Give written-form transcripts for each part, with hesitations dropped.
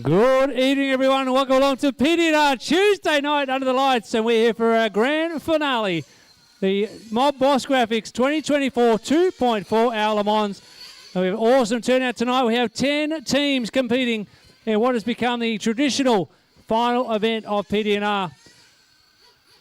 Good evening, everyone, and welcome along to PDR Tuesday night under the lights, and we're here for our grand finale, the Mob Boss Graphics 2024 2.4 hour Le Mans. And we have an awesome turnout tonight. We have 10 teams competing in what has become the traditional final event of PDR.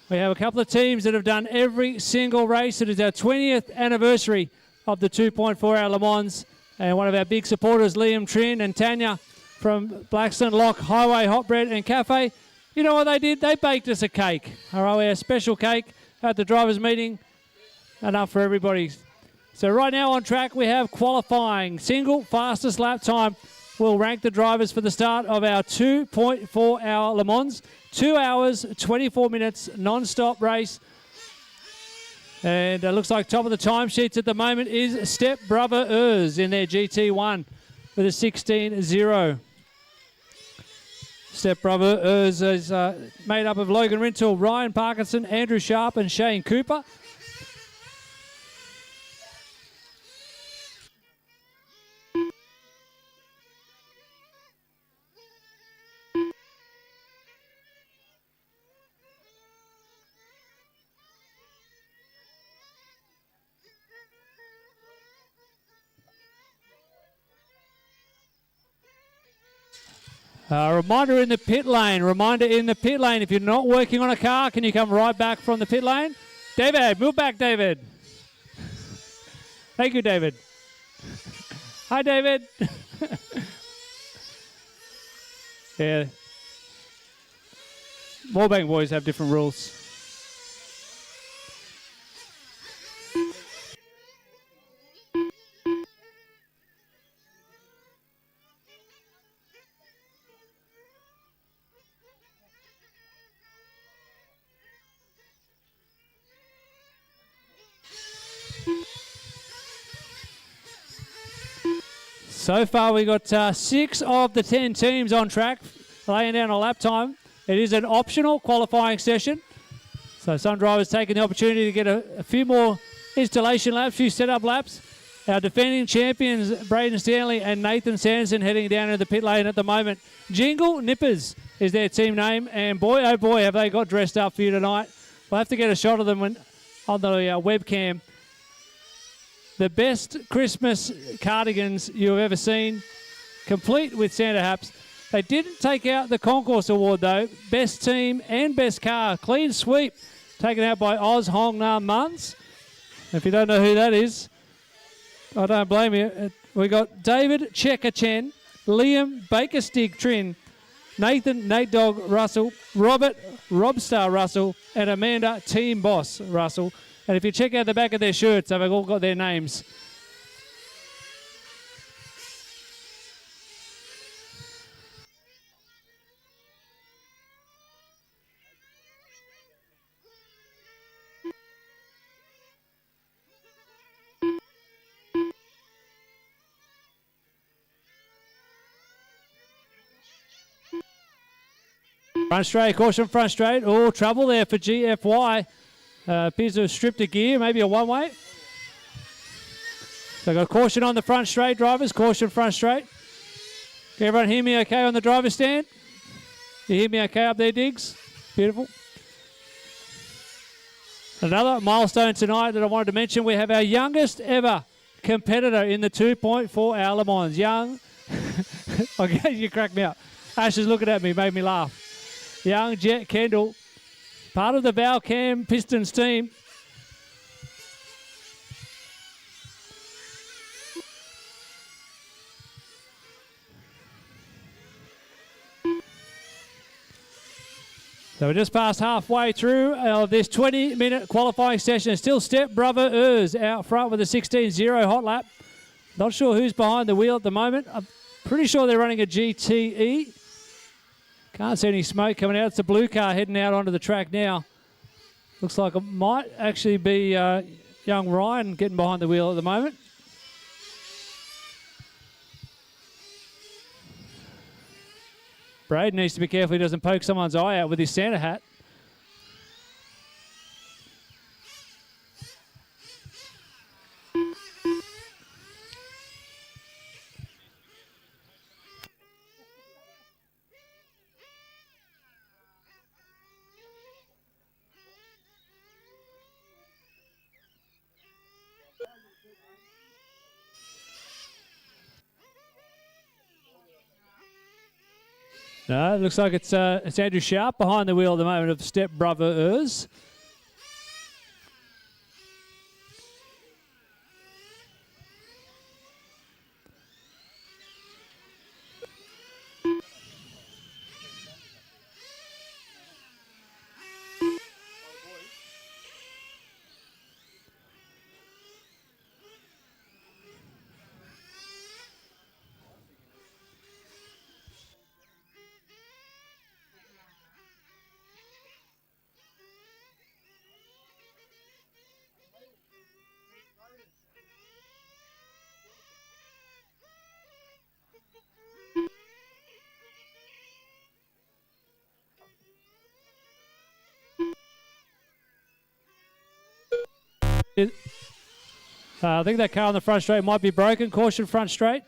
We have a couple of teams that have done every single race. It is our 20th anniversary of the 2.4 hour Le Mans, and one of our big supporters, Liam, Trin, and Tanya, from Blackstone Lock Highway Hot Bread and Cafe. You know what they did? They baked us a cake. All right, our special cake at the drivers' meeting. Enough for everybody. So right now on track we have qualifying. Single fastest lap time will rank the drivers for the start of our 2.4 hour Le Mans. 2 hours, 24 minutes, non-stop race. And it looks like top of the timesheets at the moment is Step Brother Urs in their GT1 with a 16.0. Step Brother is made up of Logan Rintoul, Ryan Parkinson, Andrew Sharp, and Shane Cooper. Reminder in the pit lane. If you're not working on a car, can you come right back from the pit lane? David, move back, David. Thank you, David. Hi, David. Yeah. Moorebank boys have different rules. So far, we got 6 of the 10 teams on track, laying down a lap time. It is an optional qualifying session, so some drivers taking the opportunity to get a few more installation laps, few setup laps. Our defending champions, Braden Stanley and Nathan Sanderson, heading down to the pit lane at the moment. Jingle Nippers is their team name, and boy, oh boy, have they got dressed up for you tonight. We'll have to get a shot of them on the webcam. The best Christmas cardigans you have ever seen, complete with Santa hats. They didn't take out the Concourse Award, though. Best team and best car. Clean sweep taken out by Oz Hong Nam Muns. If you don't know who that is, I don't blame you. We got David Checker Chen, Liam Bakerstig Trin, Nathan Nate Dog Russell, Robert Robstar Russell, and Amanda Team Boss Russell. And if you check out the back of their shirts, they've all got their names. Front straight, caution front straight. Oh, trouble there for GFY. Appears to have stripped a gear, maybe a one-way. So got caution on the front straight, drivers. Caution front straight. Can everyone hear me okay on the driver's stand? You hear me okay up there, Diggs? Beautiful. Another milestone tonight that I wanted to mention. We have our youngest ever competitor in the 2.4 hour Le Mans. Young. Okay, you cracked me up. Ash is looking at me, made me laugh. Young Jet Kendall. Part of the Valcam Pistons team. So we're just past halfway through this 20-minute qualifying session. Still Step Brother Urs out front with a 16.0 hot lap. Not sure who's behind the wheel at the moment. I'm pretty sure they're running a GTE. Can't see any smoke coming out. It's a blue car heading out onto the track now. Looks like it might actually be young Ryan getting behind the wheel at the moment. Braden needs to be careful he doesn't poke someone's eye out with his Santa hat. No, it looks like it's Andrew Sharp behind the wheel at the moment of Step Brothers. I think that car on the front straight might be broken. Caution front straight.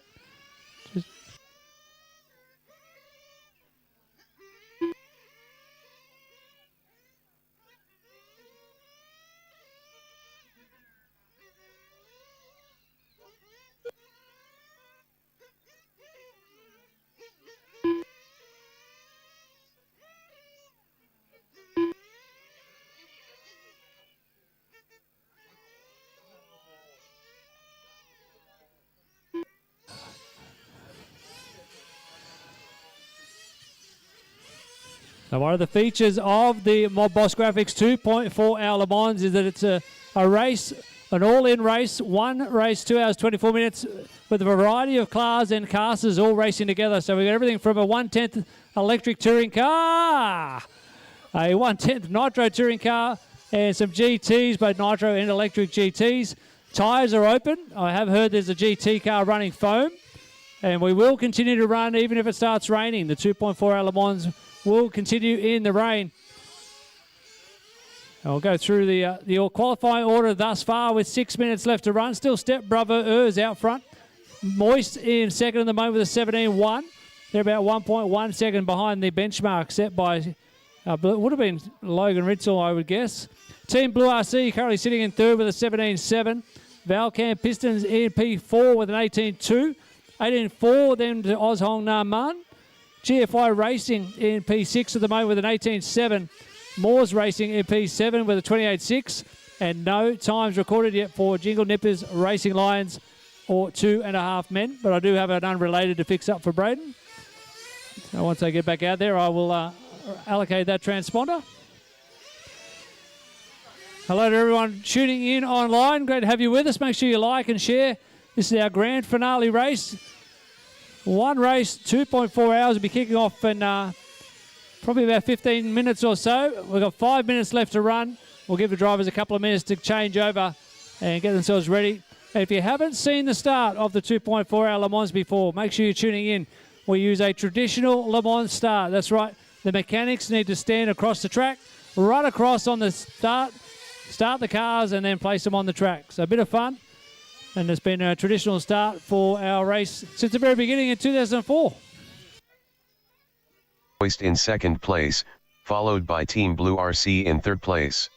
Now, one of the features of the Mob Boss Graphics 2.4 hour Le Mans is that it's a race, an all-in race, one race, 2 hours, 24 minutes, with a variety of cars and casters all racing together. So we've got everything from a 1/10 electric touring car, a 1/10 nitro touring car, and some GTs, both nitro and electric GTs. Tyres are open. I have heard there's a GT car running foam, and we will continue to run even if it starts raining. The 2.4 hour Le Mans will continue in the rain. I'll go through the qualifying order thus far with 6 minutes left to run. Still Step Brothers out front. Moist in second at the moment with a 17.1. They're about 1.1 second behind the benchmark set by, would have been Logan Ritzel, I would guess. Team Blue RC currently sitting in third with a 17.7. Valcam Pistons in P4 with an 18.2. 18.4 then to Oz Hong Nam Man. GFI Racing in P6 at the moment with an 18.7. Moores Racing in P7 with a 28.6. And no times recorded yet for Jingle Nippers, Racing Lions, or 2.5 men. But I do have an unrelated to fix up for Braden. So once I get back out there, I will allocate that transponder. Hello to everyone tuning in online. Great to have you with us. Make sure you like and share. This is our grand finale race. One race, 2.4 hours, will be kicking off in probably about 15 minutes or so. We've got 5 minutes left to run. We'll give the drivers a couple of minutes to change over and get themselves ready. And if you haven't seen the start of the 2.4 hour Le Mans before, make sure you're tuning in. We use a traditional Le Mans start. That's right. The mechanics need to stand across the track, right across on the start the cars, and then place them on the track. So a bit of fun. And it's been a traditional start for our race since the very beginning in 2004. Moist in second place, followed by Team Blue RC in third place.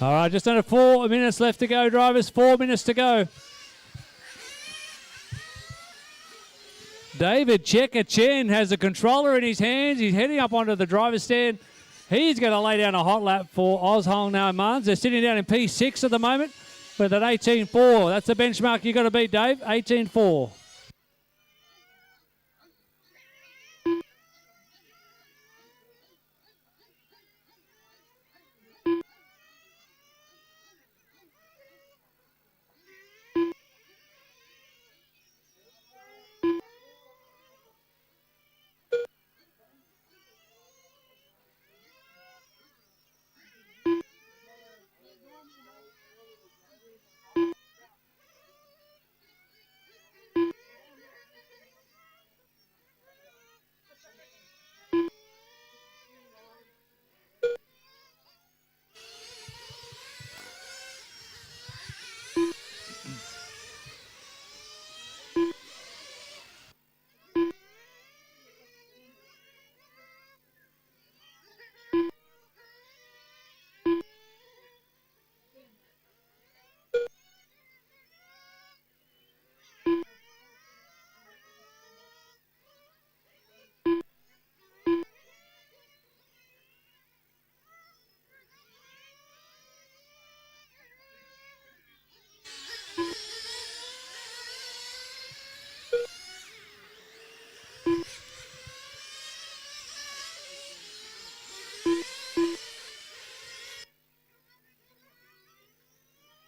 All right, just under 4 minutes left to go, drivers. 4 minutes to go. David Checker Chen has a controller in his hands. He's heading up onto the driver's stand. He's going to lay down a hot lap for Oz Hong Nam Mans. They're sitting down in P6 at the moment with an 18.4. That's the benchmark you've got to beat, Dave. 18.4.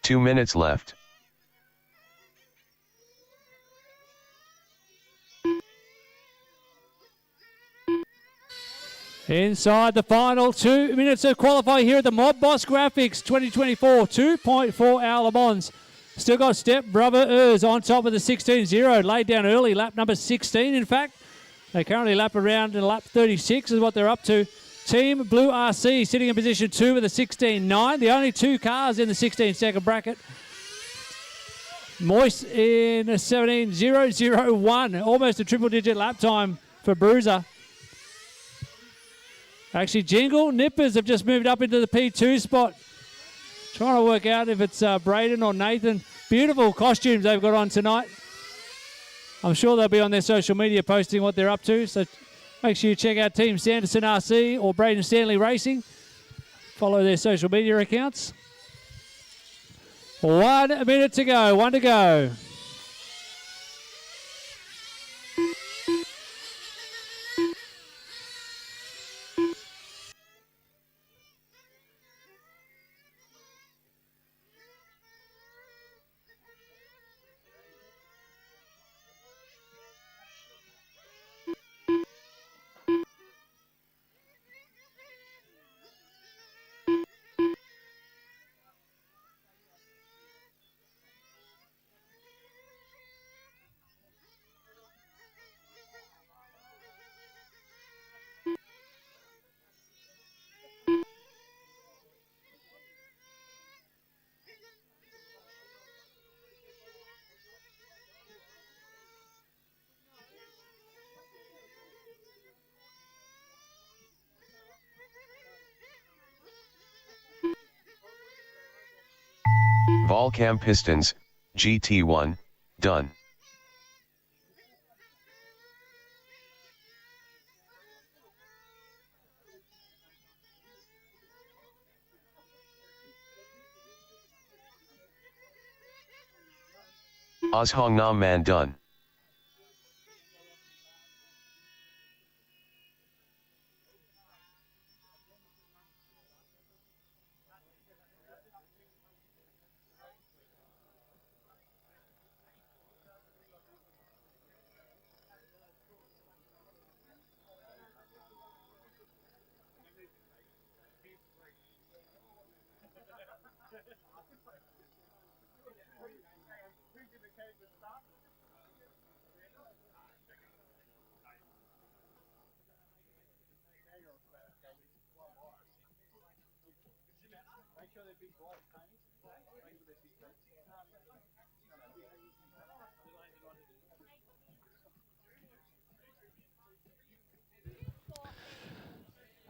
2 minutes left. Inside the final 2 minutes of qualifying here at the Mob Boss Graphics 2024 2.4 hour Le Mans. Still got Step Brother Urs on top of the 16-0. Laid down early, lap number 16 in fact. They currently lap around in lap 36 is what they're up to. Team Blue RC sitting in position 2 with a 16.9. The only 2 cars in the 16-second bracket. Moist in a 17.001. Almost a triple-digit lap time for Bruiser. Actually, Jingle Nippers have just moved up into the P2 spot. Trying to work out if it's Braden or Nathan. Beautiful costumes they've got on tonight. I'm sure they'll be on their social media posting what they're up to. So make sure you check out Team Sanderson RC or Braden Stanley Racing. Follow their social media accounts. 1 minute to go. 1 to go. Volcam Pistons, GT1, done. Ozhong Nam Man done.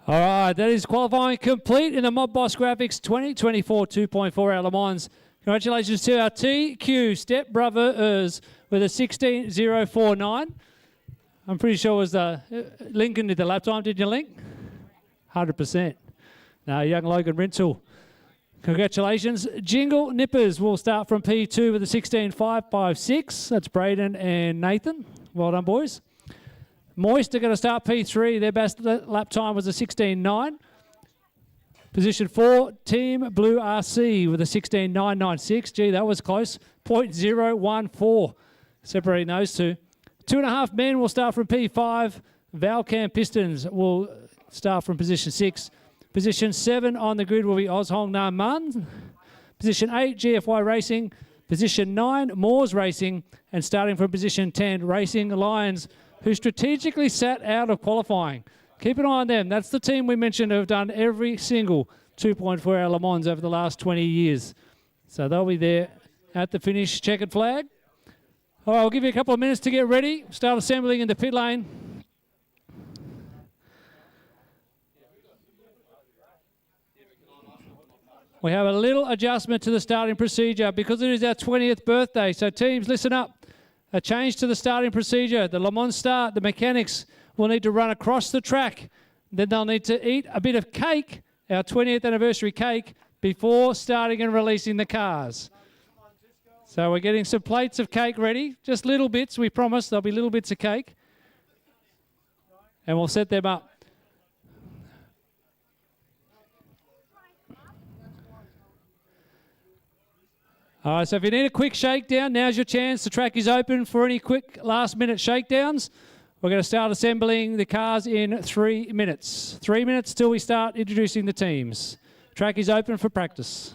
All right, that is qualifying complete in the Mob Boss Graphics 2024 2.4 hour Le Mans. Congratulations to our TQ Step Brother Urs with a 16.049. I'm pretty sure it was Lincoln did the lap time, didn't you, Link? 100%. Now, young Logan Rintle. Congratulations. Jingle Nippers will start from P2 with a 16.556. That's Braden and Nathan. Well done, boys. Moist are going to start P3. Their best lap time was a 16.9. Position 4, Team Blue RC with a 16.996. Gee, that was close. 0.014 separating those two. 2.5 men will start from P5. Valcam Pistons will start from position 6. Position 7 on the grid will be Ozhong Nam Man. Position 8, GFY Racing. Position 9, Moores Racing. And starting from position 10, Racing Lions, who strategically sat out of qualifying. Keep an eye on them. That's the team we mentioned who have done every single 2.4 hour Le Mans over the last 20 years. So they'll be there at the finish. Checkered flag. All right, I'll give you a couple of minutes to get ready. Start assembling in the pit lane. We have a little adjustment to the starting procedure because it is our 20th birthday. So teams, listen up. A change to the starting procedure. The Le Mans start, the mechanics will need to run across the track. Then they'll need to eat a bit of cake, our 20th anniversary cake, before starting and releasing the cars. So we're getting some plates of cake ready. Just little bits, we promise. There'll be little bits of cake. And we'll set them up. All right, so if you need a quick shakedown, now's your chance. The track is open for any quick last-minute shakedowns. We're going to start assembling the cars in 3 minutes. 3 minutes till we start introducing the teams. Track is open for practice.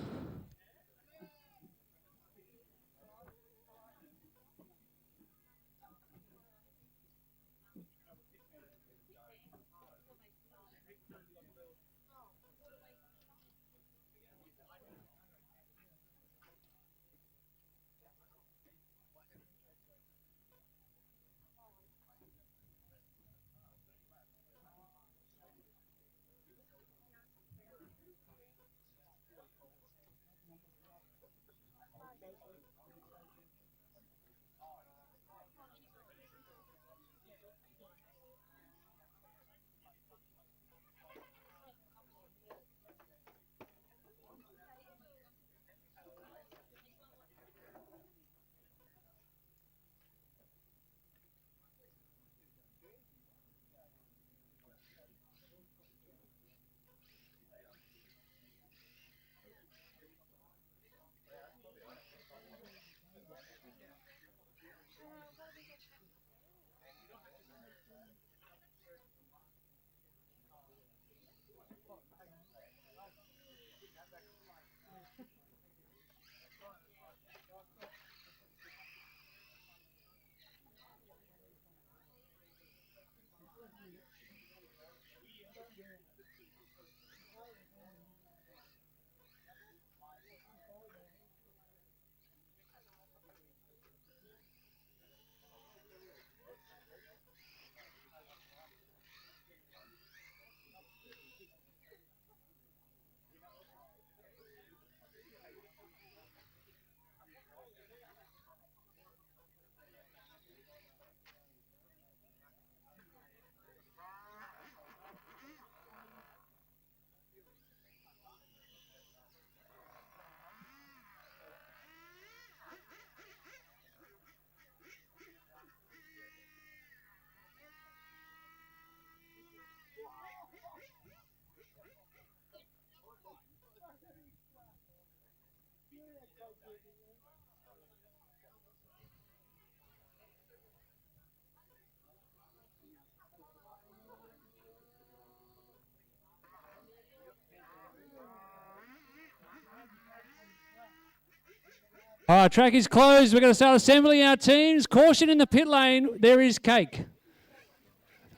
All right, track is closed. We're going to start assembling our teams. Caution in the pit lane, there is cake.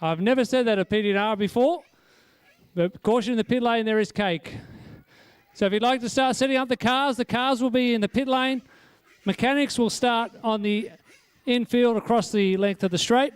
I've never said that at PDR before, but caution in the pit lane, there is cake. So if you'd like to start setting up the cars will be in the pit lane. Mechanics will start on the infield across the length of the straight.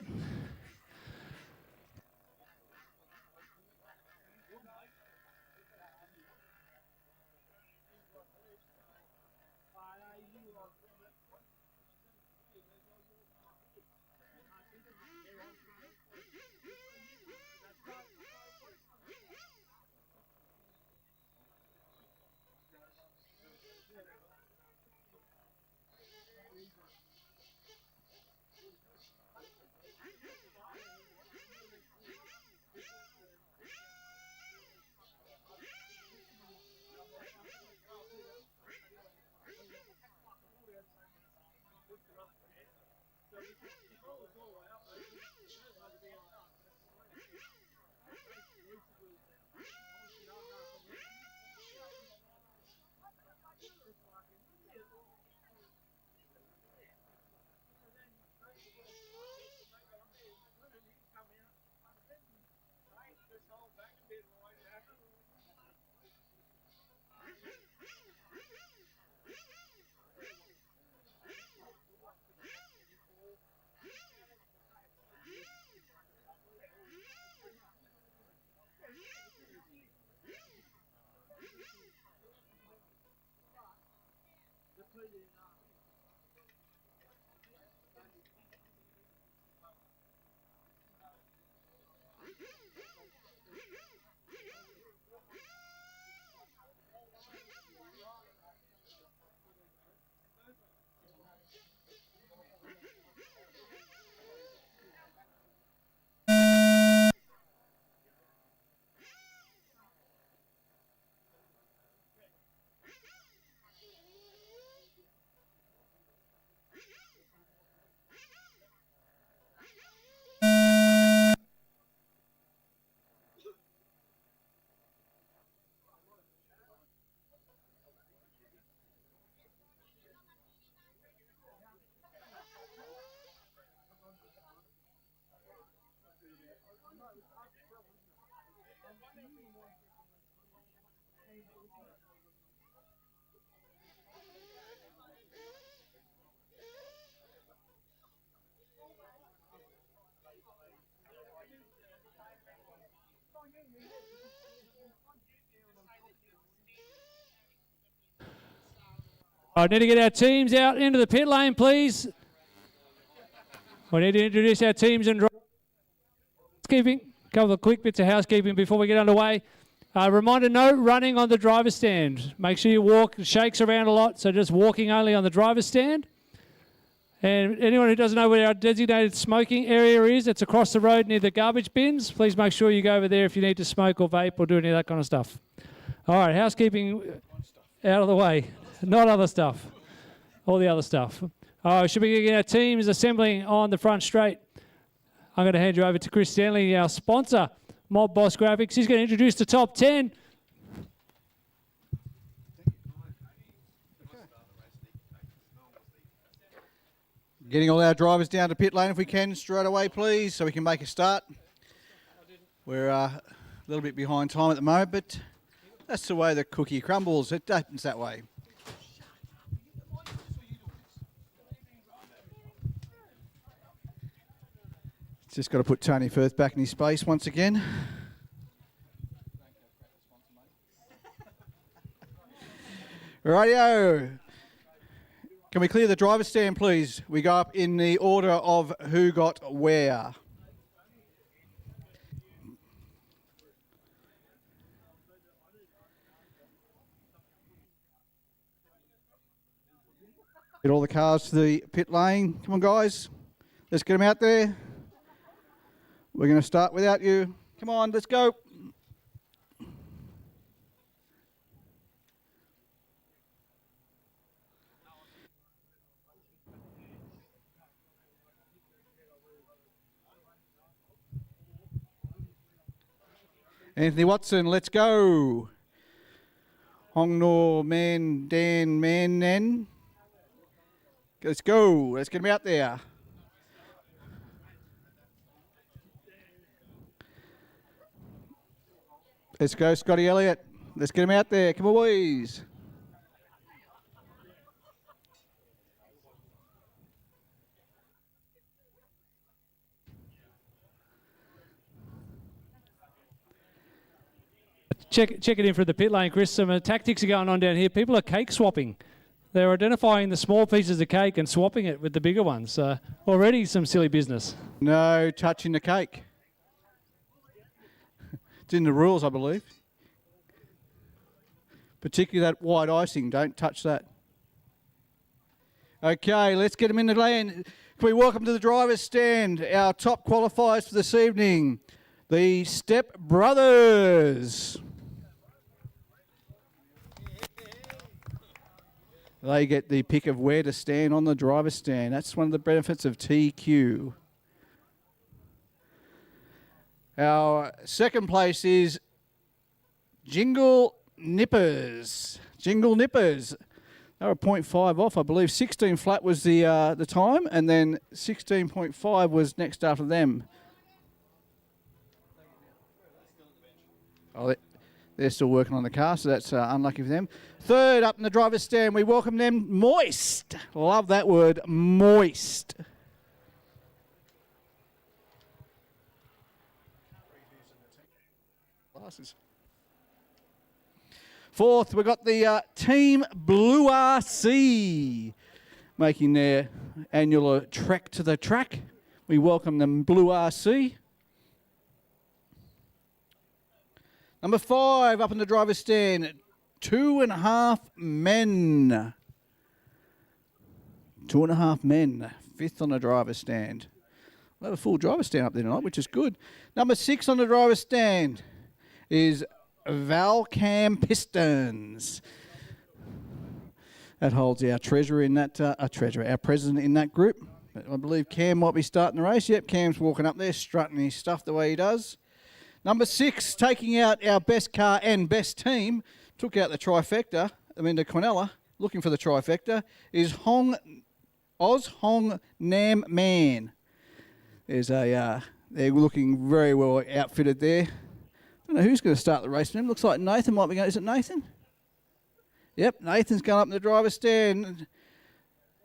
I need to get our teams out into the pit lane, please. We need to introduce our teams and housekeeping. A couple of quick bits of housekeeping before we get underway. Reminder, no running on the driver's stand. Make sure you walk, shakes around a lot, so just walking only on the driver's stand. And anyone who doesn't know where our designated smoking area is, it's across the road near the garbage bins. Please make sure you go over there if you need to smoke or vape or do any of that kind of stuff. All right, housekeeping out of the way. Not other stuff. All the other stuff. Should we get our teams assembling on the front straight? I'm going to hand you over to Chris Stanley, our sponsor, Mob Boss Graphics. He's going to introduce the top 10. Getting all our drivers down to pit lane if we can straight away, please, so we can make a start. We're a little bit behind time at the moment, but that's the way the cookie crumbles. It happens that way. Just got to put Tony Firth back in his space once again. Rightio. Can we clear the driver's stand, please? We go up in the order of who got where. Get all the cars to the pit lane. Come on, guys. Let's get them out there. We're going to start without you. Come on, let's go. Anthony Watson, let's go. Hong No Man Dan Man Nen. Let's go. Let's get him out there. Let's go, Scotty Elliott. Let's get him out there. Come on, boys. Check it in for the pit lane, Chris. Some tactics are going on down here. People are cake swapping. They're identifying the small pieces of cake and swapping it with the bigger ones. Already some silly business. No touching the cake. It's in the rules, I believe. Particularly that white icing. Don't touch that. Okay, let's get them in the lane. Can we welcome to the driver's stand our top qualifiers for this evening, the Step Brothers. They get the pick of where to stand on the driver's stand. That's one of the benefits of TQ. Our second place is Jingle Nippers. Jingle Nippers. They were 0.5 off, I believe. 16 flat was the time, and then 16.5 was next after them. Oh, they're still working on the car, so that's unlucky for them. Third up in the driver's stand, we welcome them Moist. Love that word, Moist. Glasses. Fourth, we've got the Team Blue RC making their annual trek to the track. We welcome them Blue RC. Number 5 up in the driver's stand, 2.5 men. 2.5 men, 5th on the driver's stand. We'll have a full driver's stand up there tonight, which is good. Number 6 on the driver's stand is Valcam Pistons. That holds our treasurer in that, our president in that group. I believe Cam might be starting the race. Yep, Cam's walking up there, strutting his stuff the way he does. Number 6, taking out our best car and best team, took out the trifecta, the Quinella, looking for the trifecta, is Oz Hong Nam Man. There's they're looking very well outfitted there. don't know who's going to start the race. Looks like Nathan might be going. Is it Nathan? Yep, Nathan's going up in the driver's stand.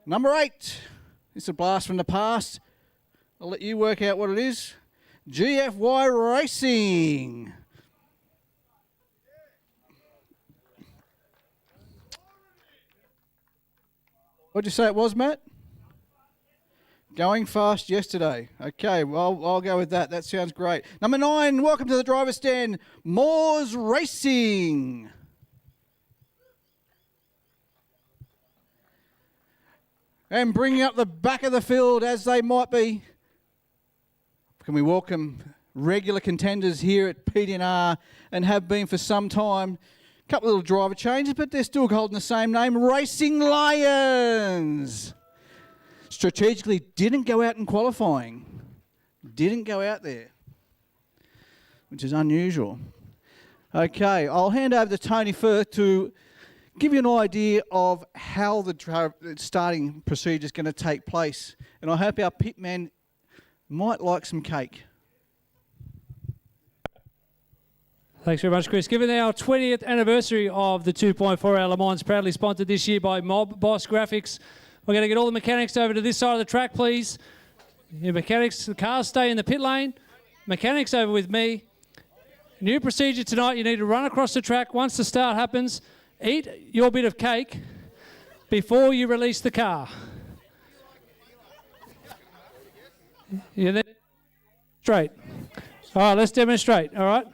Number 8. It's a blast from the past. I'll let you work out what it is. GFY Racing. What'd you say it was, Matt? Going fast yesterday. Okay, well, I'll go with that. That sounds great. Number 9, welcome to the driver's stand, Moores Racing. And bringing up the back of the field as they might be. Can we welcome regular contenders here at PDNR and have been for some time. A couple of little driver changes, but they're still holding the same name, Racing Lions. Strategically didn't go out in qualifying. Didn't go out there, which is unusual. Okay, I'll hand over to Tony first to give you an idea of how the starting procedure is going to take place. And I hope our pitman might like some cake. Thanks very much, Chris. Given our 20th anniversary of the 2.4-hour Le Mans, proudly sponsored this year by Mob Boss Graphics, we're going to get all the mechanics over to this side of the track, please. Your mechanics, the cars stay in the pit lane. Mechanics over with me. New procedure tonight, you need to run across the track. Once the start happens, eat your bit of cake before you release the car. You then straight. All right, let's demonstrate, all right?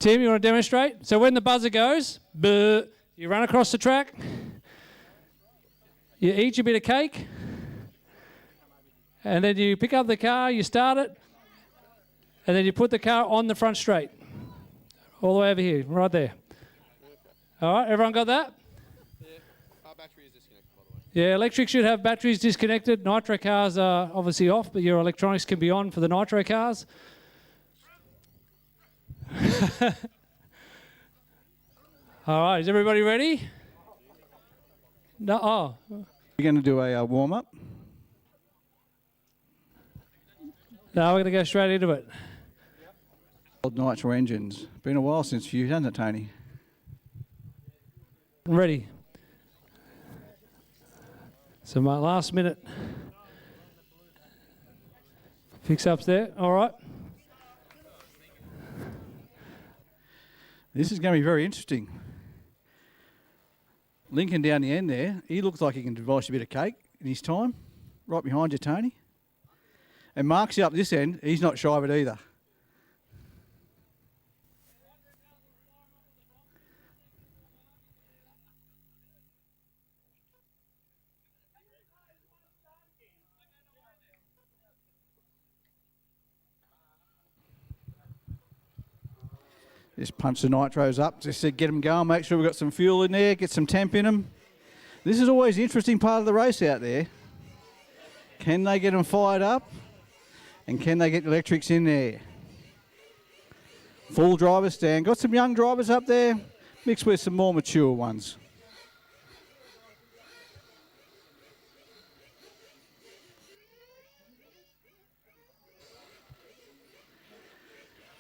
Tim, you want to demonstrate? So when the buzzer goes, you run across the track, you eat your bit of cake, and then you pick up the car, you start it, and then you put the car on the front straight. All the way over here, right there. All right, everyone got that? Yeah, our battery is disconnected, by the way. Yeah, electric should have batteries disconnected. Nitro cars are obviously off, but your electronics can be on for the nitro cars. All right, is everybody ready? No. Oh. We're going to do a warm-up. No, we're going to go straight into it. Old nitro engines. Been a while since you've done it, Tony. Ready. So my last minute fix-ups there. All right. This is going to be very interesting. Lincoln down the end there, he looks like he can devise a bit of cake in his time. Right behind you, Tony. And Mark's up this end, he's not shy of it either. Just punch the nitros up, just to get them going, make sure we've got some fuel in there, get some temp in them. This is always the interesting part of the race out there. Can they get them fired up? And can they get the electrics in there? Full driver stand. Got some young drivers up there, mixed with some more mature ones.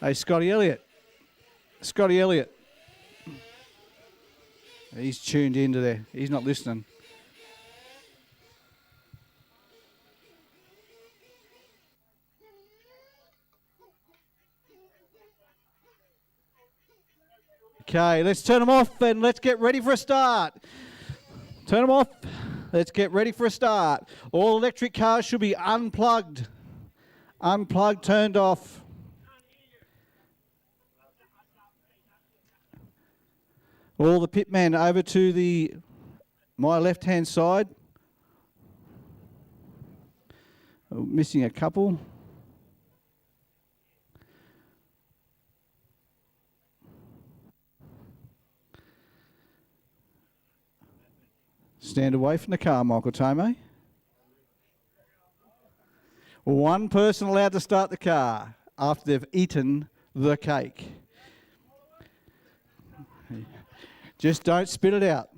Hey, Scotty Elliott. Scotty Elliott. He's tuned into there. He's not listening. Okay, let's turn them off and let's get ready for a start. Turn them off. Let's get ready for a start. All electric cars should be unplugged. Unplugged, turned off. All the pitmen over to my left-hand side. Oh, missing a couple. Stand away from the car, Michael Tomei. One person allowed to start the car after they've eaten the cake. Just don't spit it out.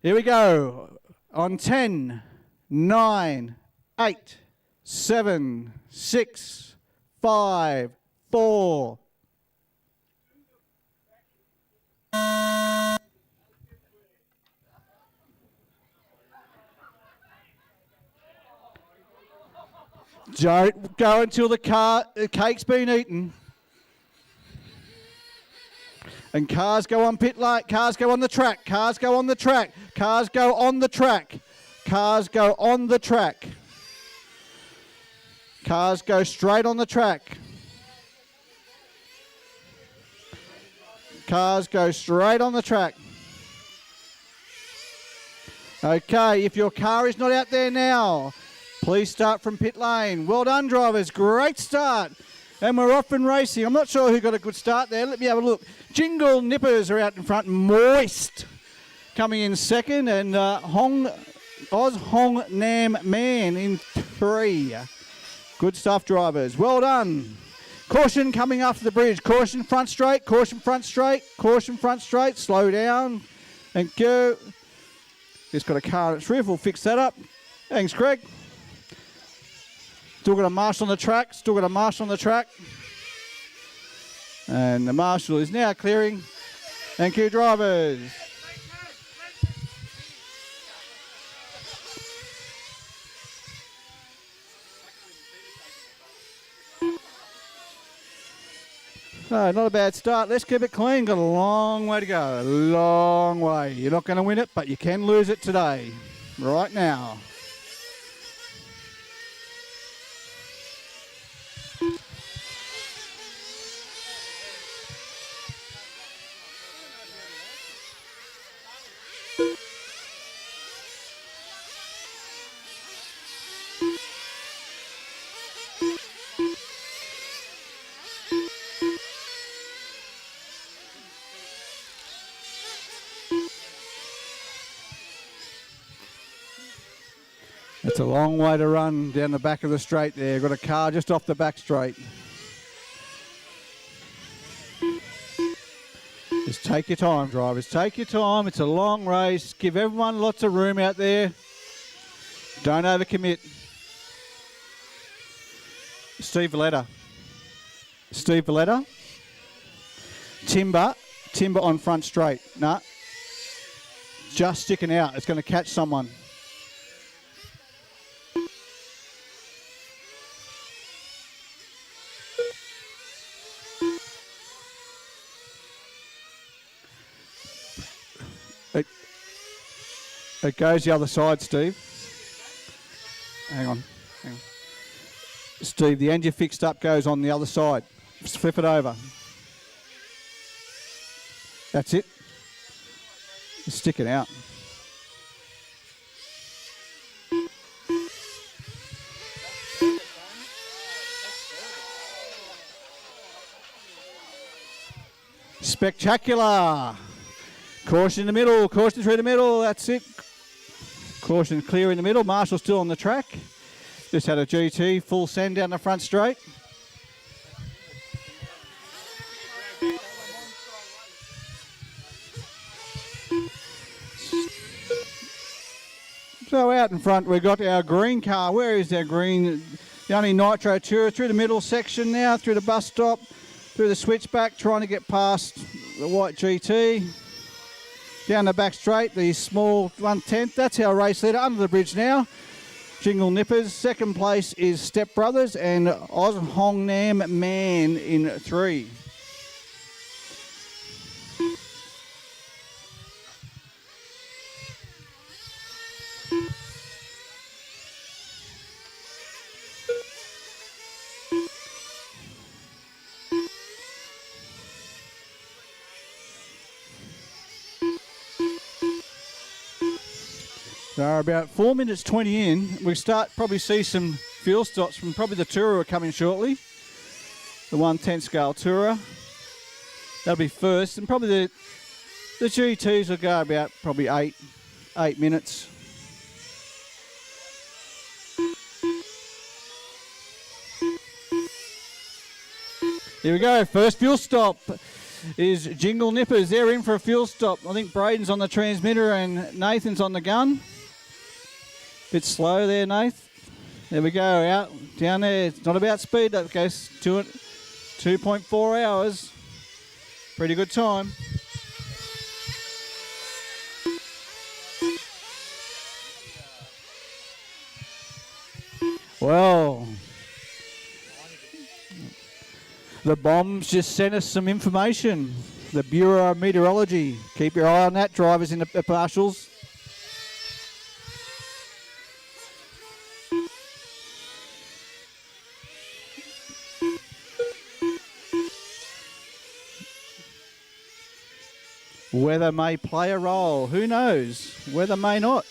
Here we go. On 10, 9, 8, 7, 6, 5, 4, Don't go until the cake's been eaten. And cars go on pit lane. Cars go on the track. Cars go on the track. Cars go on the track. Cars go on the track. Cars go straight on the track. Cars go straight on the track. Okay, if your car is not out there now, please start from pit lane. Well done, drivers. Great start. And we're off and racing. I'm not sure who got a good start there. Let me have a look. Jingle Nippers are out in front. Moist coming in second. And Oz Hong Nam Man in 3. Good stuff, drivers. Well done. Caution coming after the bridge. Caution front straight. Caution front straight. Caution front straight. Slow down. Thank you. Just got a car at its roof. We'll fix that up. Thanks, Craig. Still got a marshal on the track. Still got a marshal on the track. And the marshal is now clearing. Thank you, drivers. No, not a bad start. Let's keep it clean. Got a long way to go. A long way. You're not going to win it, but you can lose it today. Right now. It's a long way to run down the back of the straight there. Got a car just off the back straight. Just take your time, drivers. Take your time. It's a long race. Give everyone lots of room out there. Don't overcommit. Steve Valletta. Steve Valletta. Timber on front straight. Nah. Just sticking out. It's going to catch someone. It goes the other side, Steve. Hang on. Steve, the end you fixed up goes on the other side. Just flip it over. That's it. Just stick it out. Spectacular. Caution in the middle. Caution through the middle. That's it. Caution clear in the middle. Marshall still on the track. Just had a GT full send down the front straight. So out in front we've got our green car. Where is our green? The only Nitro Tourer through the middle section now, through the bus stop, through the switchback, trying to get past the white GT. Down the back straight, the small 1/10. That's our race leader under the bridge now. Jingle Nippers. Second place is Step Brothers and Oz Hong Nam Man in 3. So about 4 minutes 20 in, we probably see some fuel stops from probably the Tourer coming shortly. The 1/10 scale Tourer. That'll be first, and probably the GTs will go about probably 8 minutes. Here we go, first fuel stop is Jingle Nippers. They're in for a fuel stop. I think Braden's on the transmitter and Nathan's on the gun. Bit slow there, Nath. There we go, out, down there. It's not about speed, that goes to it. 2.4 hours. Pretty good time. Well, The bombs just sent us some information. The Bureau of Meteorology. Keep your eye on that, drivers in the partials. Weather may play a role. Who knows? Weather may not.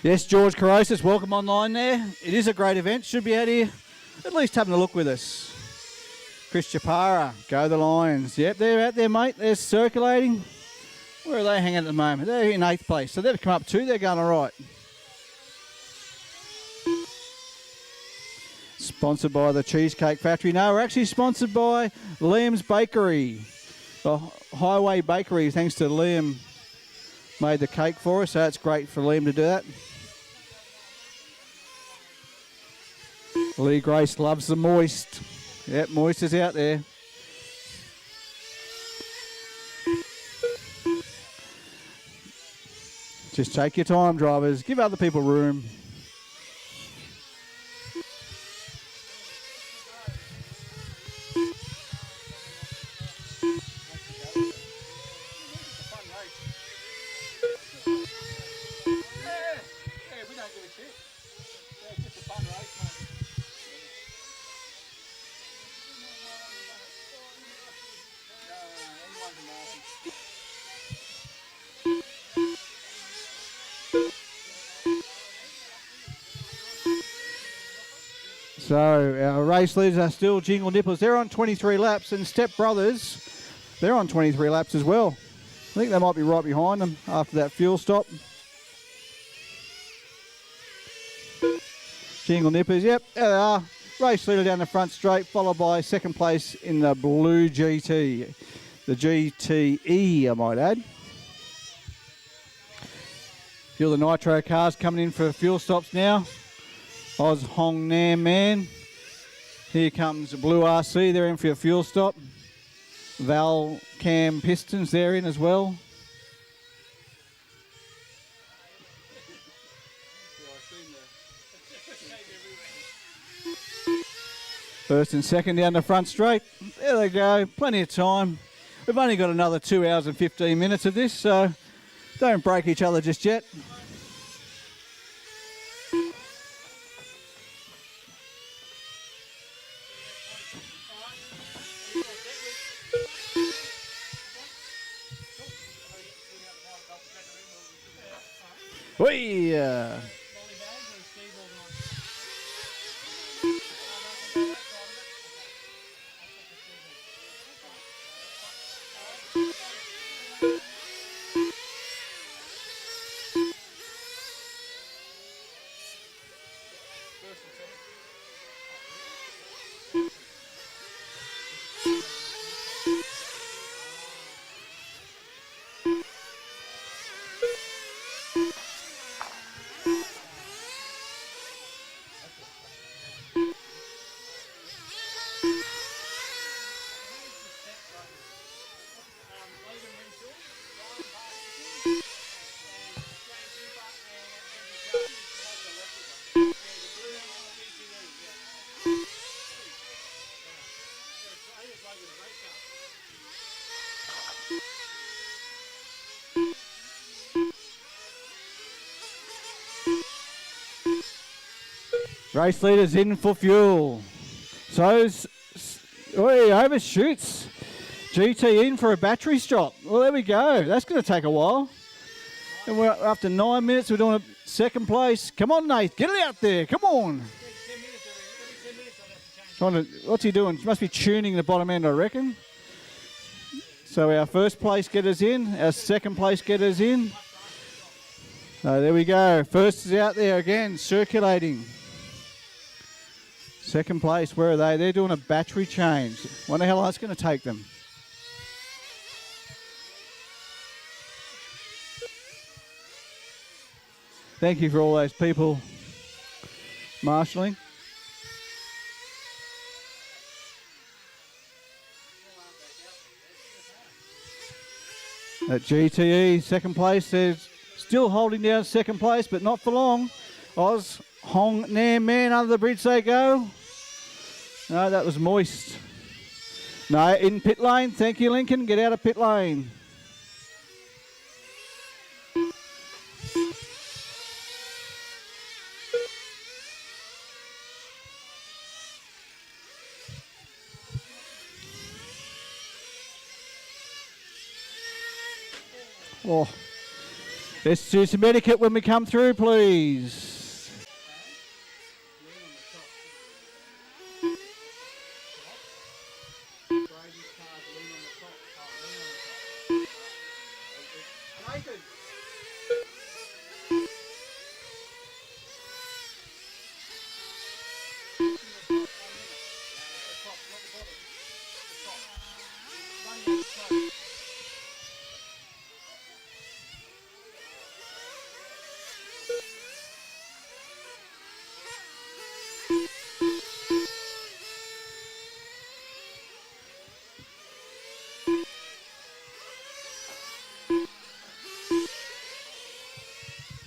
Yes, George Carosis, welcome online there. It is a great event. Should be out here at least having a look with us. Chris Chapara, go the Lions. Yep, they're out there, mate. They're circulating. Where are they hanging at the moment? They're in 8th place, so they've come up 2. They're going all right. Sponsored by the Cheesecake Factory. No, we're actually sponsored by Liam's Bakery. The Highway Bakery, thanks to Liam, made the cake for us, so it's great for Liam to do that. Lee Grace loves the moist. Yep, moist is out there. Just take your time, drivers. Give other people room. So our race leaders are still Jingle Nippers. They're on 23 laps, and Step Brothers, they're on 23 laps as well. I think they might be right behind them after that fuel stop. Jingle Nippers, yep, there they are. Race leader down the front straight, followed by second place in the blue GT. The GTE, I might add. Feel the nitro cars coming in for fuel stops now. Oz Hong Nam Man. Here comes Blue RC, they're in for a fuel stop. Val Cam Pistons, they're in as well. First and second down the front straight. There they go, plenty of time. We've only got another 2 hours and 15 minutes of this, so don't break each other just yet. Whee! Race leaders in for fuel. So's, he overshoots. GT in for a battery stop. Well, there we go. That's going to take a while. And we're after 9 minutes. We're doing a second place. Come on, Nate. Get it out there. Come on. What's he doing? Must be tuning the bottom end, I reckon. So our first place getters in. Our second place getters in. So there we go. First is out there again, circulating. Second place, where are they? They're doing a battery change. Wonder how long that's going to take them. Thank you for all those people Marshalling. At GTE, second place, they're still holding down second place, but not for long. Oz, Hong, Nam, Man, under the bridge they go. No, that was Moist. No, in pit lane. Thank you, Lincoln. Get out of pit lane. Oh, let's do some etiquette when we come through, please.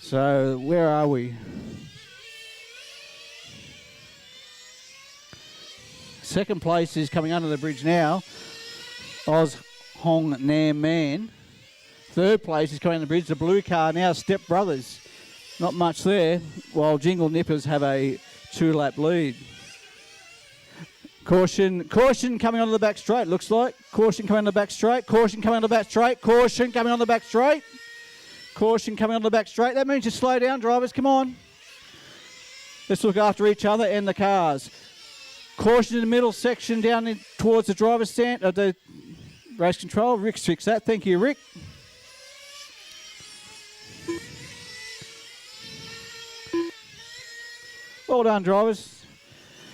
So, where are we? Second place is coming under the bridge now. Oz, Hong, Nam, Man. Third place is coming under the bridge. The blue car now, Step Brothers. Not much there, while Jingle Nippers have a 2-lap lead. Caution coming onto the back straight, looks like. Caution coming on the back straight. Caution coming on the back straight. Caution coming on the back straight. Caution coming on the back straight. That means you slow down, drivers. Come on. Let's look after each other and the cars. Caution in the middle section down in, towards the driver's stand. The race control. Rick's fixed that. Thank you, Rick. Well done, drivers.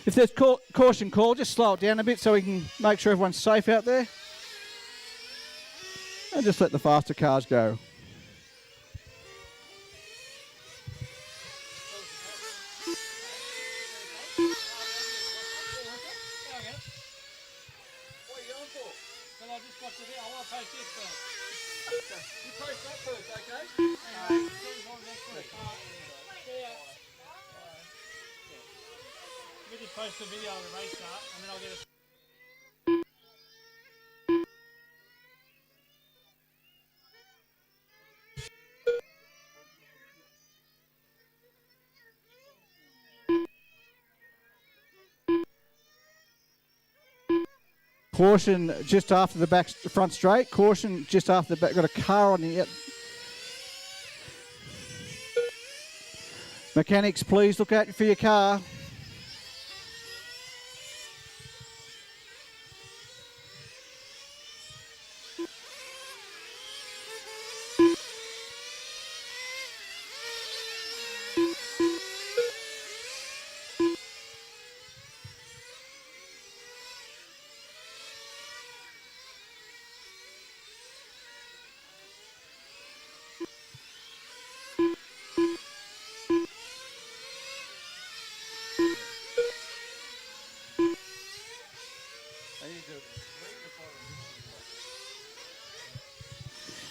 If there's caution call, just slow it down a bit so we can make sure everyone's safe out there. And just let the faster cars go. Just post the video of the race start, and then I'll get a... Caution just after the front straight. Caution just after the back. Got a car on the... Mechanics, please look out for your car.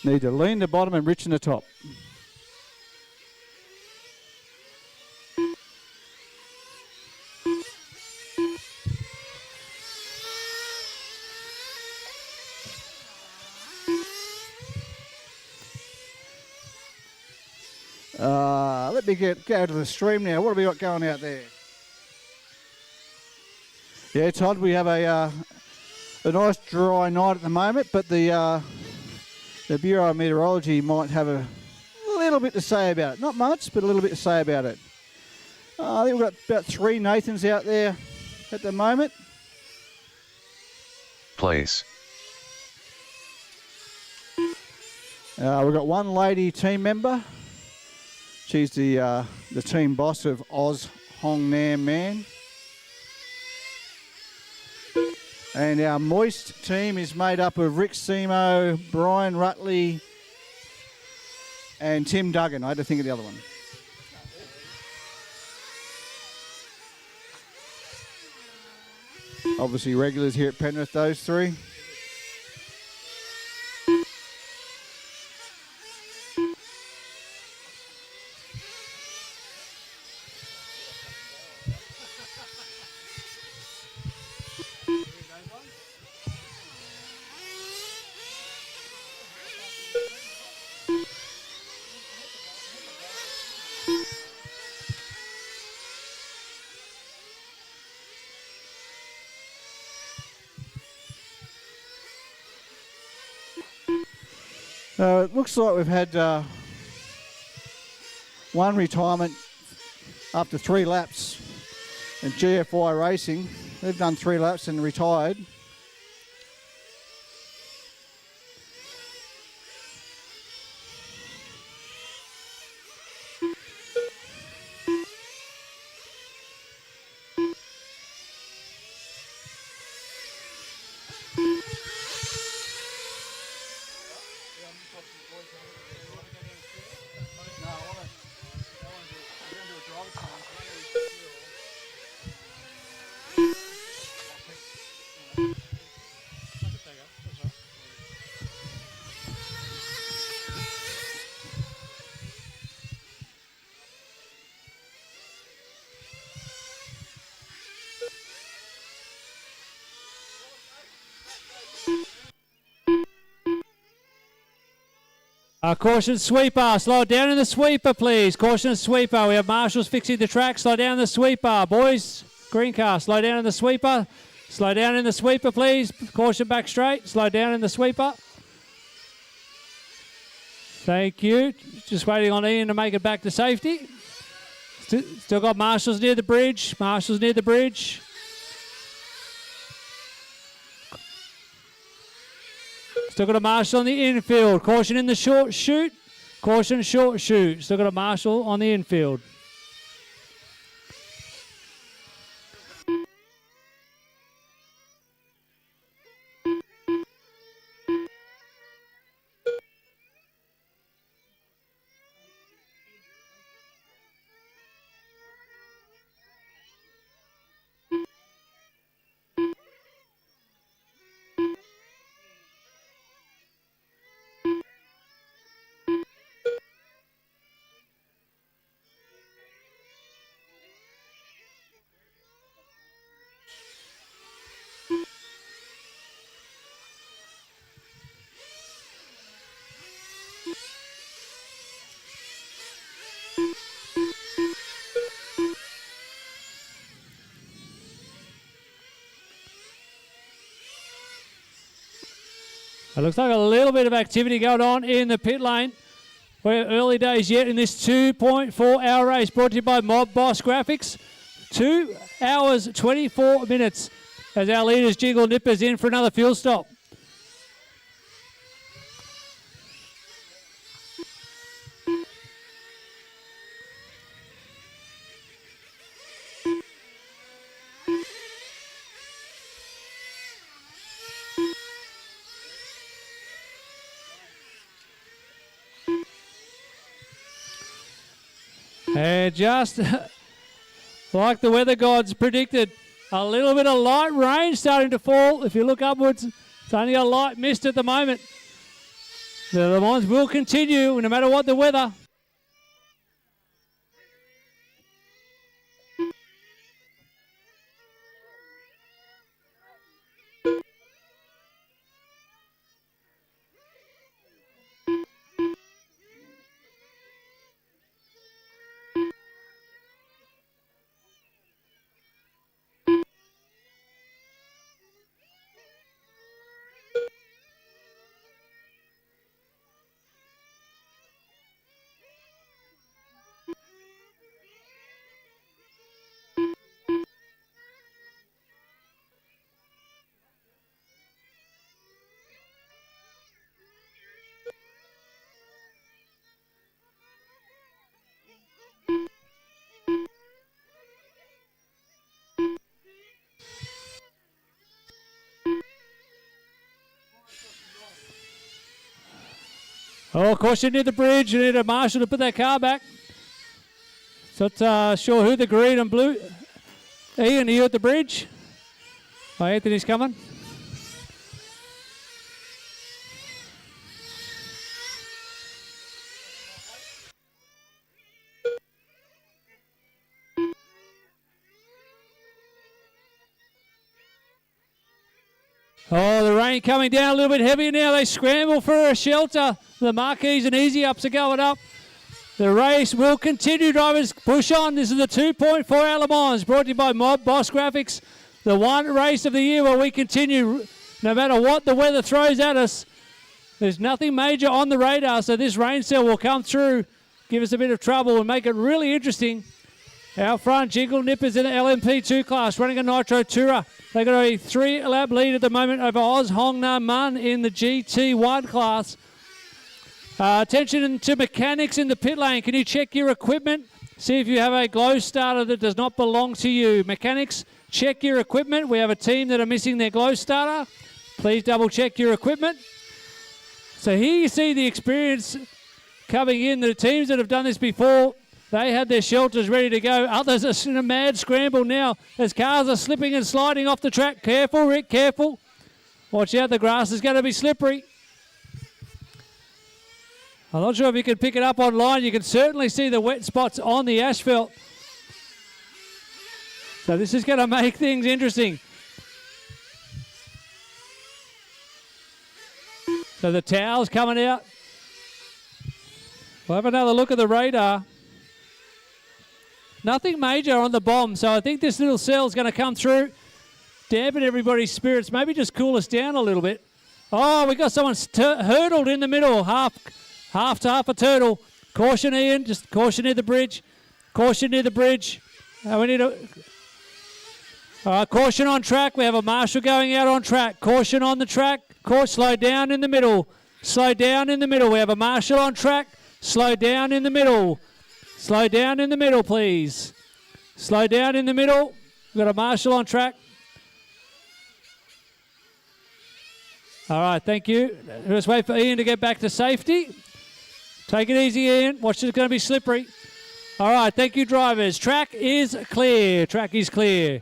Need to lean the bottom and rich in the top. Let me go to the stream now. What have we got going out there? Yeah, Todd, we have a nice dry night at the moment, but the Bureau of Meteorology might have a little bit to say about it. Not much, but a little bit to say about it. I think we've got about 3 Nathans out there at the moment. Place. We've got 1 lady team member. She's the team boss of Oz, Hong, Nam, Man. And our Moist team is made up of Rick Simo, Brian Rutley, and Tim Duggan. I had to think of the other one. Obviously regulars here at Penrith, those three. It looks like we've had one retirement after 3 laps in GFY racing. They've done 3 laps and retired. Caution sweeper, slow down in the sweeper please. Caution sweeper, we have marshals fixing the track, slow down the sweeper. Boys, green car, slow down in the sweeper. Slow down in the sweeper please. Caution back straight, slow down in the sweeper. Thank you. Just waiting on Ian to make it back to safety. Still got marshals near the bridge, marshals near the bridge. Still got a marshal on the infield. Caution in the short shoot. Caution short shoot. Still got a marshal on the infield. It looks like a little bit of activity going on in the pit lane. We're early days yet in this 2.4-hour race brought to you by Mob Boss Graphics. 2 hours, 24 minutes as our leaders jiggle nippers in for another fuel stop. And just like the weather gods predicted, a little bit of light rain starting to fall. If you look upwards, it's only a light mist at the moment. The Le Mans will continue no matter what the weather. Oh, caution near the bridge. You need a marshal to put that car back. So not sure who the green and blue. Ian, are you at the bridge? Oh, Anthony's coming. Oh, the rain coming down a little bit heavier now. They scramble for a shelter. The marquees and easy ups are going up. The race will continue. Drivers, push on. This is the 2.4 hour Le Mans, brought to you by Mob Boss Graphics. The one race of the year where we continue no matter what the weather throws at us. There's nothing major on the radar, so this rain cell will come through, give us a bit of trouble and make it really interesting. Out front, Jiggle Nippers in the LMP2 class, running a Nitro Tourer. They've got a 3-lap lead at the moment over Oz Hong Na Mun in the GT1 class. Attention to mechanics in the pit lane. Can you check your equipment? See if you have a glow starter that does not belong to you. Mechanics, check your equipment. We have a team that are missing their glow starter. Please double check your equipment. So here you see the experience coming in. The teams that have done this before, they had their shelters ready to go. Others are in a mad scramble now as cars are slipping and sliding off the track. Careful, Rick, careful. Watch out, the grass is going to be slippery. I'm not sure if you can pick it up online. You can certainly see the wet spots on the asphalt. So this is going to make things interesting. So the towel's coming out. We'll have another look at the radar. Nothing major on the bomb, so I think this little cell's going to come through, dampen everybody's spirits, maybe just cool us down a little bit. Oh, we got someone hurdled in the middle, half a turtle. Caution, Ian, just caution near the bridge. Caution near the bridge. We need a... caution on track. We have a marshal going out on track. Caution on the track. Slow down in the middle. Slow down in the middle. We have a marshal on track. Slow down in the middle. Slow down in the middle, please. Slow down in the middle. We've got a marshal on track. All right, thank you. Let's wait for Ian to get back to safety. Take it easy, Ian. Watch, it's going to be slippery. All right, thank you, drivers. Track is clear. Track is clear.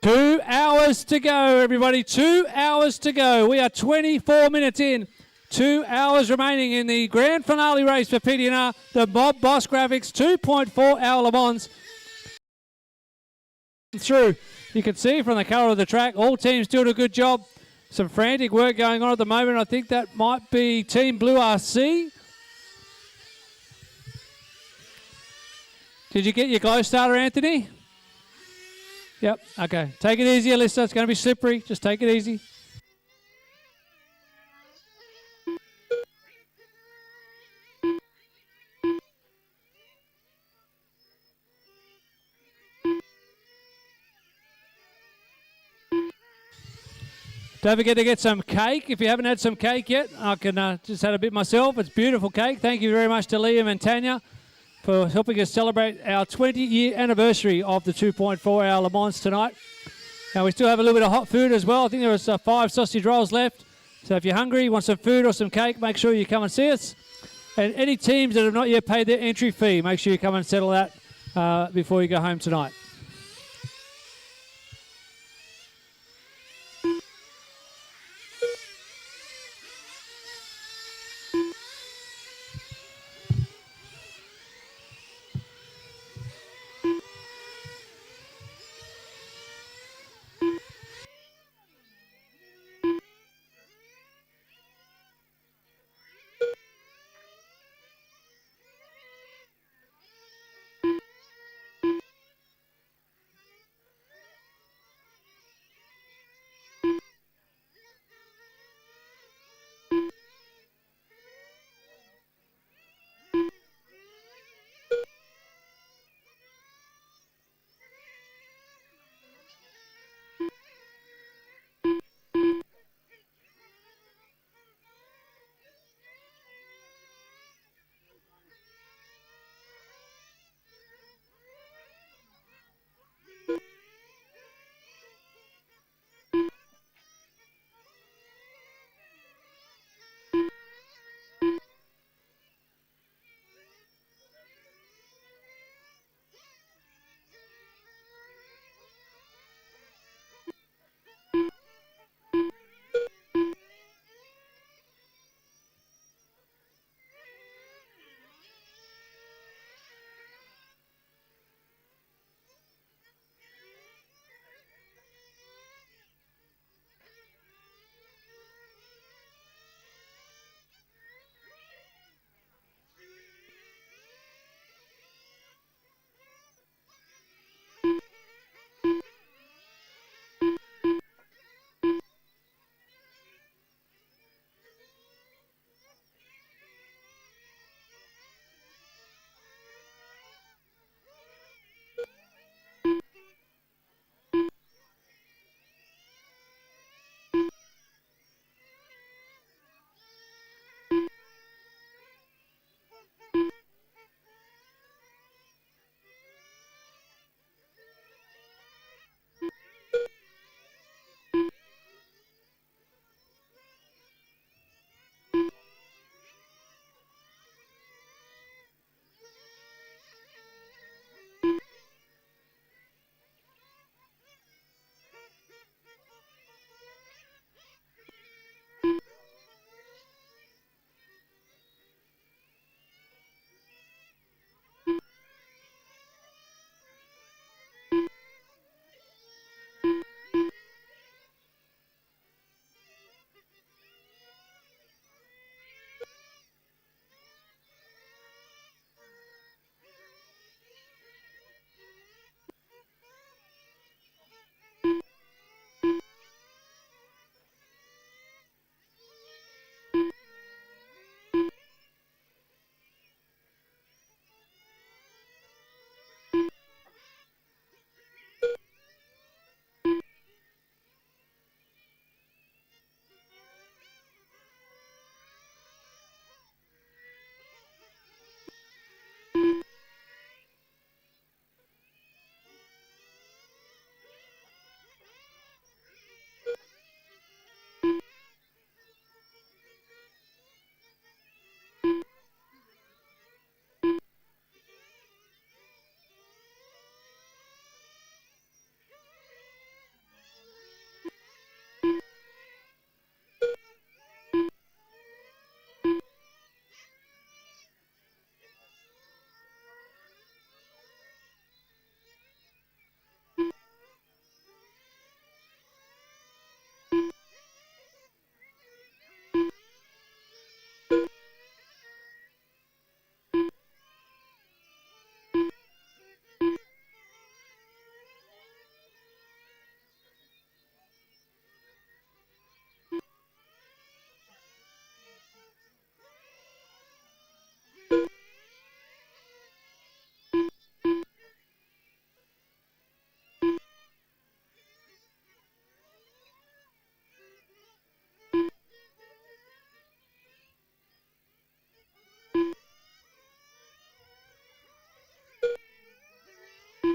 Two hours to go, everybody. 2 hours to go. We are 24 minutes in. 2 hours remaining in the grand finale race for PDNR, the Mob Boss Graphics 2.4 hour Le Mans. Through, you can see from the colour of the track, all teams doing a good job. Some frantic work going on at the moment. I think that might be Team Blue RC. Did you get your glow starter, Anthony? Yep, okay. Take it easy, Alyssa. It's going to be slippery. Just take it easy. Don't forget to get some cake. If you haven't had some cake yet, I can just had a bit myself. It's beautiful cake. Thank you very much to Liam and Tanya for helping us celebrate our 20-year anniversary of the 2.4 hour Le Mans tonight. Now we still have a little bit of hot food as well. I think there was 5 sausage rolls left. So if you're hungry, want some food or some cake, make sure you come and see us. And any teams that have not yet paid their entry fee, make sure you come and settle that before you go home tonight.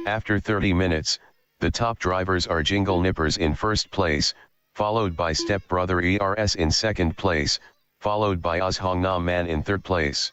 After 30 minutes, the top drivers are Jingle Nippers in first place, followed by Step Brother ERS in second place, followed by Us Hong Nam Man in third place.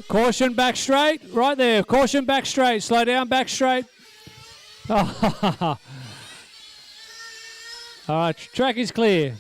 Caution back straight, right there. Caution back straight. Slow down, back straight. All right, track is clear.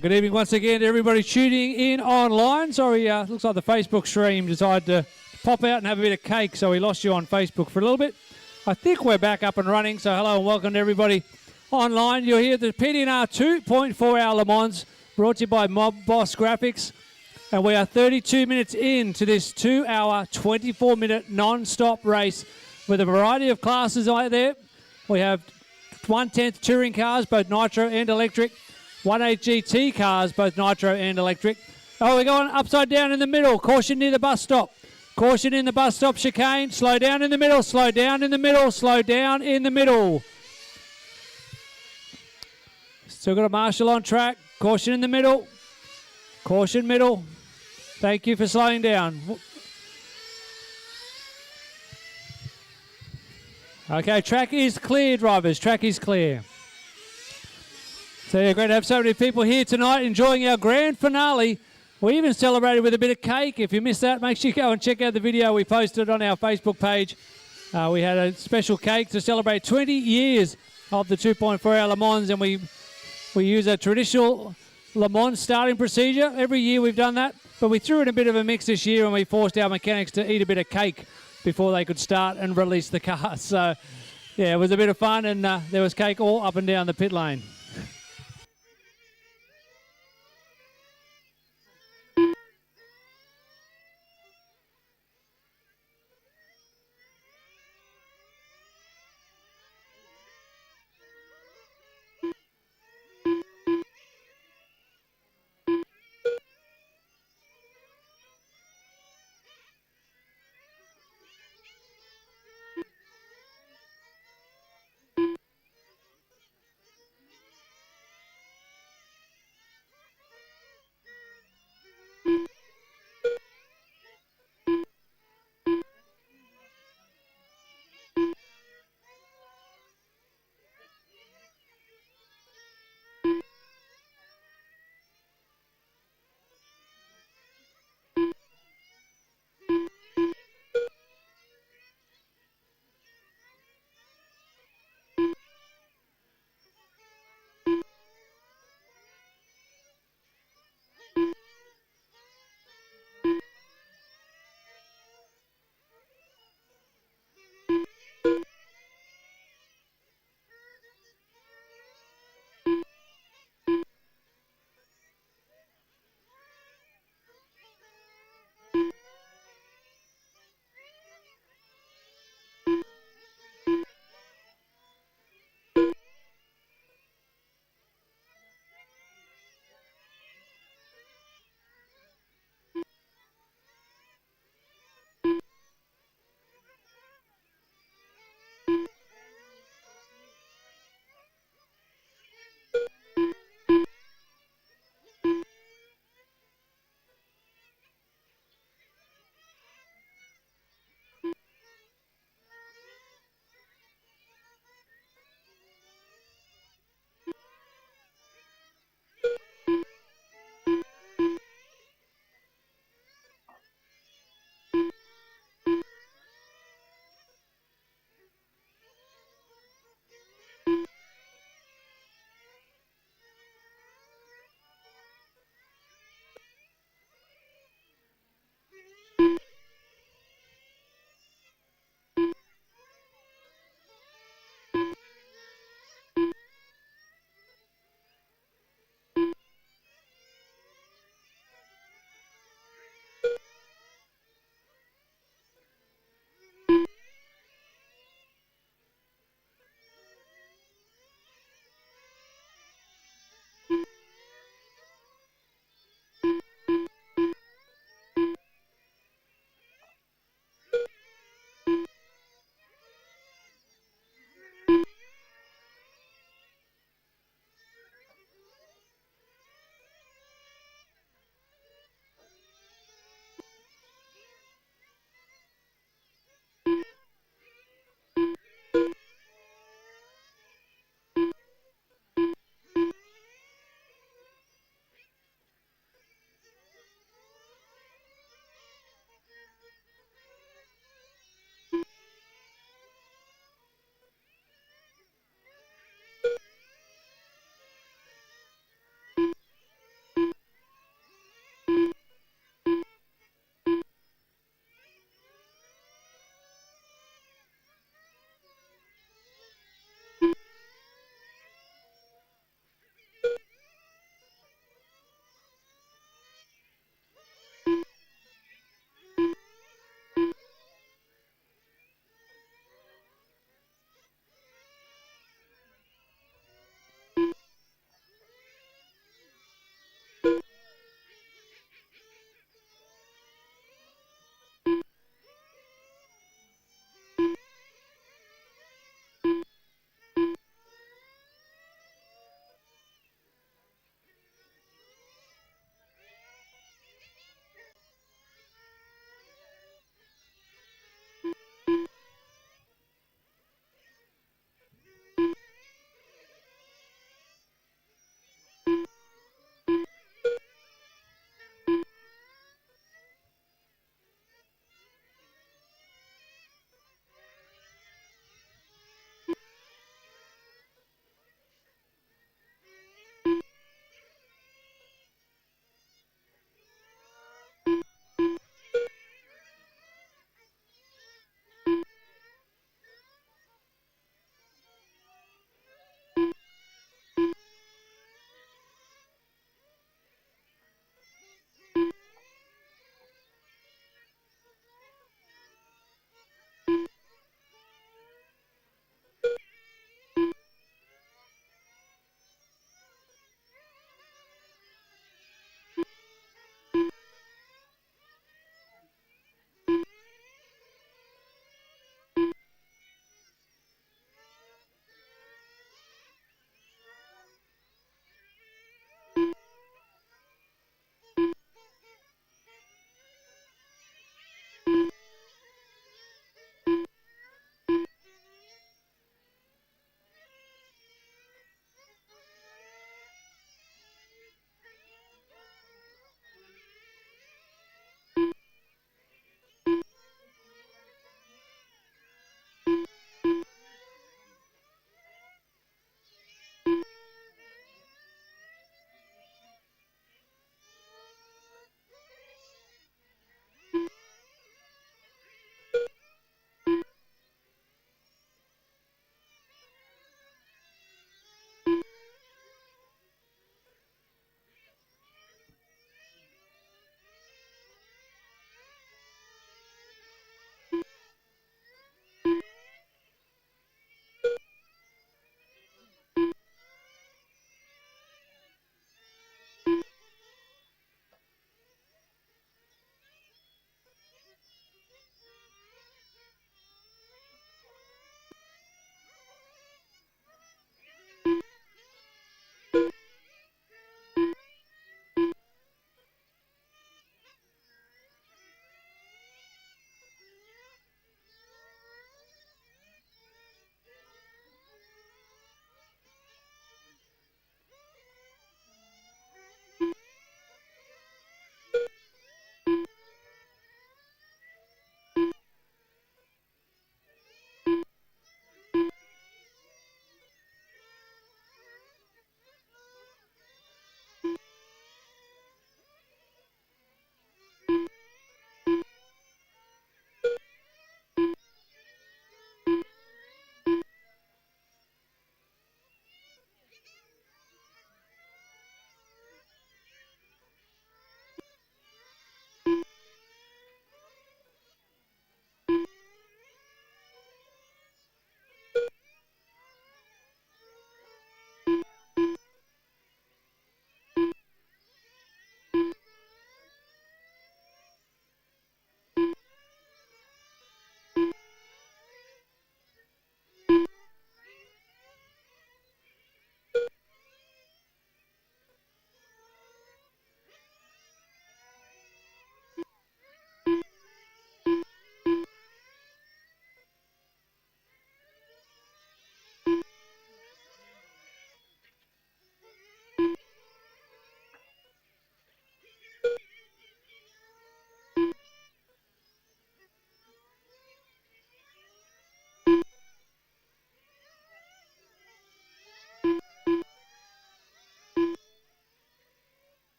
Good evening once again to everybody tuning in online. Sorry, looks like the Facebook stream decided to pop out and have a bit of cake, so we lost you on Facebook for a little bit. I think we're back up and running, so hello and welcome to everybody online. You're here at the PDNR 2.4 hour Le Mans, brought to you by Mob Boss Graphics. And we are 32 minutes into this 2 hour, 24-minute non-stop race with a variety of classes out there. We have 1/10 touring cars, both nitro and electric. 1/8 GT cars, both nitro and electric. Oh, we're going upside down in the middle. Caution near the bus stop. Caution in the bus stop chicane. Slow down in the middle. Slow down in the middle. Slow down in the middle. Still got a marshal on track. Caution in the middle. Caution middle. Thank you for slowing down. Okay, track is clear, drivers. Track is clear. So yeah, great to have so many people here tonight enjoying our grand finale. We even celebrated with a bit of cake. If you missed that, make sure you go and check out the video we posted on our Facebook page. We had a special cake to celebrate 20 years of the 2.4 hour Le Mans, and we use a traditional Le Mans starting procedure. Every year we've done that, but we threw in a bit of a mix this year and we forced our mechanics to eat a bit of cake before they could start and release the car. So yeah, it was a bit of fun, and there was cake all up and down the pit lane.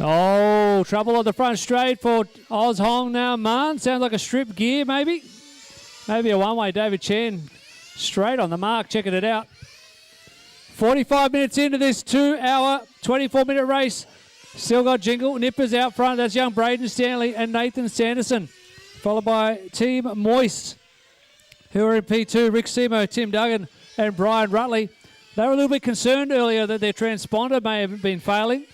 Oh, trouble on the front straight for Oz Hong now. Man, sounds like a strip gear maybe. Maybe a one-way David Chen. Straight on the mark, checking it out. 45 minutes into this 2-hour, 24-minute race. Still got Jingle Nippers out front. That's young Braden Stanley and Nathan Sanderson. Followed by Team Moist, who are in P2. Rick Simo, Tim Duggan and Brian Rutley. They were a little bit concerned earlier that their transponder may have been failing.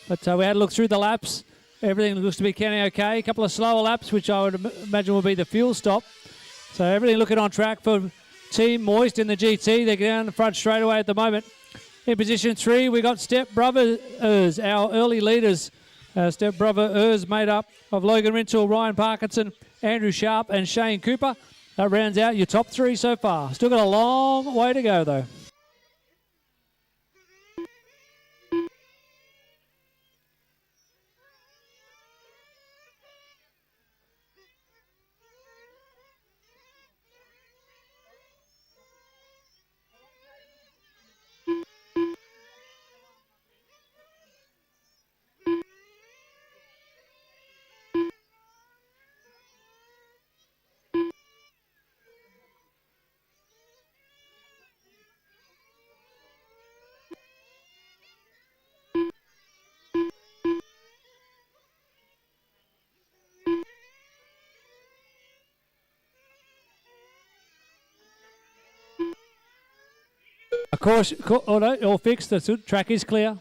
But we had a look through the laps. Everything looks to be counting okay. A couple of slower laps, which I would imagine will be the fuel stop. So everything looking on track for Team Moist in the GT. They're down the front straight away at the moment. In position 3, we got Step Brothers, our early leaders. Step Brothers made up of Logan Rintoul, Ryan Parkinson, Andrew Sharp and Shane Cooper. That rounds out your top 3 so far. Still got a long way to go though. Of course, oh no, all fixed. The track is clear.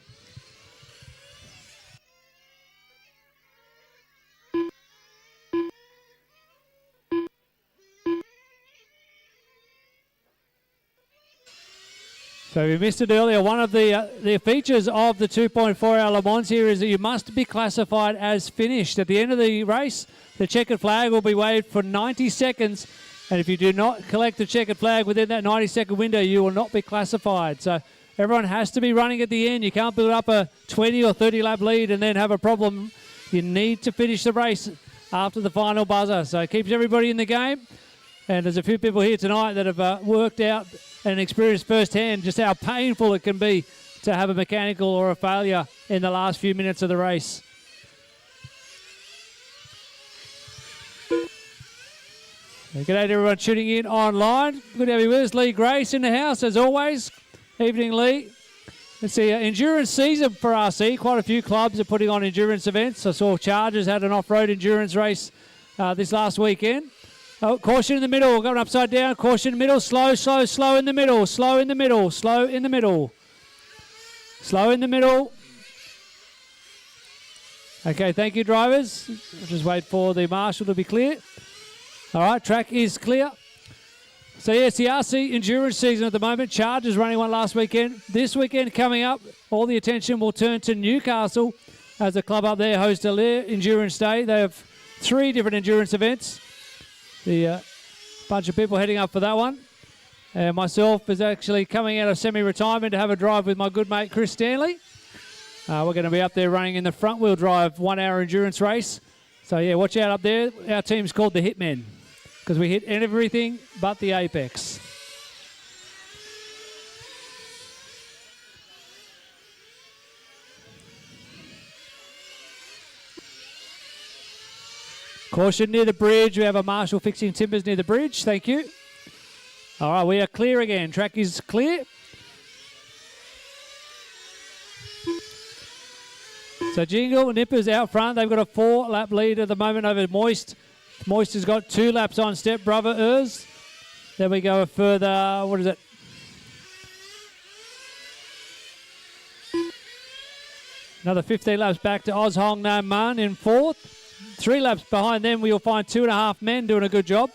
So we missed it earlier. One of the features of the 2.4-hour Le Mans here is that you must be classified as finished. At the end of the race, the checkered flag will be waved for 90 seconds. And if you do not collect the checkered flag within that 90-second window, you will not be classified. So everyone has to be running at the end. You can't build up a 20 or 30-lap lead and then have a problem. You need to finish the race after the final buzzer. So it keeps everybody in the game. And there's a few people here tonight that have worked out and experienced firsthand just how painful it can be to have a mechanical or a failure in the last few minutes of the race. Good day to everyone tuning in online. Good to have you with us. Lee Grace in the house, as always. Evening, Lee. Let's see, endurance season for RC. Quite a few clubs are putting on endurance events. I saw Chargers had an off-road endurance race this last weekend. Oh, caution in the middle, going upside down. Caution in the middle, slow in the middle, slow in the middle, slow in the middle. Slow in the middle. Okay, thank you, drivers. I'll just wait for the marshal to be clear. All right, track is clear. So, yes, the RC endurance season at the moment. Chargers running one last weekend. This weekend coming up, all the attention will turn to Newcastle as the club up there hosts their endurance day. They have 3 different endurance events. The bunch of people heading up for that one. And myself is actually coming out of semi-retirement to have a drive with my good mate Chris Stanley. We're going to be up there running in the front-wheel drive 1-hour endurance race. So, yeah, watch out up there. Our team's called the Hitmen, because we hit everything but the apex. Caution near the bridge. We have a marshal fixing timbers near the bridge. Thank you. All right, we are clear again. Track is clear. So Jingle Nippers out front. They've got a 4-lap lead at the moment over Moist. Moist has got 2 laps on Step Brothers. Then we go a further, what is it? Another 15 laps back to Oz Hong Nam Man in 4th. 3 laps behind them, we'll find 2.5 men doing a good job.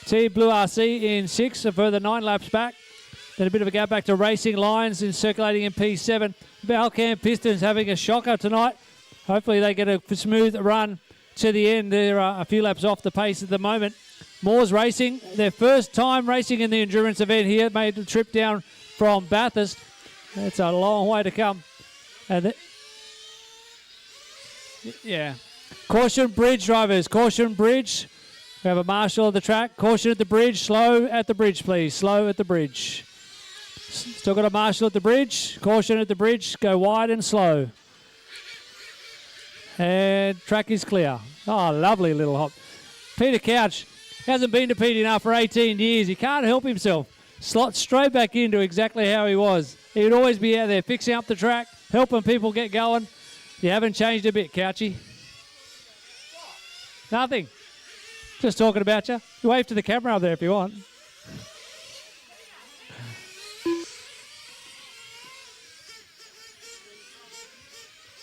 Team Blue RC in 6th, a further 9 laps back. Then a bit of a gap back to Racing Lions in circulating in P7. Balcam Pistons having a shocker tonight. Hopefully they get a smooth run to the end. They're a few laps off the pace at the moment. Moore's Racing, their first time racing in the endurance event here, made the trip down from Bathurst. It's a long way to come. And yeah. Caution bridge drivers, caution bridge. We have a marshal of the track. Caution at the bridge, slow at the bridge, please. Slow at the bridge. Still got a marshal at the bridge. Caution at the bridge, go wide and slow. And track is clear. Oh, lovely little hop. Peter Couch hasn't been to Pete now for 18 years. He can't help himself. Slots straight back into exactly how he was. He would always be out there fixing up the track, helping people get going. You haven't changed a bit, Couchy. Nothing. Just talking about you. Wave to the camera up there if you want.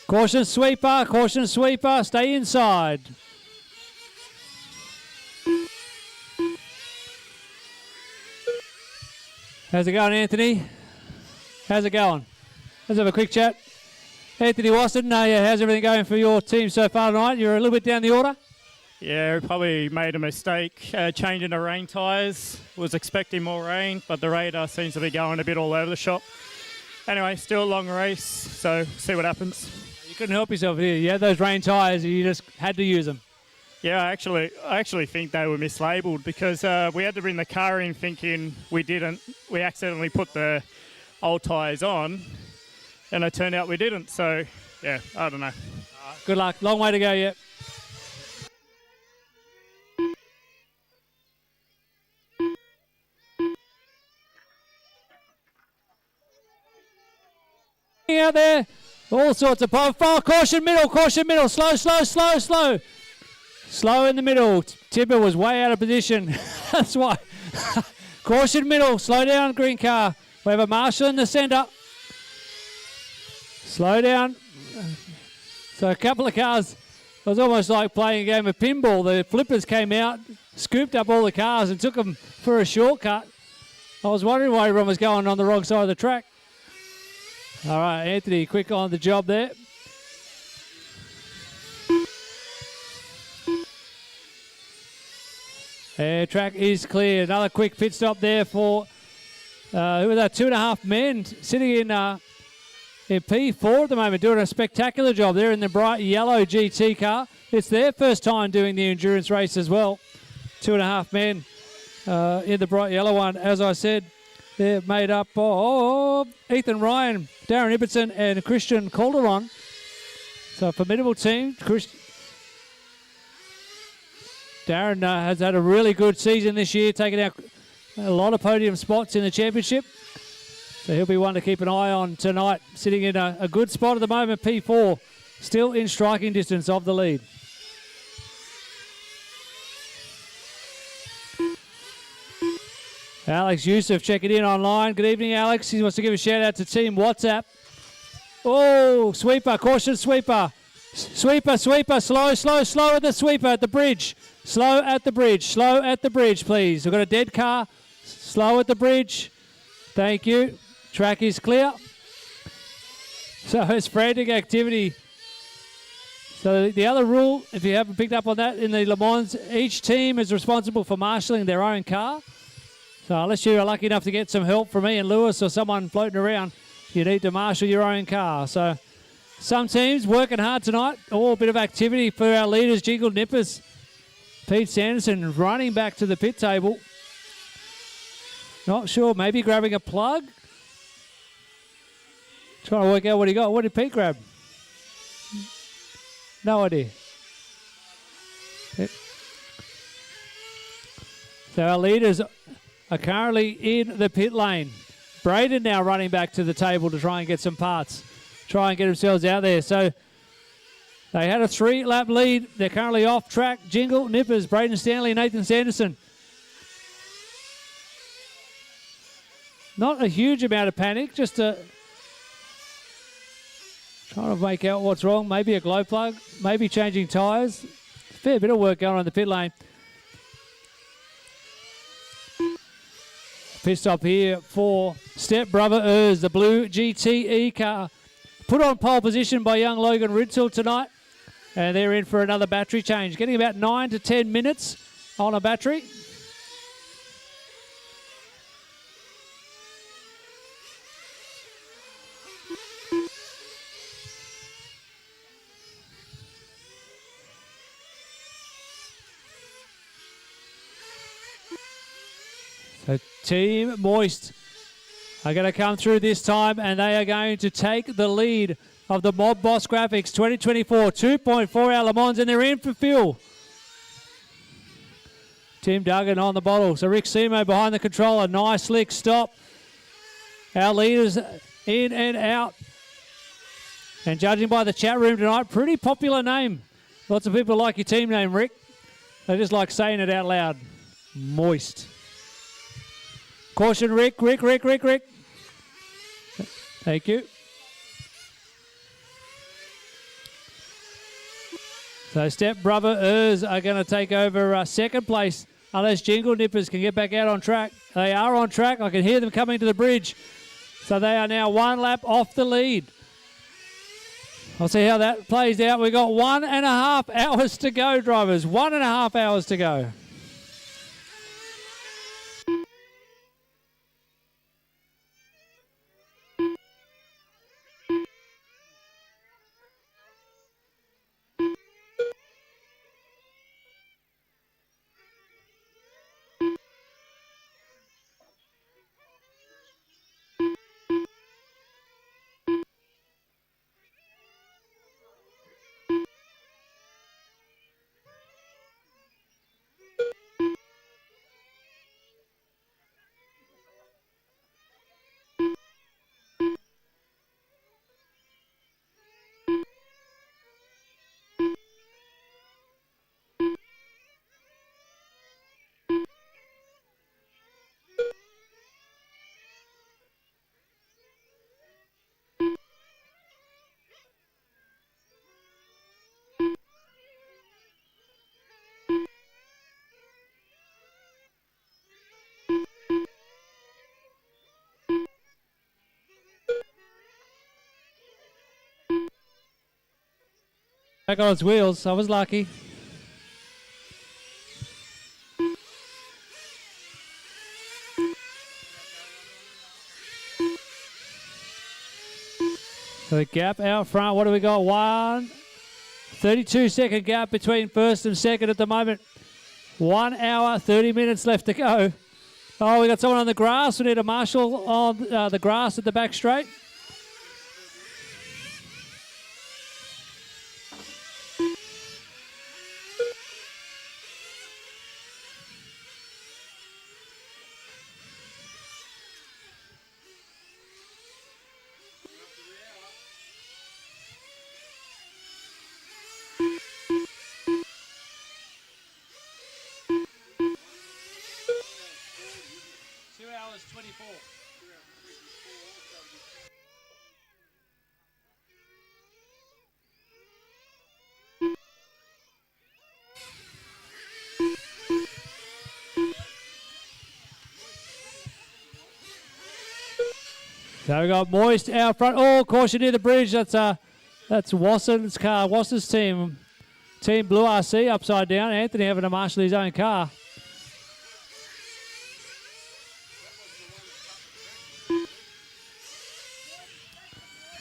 Caution sweeper, stay inside. How's it going, Anthony? How's it going? Let's have a quick chat. Anthony Wasson, how's everything going for your team so far tonight? You're a little bit down the order? Yeah, we probably made a mistake changing the rain tyres. Was expecting more rain, but the radar seems to be going a bit all over the shop. Anyway, still a long race, so see what happens. You couldn't help yourself here. You had those rain tyres, you just had to use them. Yeah, I actually think they were mislabeled because we had to bring the car in thinking we didn't. We accidentally put the old tyres on, and it turned out we didn't. So, yeah, I don't know. Good luck. Long way to go yet. Out there, all sorts of profile. Caution middle, slow. Slow in the middle. Tipper was way out of position. That's why. Caution middle, slow down, green car. We have a marshal in the centre. Slow down. So a couple of cars, it was almost like playing a game of pinball. The flippers came out, scooped up all the cars and took them for a shortcut. I was wondering why everyone was going on the wrong side of the track. All right, Anthony, quick on the job there. Track is clear. Another quick pit stop there for who was that? 2.5 men sitting in P4 at the moment, doing a spectacular job there in the bright yellow GT car. It's their first time doing the endurance race as well. 2.5 men in the bright yellow one. As I said, they're made up of Ethan Ryan, Darren Ibbotson, and Christian Calderon. So a formidable team. Darren has had a really good season this year, taking out a lot of podium spots in the championship. So he'll be one to keep an eye on tonight, sitting in a good spot at the moment, P4, still in striking distance of the lead. Alex Youssef checking in online. Good evening, Alex. He wants to give a shout out to Team WhatsApp. Oh, sweeper, caution sweeper. Sweeper, slow at the sweeper at the bridge. Slow at the bridge, please. We've got a dead car. Slow at the bridge. Thank you. Track is clear. So it's frantic activity. So the other rule, if you haven't picked up on that, in the Le Mans, each team is responsible for marshalling their own car. So unless you're lucky enough to get some help from Ian Lewis or someone floating around, you need to marshal your own car. So some teams working hard tonight. A bit of activity for our leaders, Jingle Nippers. Pete Sanderson running back to the pit table. Not sure, maybe grabbing a plug. Trying to work out what he got. What did Pete grab? No idea. Yep. So our leaders are currently in the pit lane. Braden now running back to the table to try and get some parts. Try and get themselves out there. So they had a 3-lap lead. They're currently off track. Jingle, Nippers, Braden Stanley, Nathan Sanderson. Not a huge amount of panic, just trying to make out what's wrong. Maybe a glow plug, maybe changing tyres. Fair bit of work going on in the pit lane. Pit stop here for Step Brother Urs, the blue GTE car. Put on pole position by young Logan Ritzel tonight. And they're in for another battery change. Getting about 9 to 10 minutes on a battery. So Team Moist are going to come through this time, and they are going to take the lead of the Mob Boss Graphics 2024 2.4 hour Le Mans, and they're in for Phil. Tim Duggan on the bottle. So Rick Simo behind the controller. Nice slick stop. Our leaders in and out. And judging by the chat room tonight, pretty popular name. Lots of people like your team name, Rick. They just like saying it out loud. Moist. Caution, Rick. Thank you. So Step Brother Ers are going to take over second place unless Jingle Nippers can get back out on track. They are on track. I can hear them coming to the bridge. So they are now 1 lap off the lead. I'll see how that plays out. We've got 1.5 hours to go, drivers. 1.5 hours to go. Back on its wheels. I was lucky. So the gap out front, what do we got? 32-second gap between first and second at the moment. 1 hour, 30 minutes left to go. Oh, we got someone on the grass. We need a marshal on the grass at the back straight. So we got Moist out front. Oh, caution near the bridge. That's Wasson's car. Wasson's team. Team Blue RC upside down. Anthony having to marshal his own car.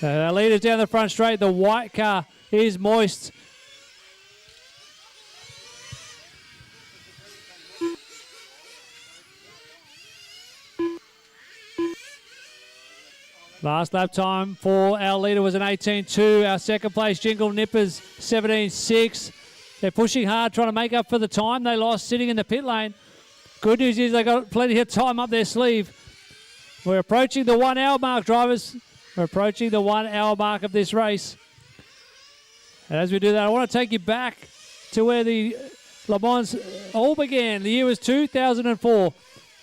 Our leaders down the front straight. The white car is Moist. Last lap time for our leader was an 18.2. Our second place, Jingle Nippers, 17.6. They're pushing hard, trying to make up for the time they lost sitting in the pit lane. Good news is they got plenty of time up their sleeve. We're approaching the 1 hour mark, drivers. We're approaching the 1 hour mark of this race. And as we do that, I want to take you back to where the Le Mans all began. The year was 2004.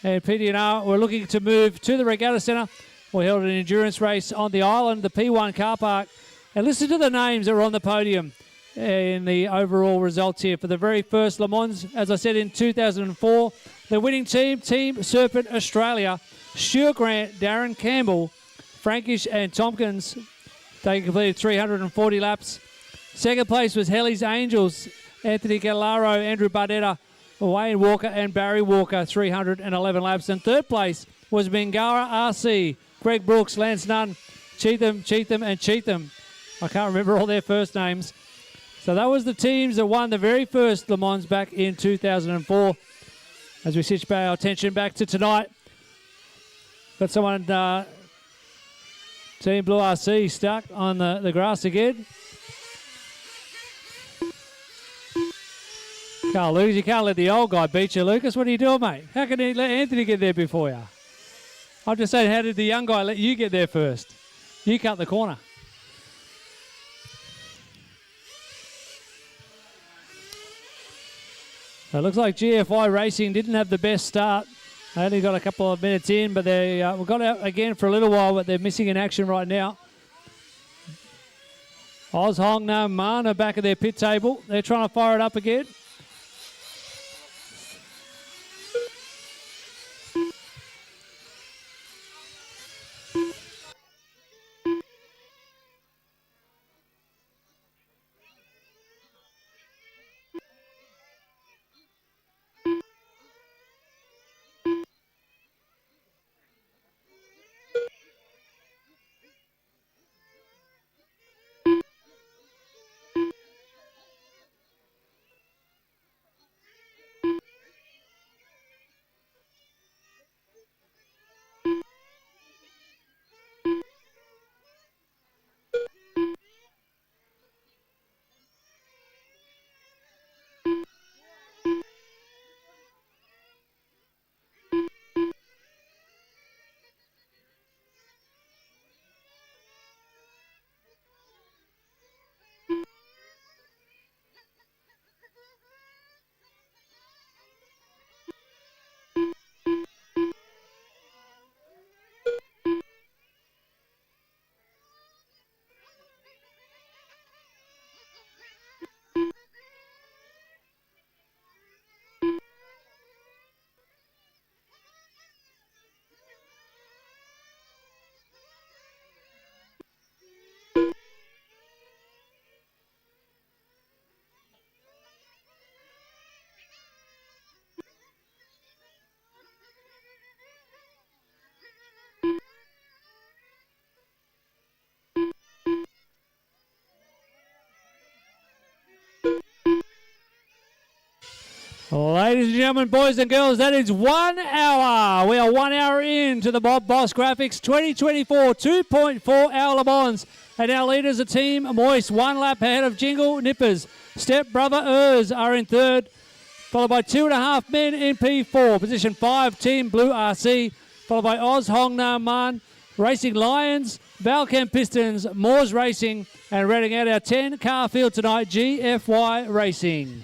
And PD&R were looking to move to the Regatta Centre. We held an endurance race on the island, the P1 car park. And listen to the names that were on the podium in the overall results here. For the very first Le Mans, as I said, in 2004, the winning team, Team Serpent Australia, Stuart Grant, Darren Campbell, Frankish and Tompkins. They completed 340 laps. Second place was Helly's Angels, Anthony Galaro, Andrew Bardetta, Wayne Walker and Barry Walker, 311 laps. And third place was Mingara RC, Greg Brooks, Lance Nunn, Cheatham, and Cheatham. I can't remember all their first names. So that was the teams that won the very first Le Mans back in 2004. As we switch our attention back to tonight, got someone Team Blue RC stuck on the grass again. Can't lose. You can't let the old guy beat you, Lucas. What are you doing, mate? How can he let Anthony get there before you? I'm just saying, how did the young guy let you get there first? You cut the corner. So it looks like GFI Racing didn't have the best start. They only got a couple of minutes in, but they got out again for a little while, but they're missing in action right now. Oz Hong Nam Man are back at their pit table. They're trying to fire it up again. Ladies and gentlemen, boys and girls, that is 1 hour. We are 1 hour into the Mob Boss Graphics 2024 2.4 hour Le Mans. And our leaders are Team Moist, 1 lap ahead of Jingle Nippers. Step Brother Ers are in third, followed by 2.5 men in P4. Position 5, Team Blue RC, followed by Oz Hong Nam Man, Racing Lions, Valcam Pistons, Moores Racing, and rounding out our 10-car field tonight, GFY Racing.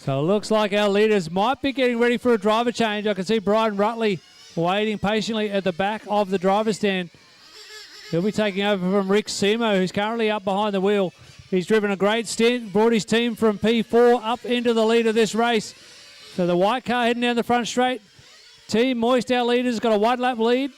So it looks like our leaders might be getting ready for a driver change. I can see Brian Rutley waiting patiently at the back of the driver's stand. He'll be taking over from Rick Simo, who's currently up behind the wheel. He's driven a great stint, brought his team from P4 up into the lead of this race. So the white car heading down the front straight. Team Moist, our leaders, got a 1 lap lead.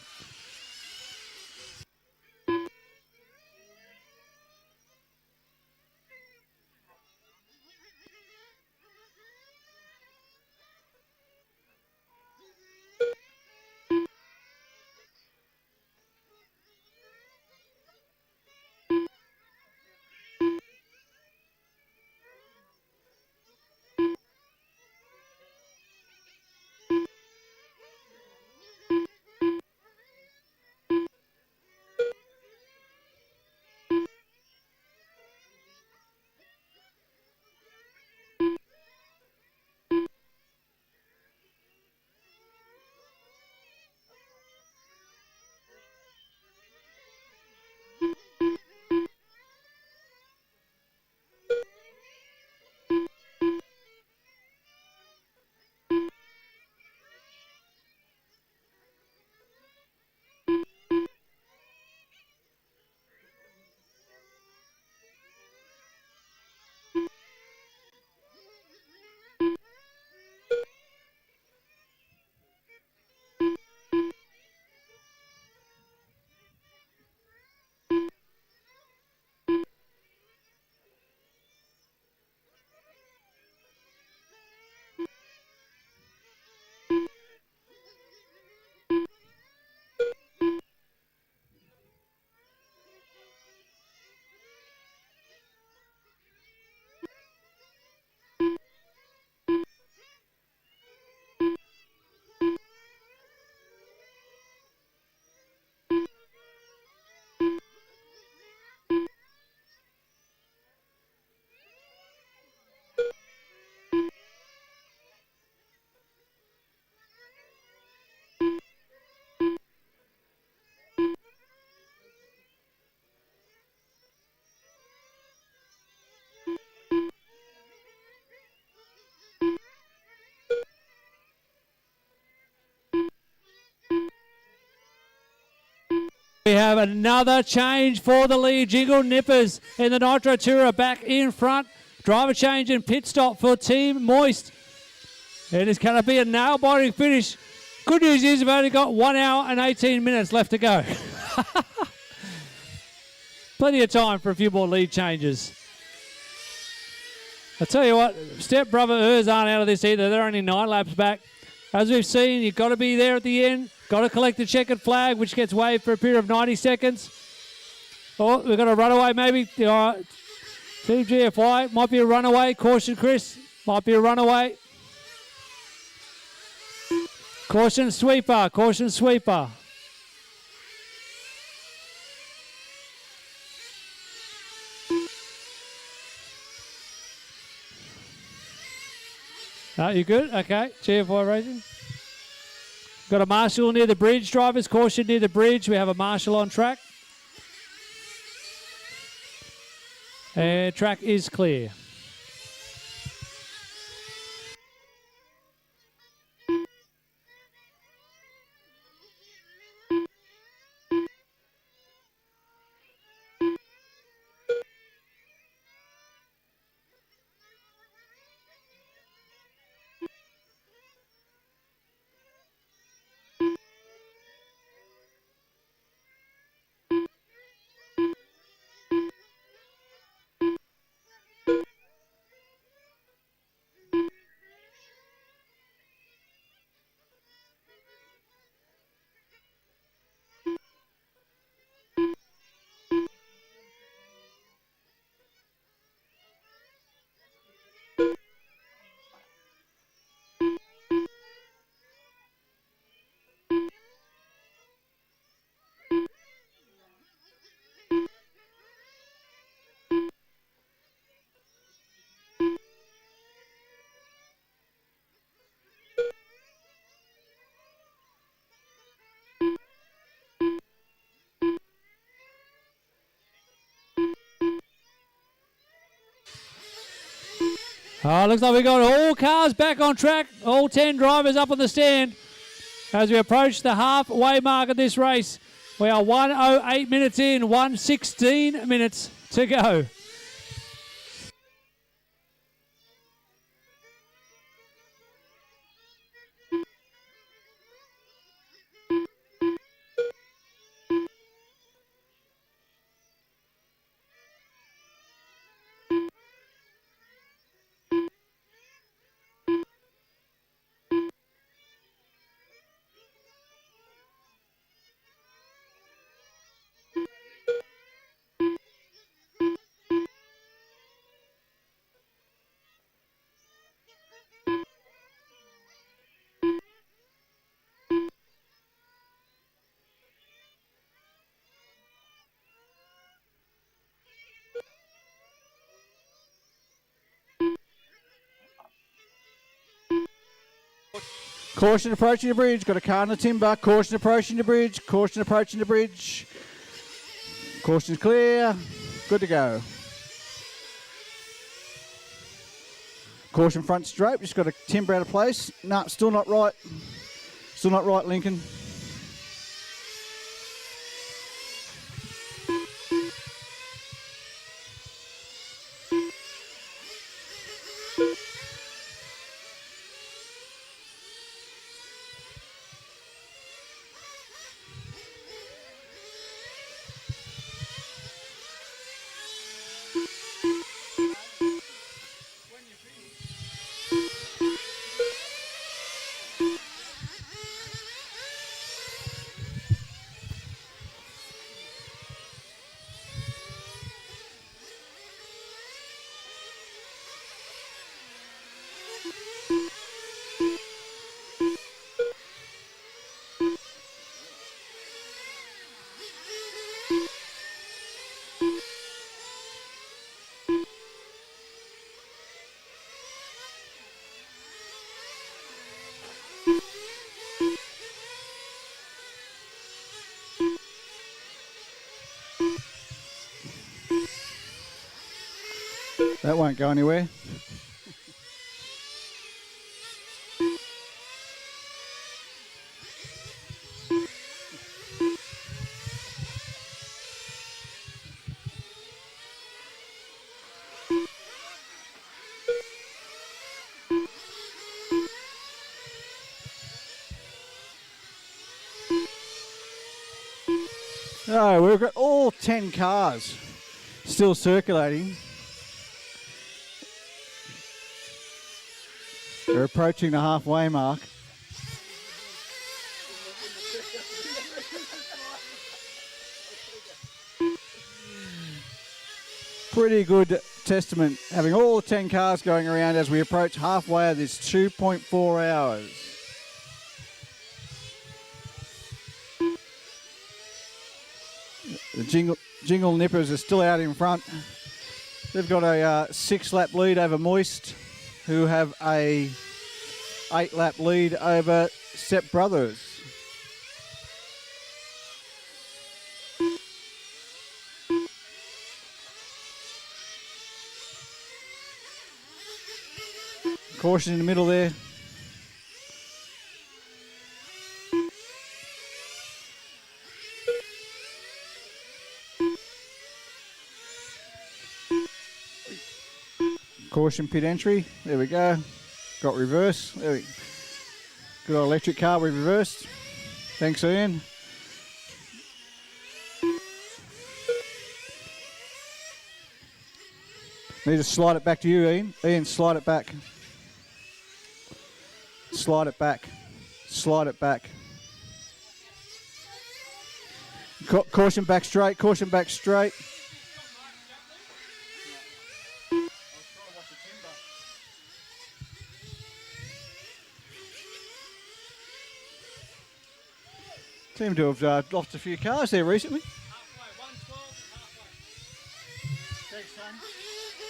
We have another change for the lead. Jingle Nippers in the Nitro Tourer back in front. Driver change and pit stop for Team Moist. It is going to be a nail-biting finish. Good news is we've only got 1 hour and 18 minutes left to go. Plenty of time for a few more lead changes. I tell you what, Step Brother Ers aren't out of this either. They're only 9 laps back. As we've seen, you've got to be there at the end. Got to collect the checkered flag, which gets waved for a period of 90 seconds. Oh, we've got a runaway maybe. Team GFY might be a runaway. Caution, Chris. Might be a runaway. Caution, sweeper. Caution, sweeper. You good? Okay. GFY Racing. Got a marshal near the bridge. Drivers, caution near the bridge. We have a marshal on track. And track is clear. Looks like we got all cars back on track, all 10 drivers up on the stand. As we approach the halfway mark of this race, we are 1:08 minutes in, 1:16 minutes to go. Caution approaching the bridge. Got a car on the timber. Caution approaching the bridge. Caution approaching the bridge. Caution's clear. Good to go. Caution front straight. Just got a timber out of place. No, still not right. Still not right, Lincoln. That won't go anywhere. Oh, we've got all 10 cars still circulating. We're approaching the halfway mark. Pretty good testament, having all 10 cars going around as we approach halfway of this 2.4 hours. The Jingle Nippers are still out in front. They've got a 6-lap lead over Moist, who have a 8-lap lead over Step Brothers. Caution in the middle there. Caution pit entry. There we go. Got reverse. There we good old electric car we reversed. Thanks, Ian. Need to slide it back to you, Ian. Ian, slide it back. Slide it back. Slide it back. Caution back straight. Caution back straight. Seem to have lost a few cars there recently. Halfway, 112, halfway. Thanks, son.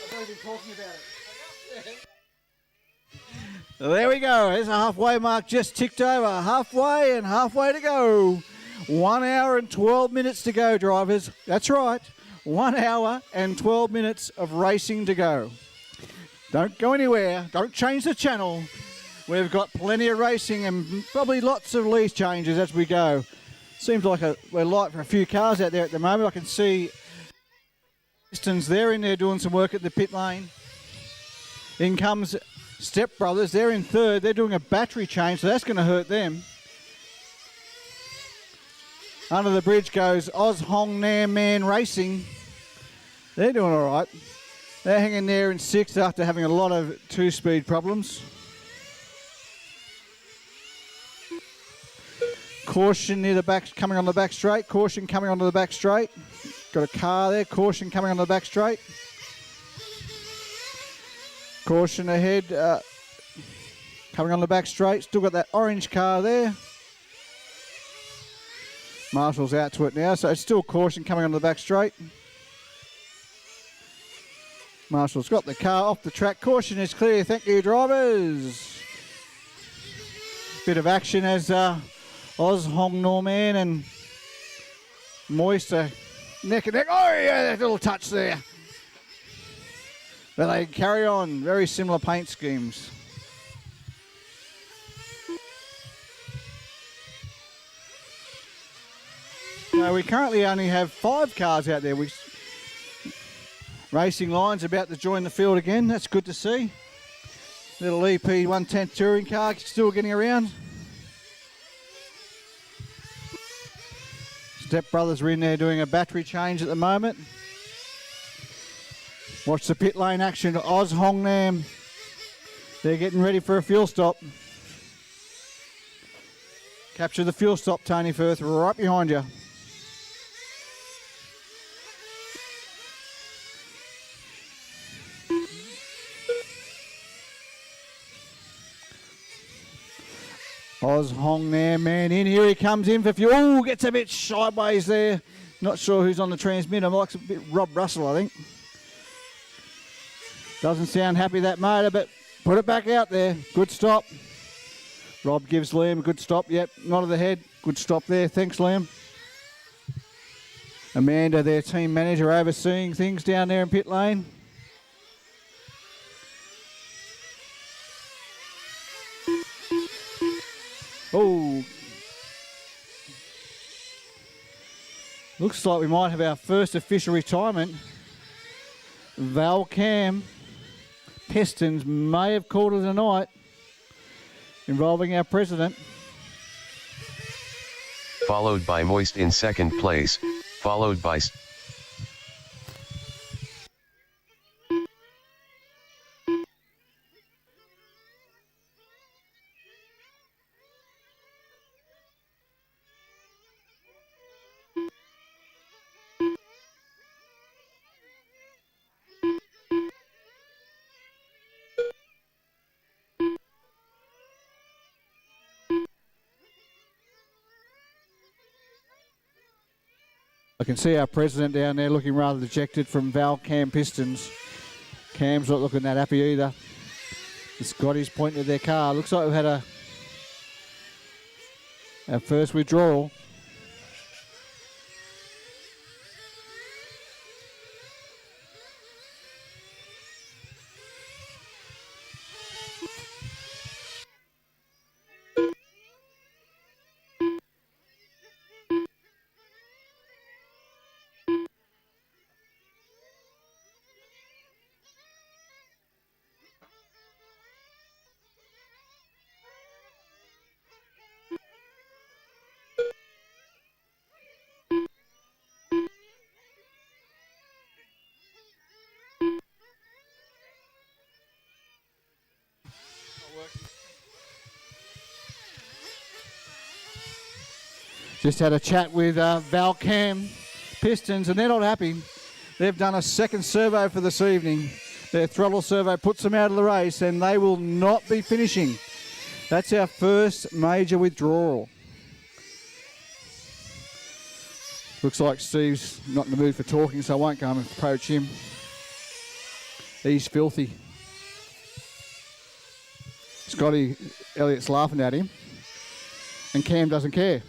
I've already been talking about it. There we go. There's a halfway mark just ticked over. Halfway and halfway to go. 1 hour and 12 minutes to go, drivers. That's right. 1 hour and 12 minutes of racing to go. Don't go anywhere. Don't change the channel. We've got plenty of racing and probably lots of lease changes as we go. Seems like we're light for a few cars out there at the moment. I can see Pistons, they're in there doing some work at the pit lane. In comes Step Brothers, they're in third. They're doing a battery change, so that's going to hurt them. Under the bridge goes Oz Hong Nam Man Racing. They're doing all right. They're hanging there in sixth after having a lot of two-speed problems. Caution near the back, coming on the back straight. Caution coming onto the back straight. Got a car there. Caution coming on the back straight. Caution ahead, coming on the back straight. Still got that orange car there. Marshall's out to it now, so it's still caution coming on the back straight. Marshall's got the car off the track. Caution is clear. Thank you, drivers. Bit of action as Oz Hong Norman and Moist are neck and neck. Oh yeah, that little touch there. But they carry on, very similar paint schemes. Now we currently only have 5 cars out there. Racing Line's about to join the field again. That's good to see. Little EP 110 touring car still getting around. Step Brothers are in there doing a battery change at the moment. Watch the pit lane action. Oz Hong Nam. They're getting ready for a fuel stop. Capture the fuel stop, Tony Firth, right behind you. Oz Hong Nam, man, in here he comes in for fuel. Ooh, gets a bit sideways there. Not sure who's on the transmitter. Looks a bit Rob Russell, I think. Doesn't sound happy, that motor, but put it back out there. Good stop. Rob gives Liam a good stop. Yep, nod of the head. Good stop there. Thanks, Liam. Amanda, their team manager, overseeing things down there in pit lane. Oh, looks like we might have our first official retirement. Val Cam Pistons may have called it a night, involving our president. Followed by Moist in second place, followed by I can see our president down there looking rather dejected from Val Cam Pistons. Cam's not looking that happy either. The Scotties pointing at their car. Looks like we've had our first withdrawal. Just had a chat with Val Cam Pistons, and they're not happy. They've done a second servo for this evening. Their throttle servo puts them out of the race, and they will not be finishing. That's our first major withdrawal. Looks like Steve's not in the mood for talking, so I won't go and approach him. He's filthy. Scotty Elliott's laughing at him, and Cam doesn't care.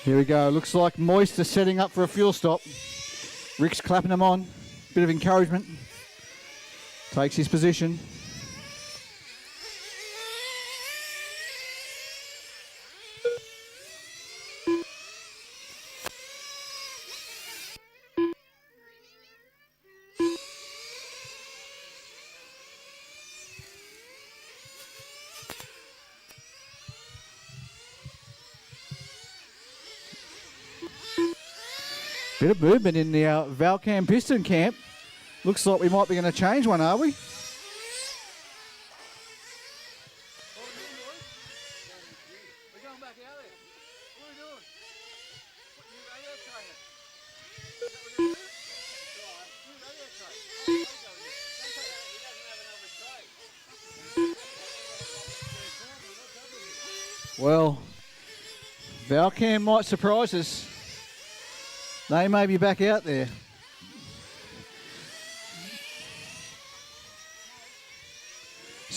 Here we go. Looks like Moist is setting up for a fuel stop. Rick's clapping him on. Bit of encouragement. Takes his position. Bit of movement in the Valcam Piston camp. Looks like we might be going to change one, are we? Well, Valcam might surprise us. They may be back out there.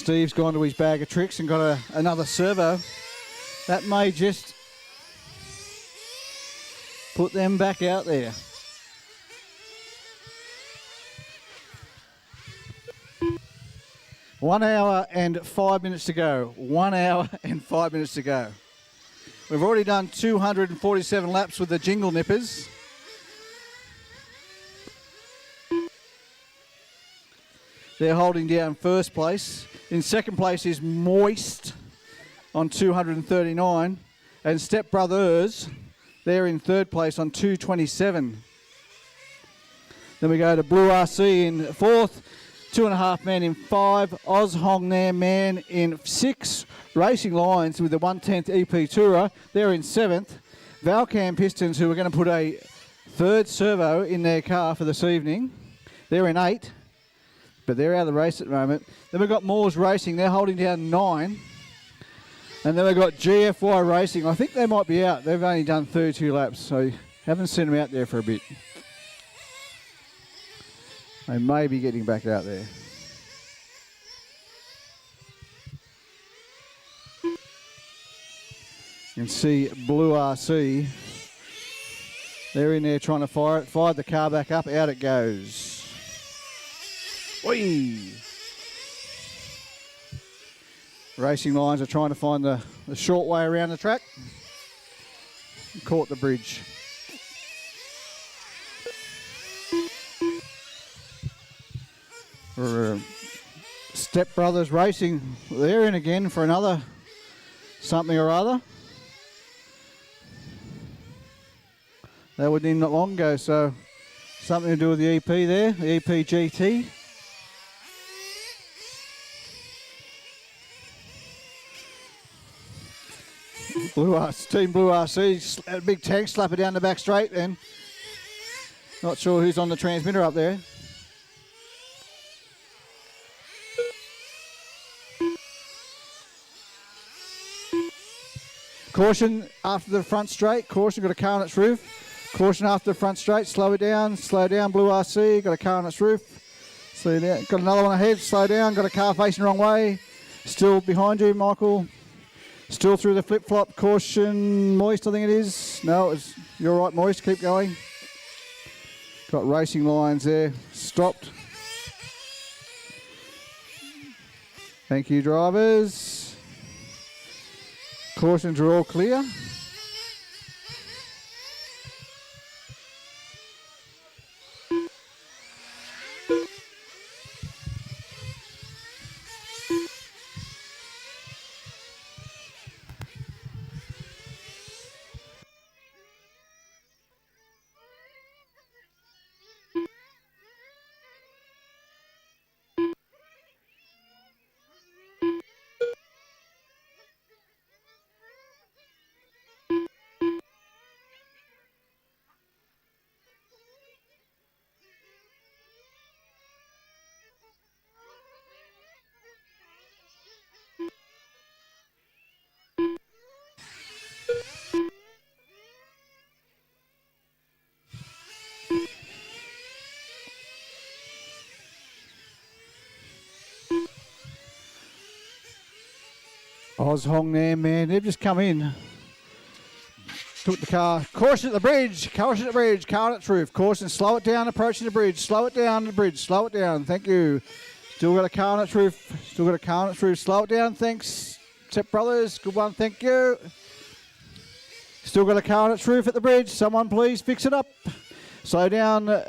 Steve's gone to his bag of tricks and got another servo. That may just put them back out there. One hour and 5 minutes to go. 1 hour and 5 minutes to go. We've already done 247 laps with the Jingle Nippers. They're holding down first place. In second place is Moist on 239. And Step Brothers, they're in third place on 227. Then we go to Blue RC in fourth. 2.5 Man in 5, Oz Hong Nam Man in 6, Racing Lions with the 1/10 EP Tourer, they're in 7th. Valcam Pistons, who are going to put a third servo in their car for this evening, they're in 8, but they're out of the race at the moment. Then we've got Moores Racing, they're holding down 9. And then we've got GFY Racing, I think they might be out, they've only done 32 laps, so haven't seen them out there for a bit. They may be getting back out there. You can see Blue RC. They're in there trying to fire it. Fired the car back up. Out it goes. Whee! Racing Lines are trying to find the short way around the track. Caught the bridge. Step Brothers Racing, they're in again for another something or other. They were in not long ago, so something to do with the EP there, the EP GT. Team Blue RC, a big tank, slap it down the back straight then. Not sure who's on the transmitter up there. Caution after the front straight. Caution, got a car on its roof. Caution after the front straight. Slow down, Blue RC. Got a car on its roof. Slow down. Got another one ahead. Slow down. Got a car facing the wrong way. Still behind you, Michael. Still through the flip-flop. Caution, Moist, I think it is. No, you're right, Moist. Keep going. Got Racing Lines there. Stopped. Thank you, drivers. Cautions are all clear. Oz Hong Nam Man, they've just come in. Took the car. Caution at the bridge. Caution at the bridge. Car on its roof. Caution. Slow it down. Approaching the bridge. Slow it down. The bridge. Slow it down. Thank you. Still got a car on its roof. Still got a car on its roof. Slow it down. Thanks. Step Brothers. Good one. Thank you. Still got a car on its roof at the bridge. Someone please fix it up. Slow down.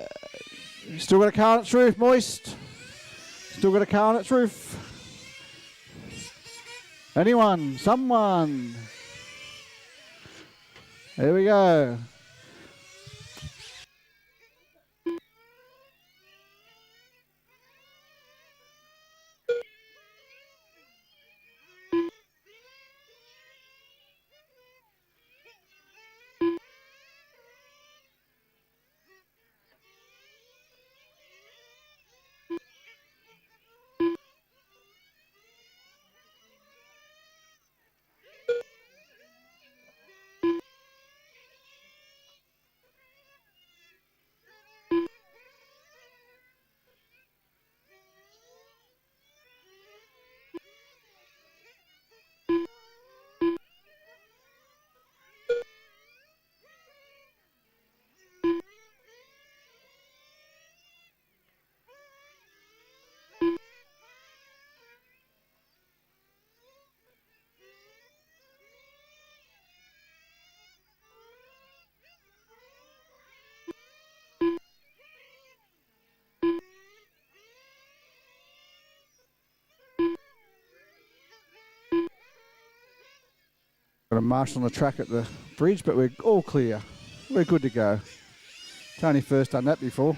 Still got a car on its roof. Moist. Still got a car on its roof. Anyone? Someone? There we go. Got a marshal on the track at the bridge, but we're all clear. We're good to go. Tony first done that before.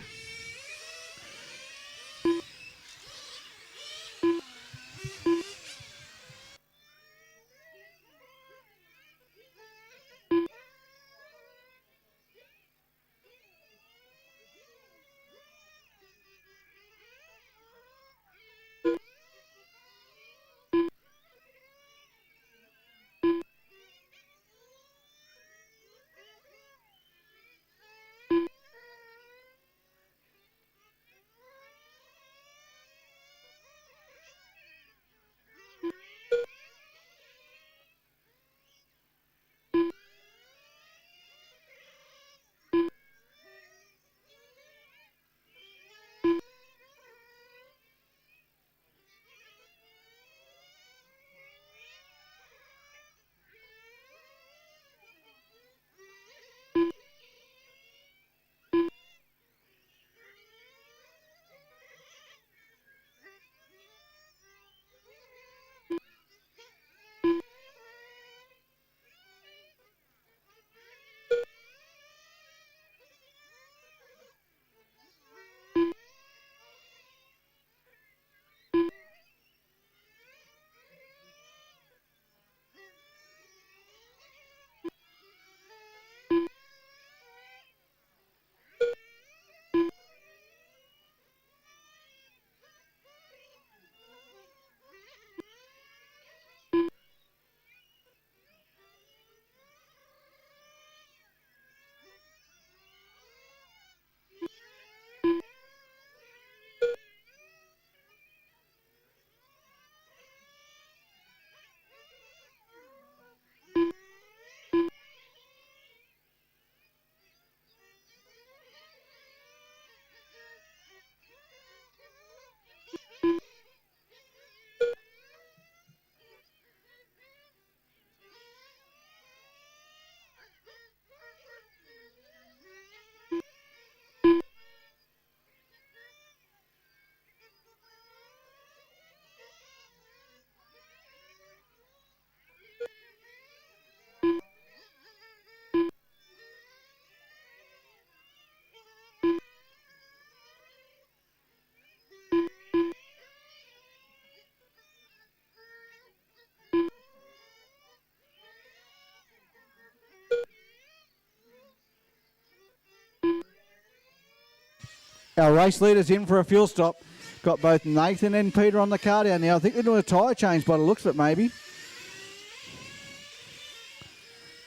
Our race leader's in for a fuel stop. Got both Nathan and Peter on the car down now. I think they're doing a tyre change by the looks of it, maybe.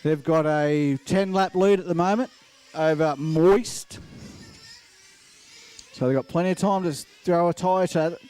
They've got a 10-lap lead at the moment over Moist. So they've got plenty of time to throw a tyre to it.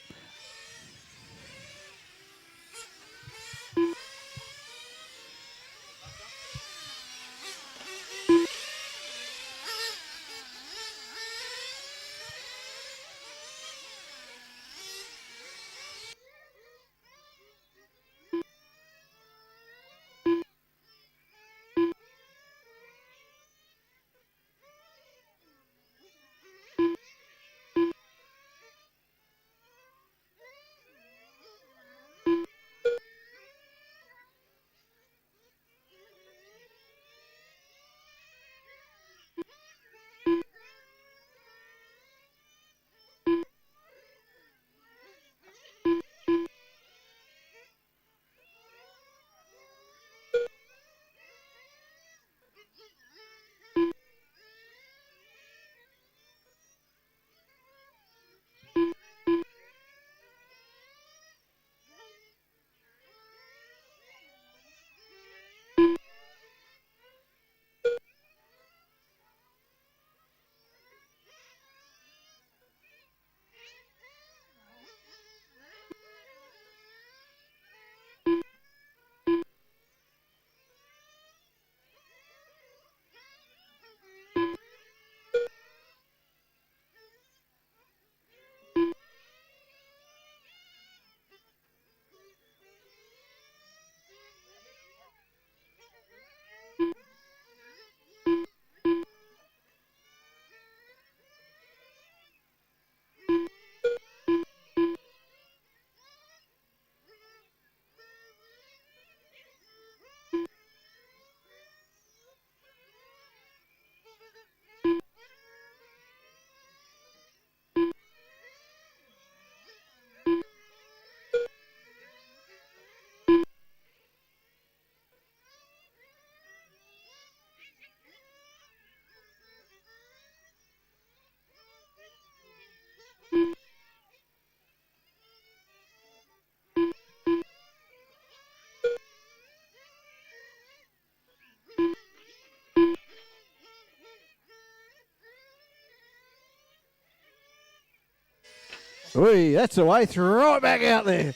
Oi, that's the way. Throw it back out there.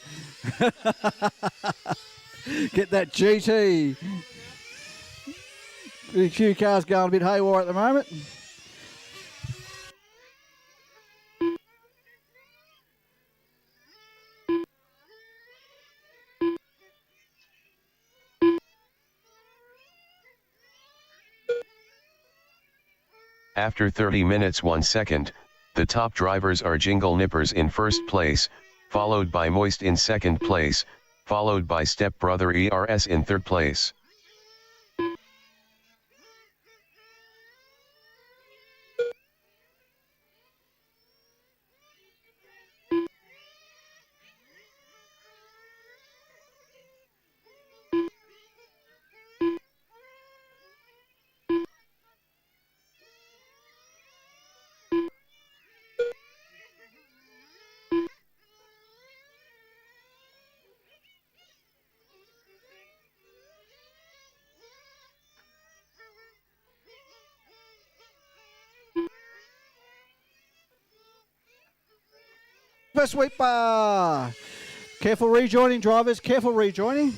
Get that GT. A few cars going a bit haywire at the moment. After 30 minutes 1 second, the top drivers are Jingle Nippers in first place, followed by Moist in second place, followed by Step Brother ERS in third place. Sweeper. Careful rejoining, drivers. Careful rejoining.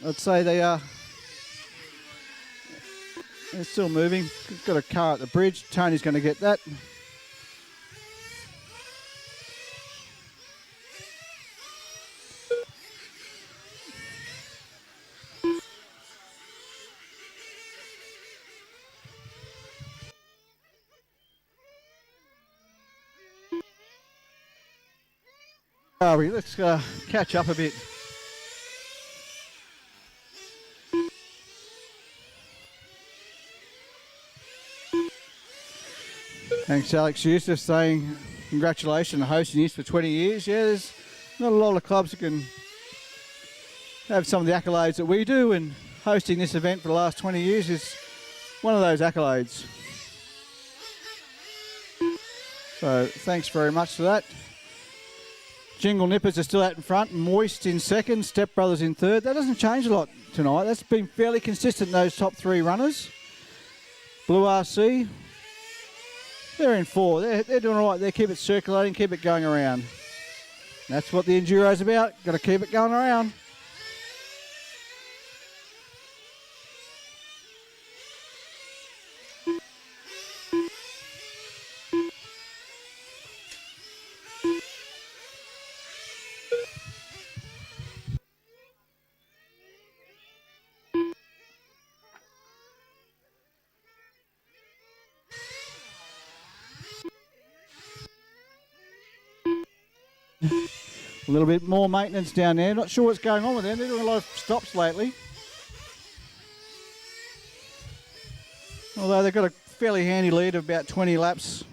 I'd say they're still moving. Got a car at the bridge. Tony's going to get that. Let's catch up a bit. Thanks, Alex Eustace, saying congratulations on hosting this for 20 years. Yeah, there's not a lot of clubs that can have some of the accolades that we do, and hosting this event for the last 20 years is one of those accolades. So thanks very much for that. Jingle Nippers are still out in front, Moist in second, Step Brothers in third. That doesn't change a lot tonight. That's been fairly consistent, those top three runners. Blue RC, they're in four. They're doing all right. They keep it circulating, keep it going around. That's what the Enduro's about. Got to keep it going around. A little bit more maintenance down there. Not sure what's going on with them. They're doing a lot of stops lately. Although they've got a fairly handy lead of about 20 laps.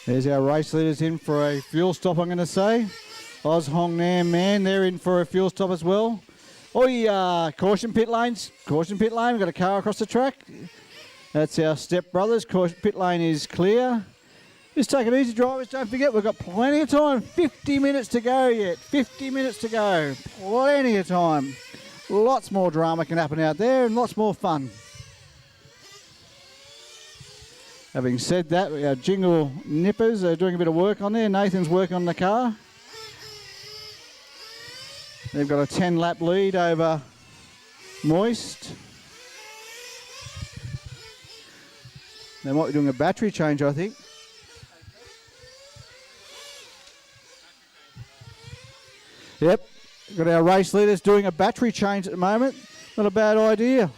There's our race leaders in for a fuel stop, I'm going to say. Oz Hong Nam Man, they're in for a fuel stop as well. Oh, caution pit lanes. Caution pit lane. We've got a car across the track. That's our Step Brothers. Caution pit lane is clear. Just take it easy, drivers. Don't forget, we've got plenty of time. 50 minutes to go yet. 50 minutes to go. Plenty of time. Lots more drama can happen out there and lots more fun. Having said that, our Jingle Nippers are doing a bit of work on there. Nathan's working on the car. They've got a 10-lap lead over Moist. They might be doing a battery change, I think. Yep, got our race leaders doing a battery change at the moment. Not a bad idea.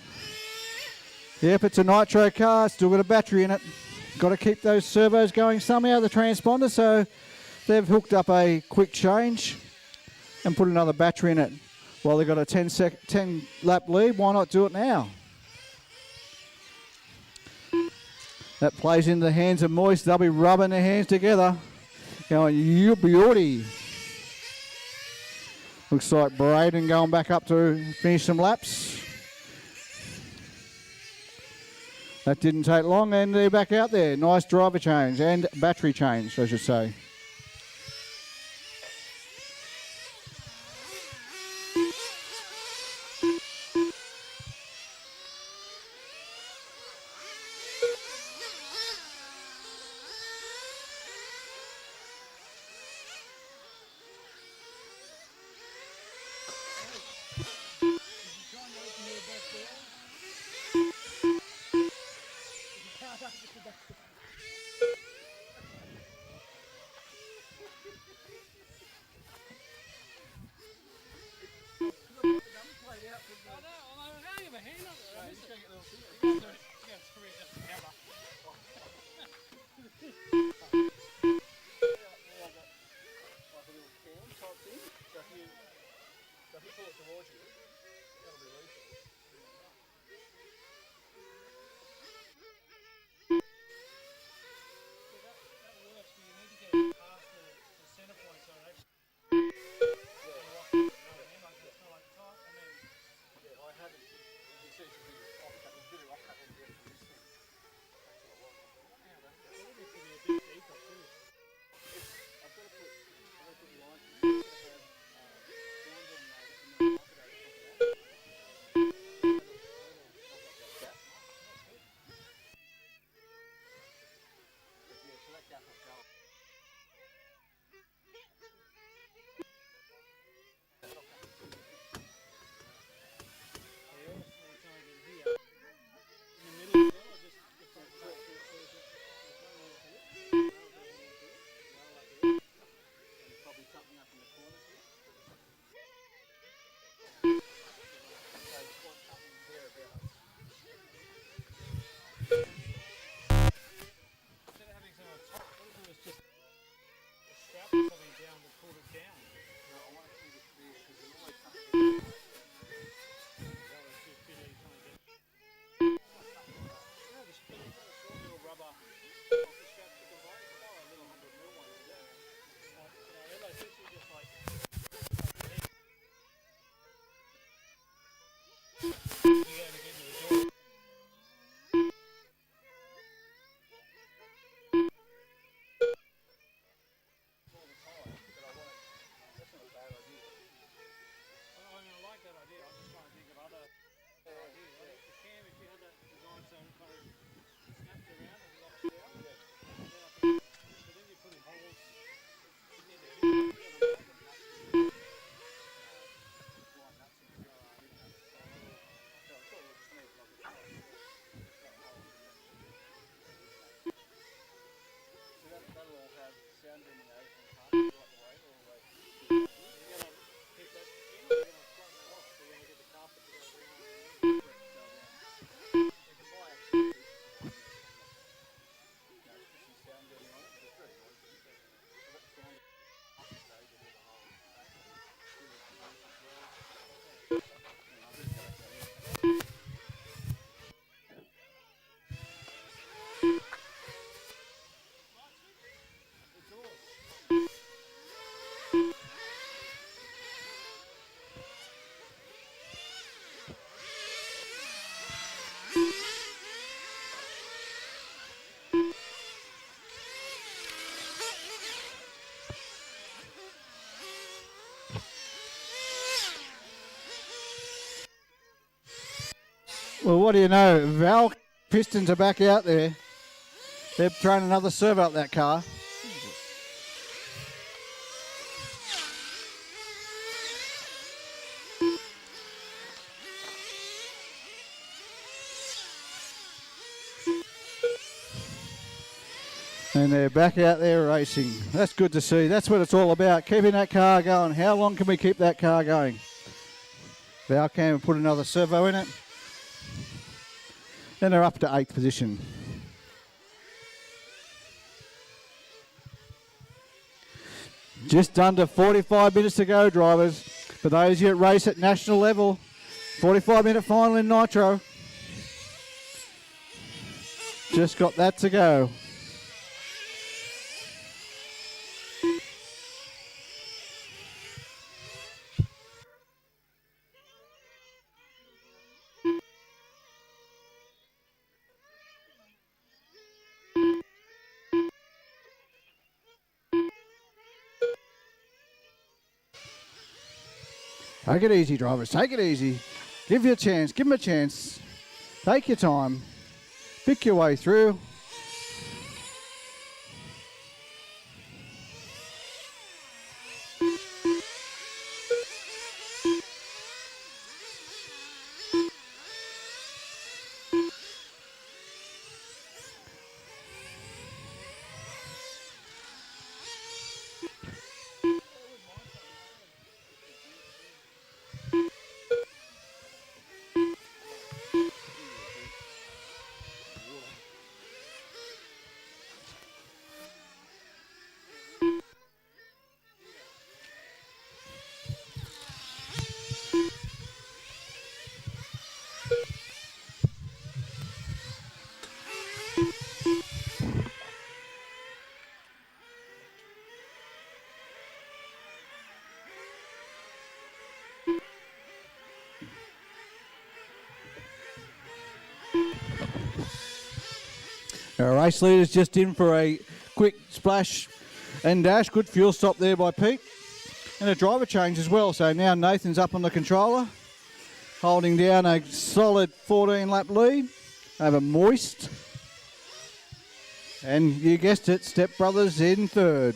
Yep, it's a nitro car, still got a battery in it. Got to keep those servos going somehow, the transponder, so they've hooked up a quick change and put another battery in it. Well, they've got a 10-lap lead, why not do it now? That plays into the hands of Moist. They'll be rubbing their hands together. Going, you beauty. Looks like Braden going back up to finish some laps. That didn't take long, and they're back out there. Nice driver change and battery change, I should say. Well, what do you know? Val Pistons are back out there. They're throwing another serve up that car. And they're back out there racing. That's good to see. That's what it's all about, keeping that car going. How long can we keep that car going? Val came and put another servo in it. And they're up to 8th position. Just under 45 minutes to go, drivers. For those who race at national level, 45-minute final in Nitro. Just got that to go. Take it easy, drivers. Take it easy. Give you a chance. Give them a chance. Take your time. Pick your way through. Our race leader's just in for a quick splash and dash. Good fuel stop there by Pete. And a driver change as well. So now Nathan's up on the controller, holding down a solid 14-lap lead over Moist. And you guessed it, Step Brothers in third.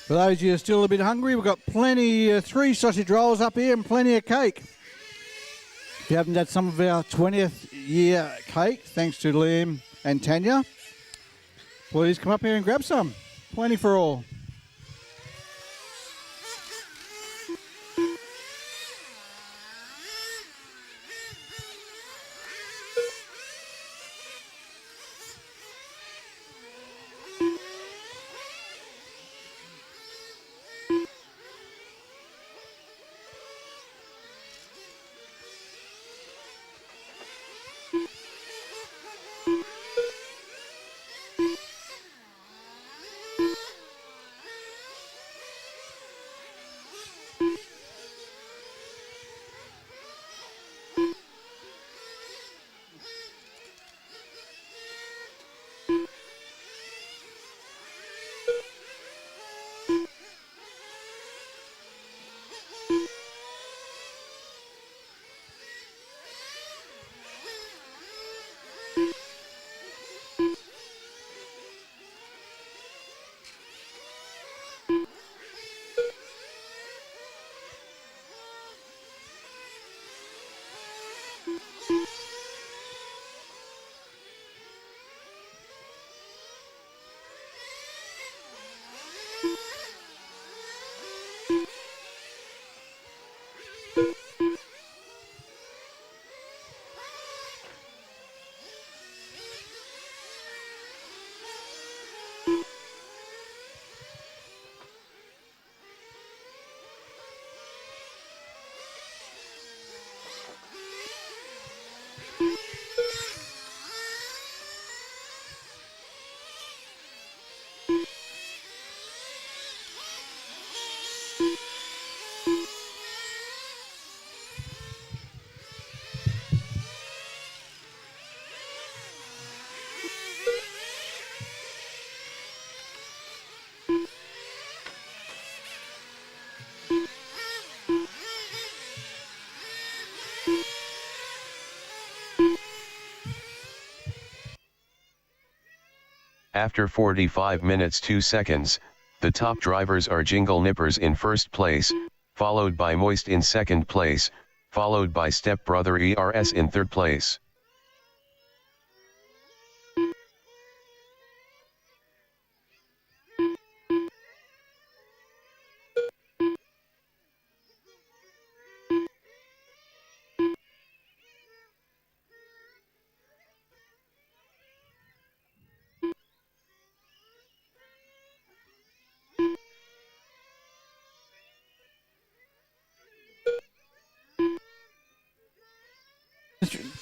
For those of you who are still a bit hungry, we've got plenty, 3 sausage rolls up here and plenty of cake. If you haven't had some of our 20th year cake, thanks to Liam and Tanya, please come up here and grab some. Plenty for all. After 45 minutes 2 seconds, the top drivers are Jingle Nippers in first place, followed by Moist in second place, followed by Step Brother ERS in third place.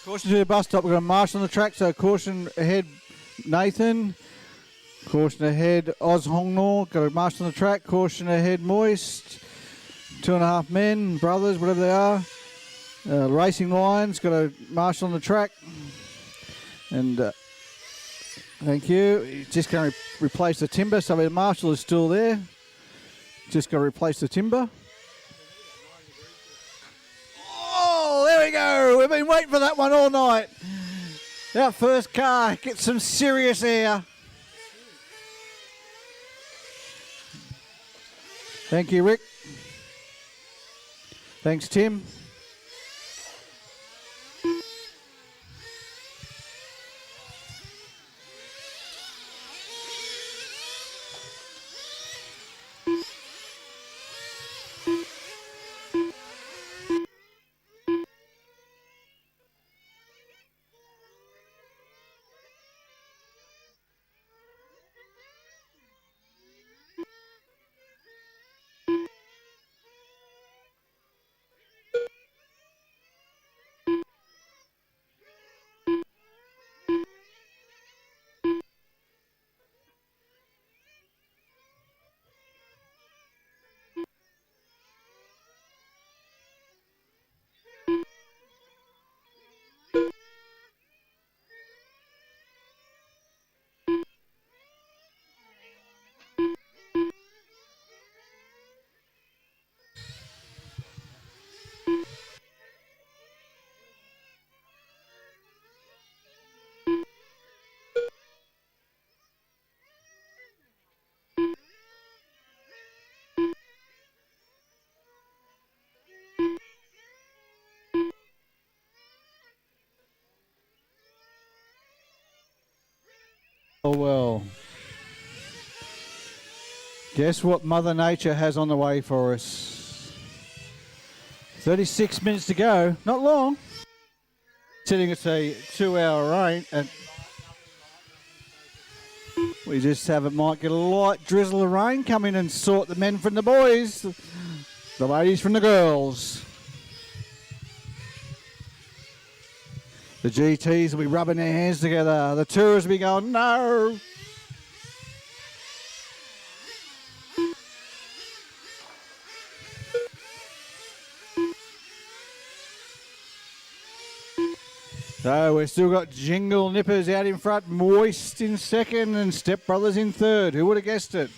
Caution to the bus stop. We're going to marshal on the track, so caution ahead, Nathan. Caution ahead, Oz Hongnor. Got to marshal on the track. Caution ahead, Moist. 2.5 men, brothers, whatever they are. Racing Lions. Got to marshal on the track. And thank you. He's just going to replace the timber. So the marshal is still there. Just got to replace the timber. Oh, there we go. We've been waiting for that one all night. Our first car gets some serious air. Thank you, Rick. Thanks, Tim. Oh, well. Guess what Mother Nature has on the way for us? 36 minutes to go. Not long. Sitting at a 2-hour rain. And we just might get a light drizzle of rain. Come in and sort the men from the boys. The ladies from the girls. The GTs will be rubbing their hands together. The tourists will be going, no. So we've still got Jingle Nippers out in front, Moist in second and Step Brothers in third. Who would have guessed it?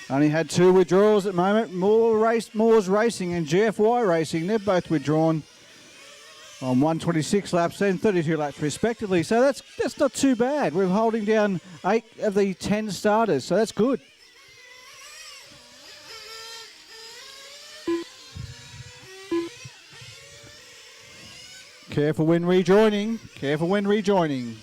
Only had 2 withdrawals at the moment. Moore's Racing and GFY Racing, they're both withdrawn on 126 laps and 32 laps respectively. So that's not too bad. We're holding down 8 of the 10 starters, so that's good. Careful when rejoining. Careful when rejoining.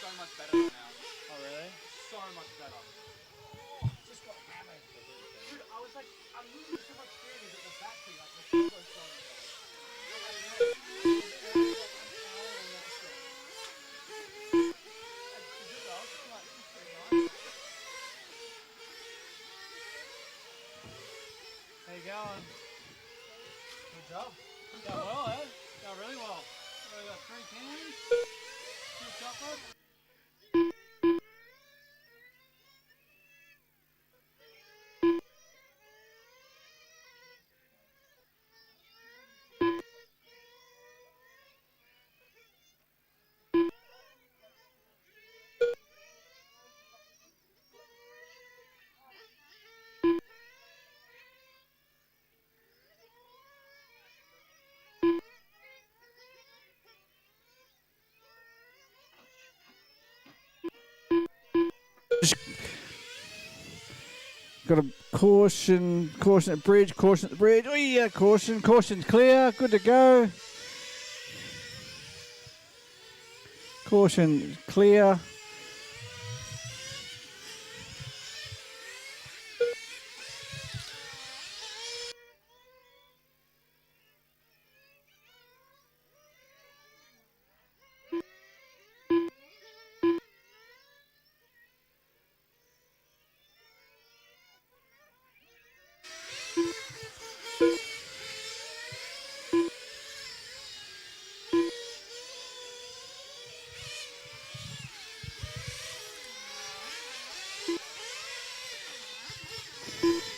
So much better now. Oh, really? So much better. Oh, just got hammered. Dude, I was like, I'm losing so much damage at the battery. Like, the turbo's going down. job. Done well, eh? Done really well. So we got 3 cans, 2 chocolates. Got a caution at bridge. Oh yeah, caution's clear. Good to go. Caution clear.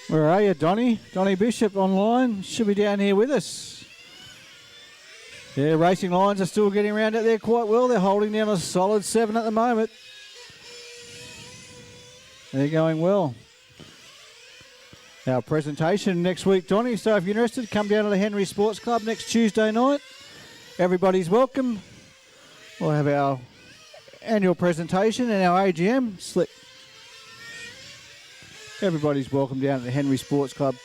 Where are you, Donny? Donny Bishop online. Should be down here with us. Yeah, Racing Lions are still getting around out there quite well. They're holding down a solid 7 at the moment. They're going well. Our presentation next week, Donny. So if you're interested, come down to the Henry Sports Club next Tuesday night. Everybody's welcome. We'll have our annual presentation and our AGM. Everybody's welcome down at the Henry Sports Club.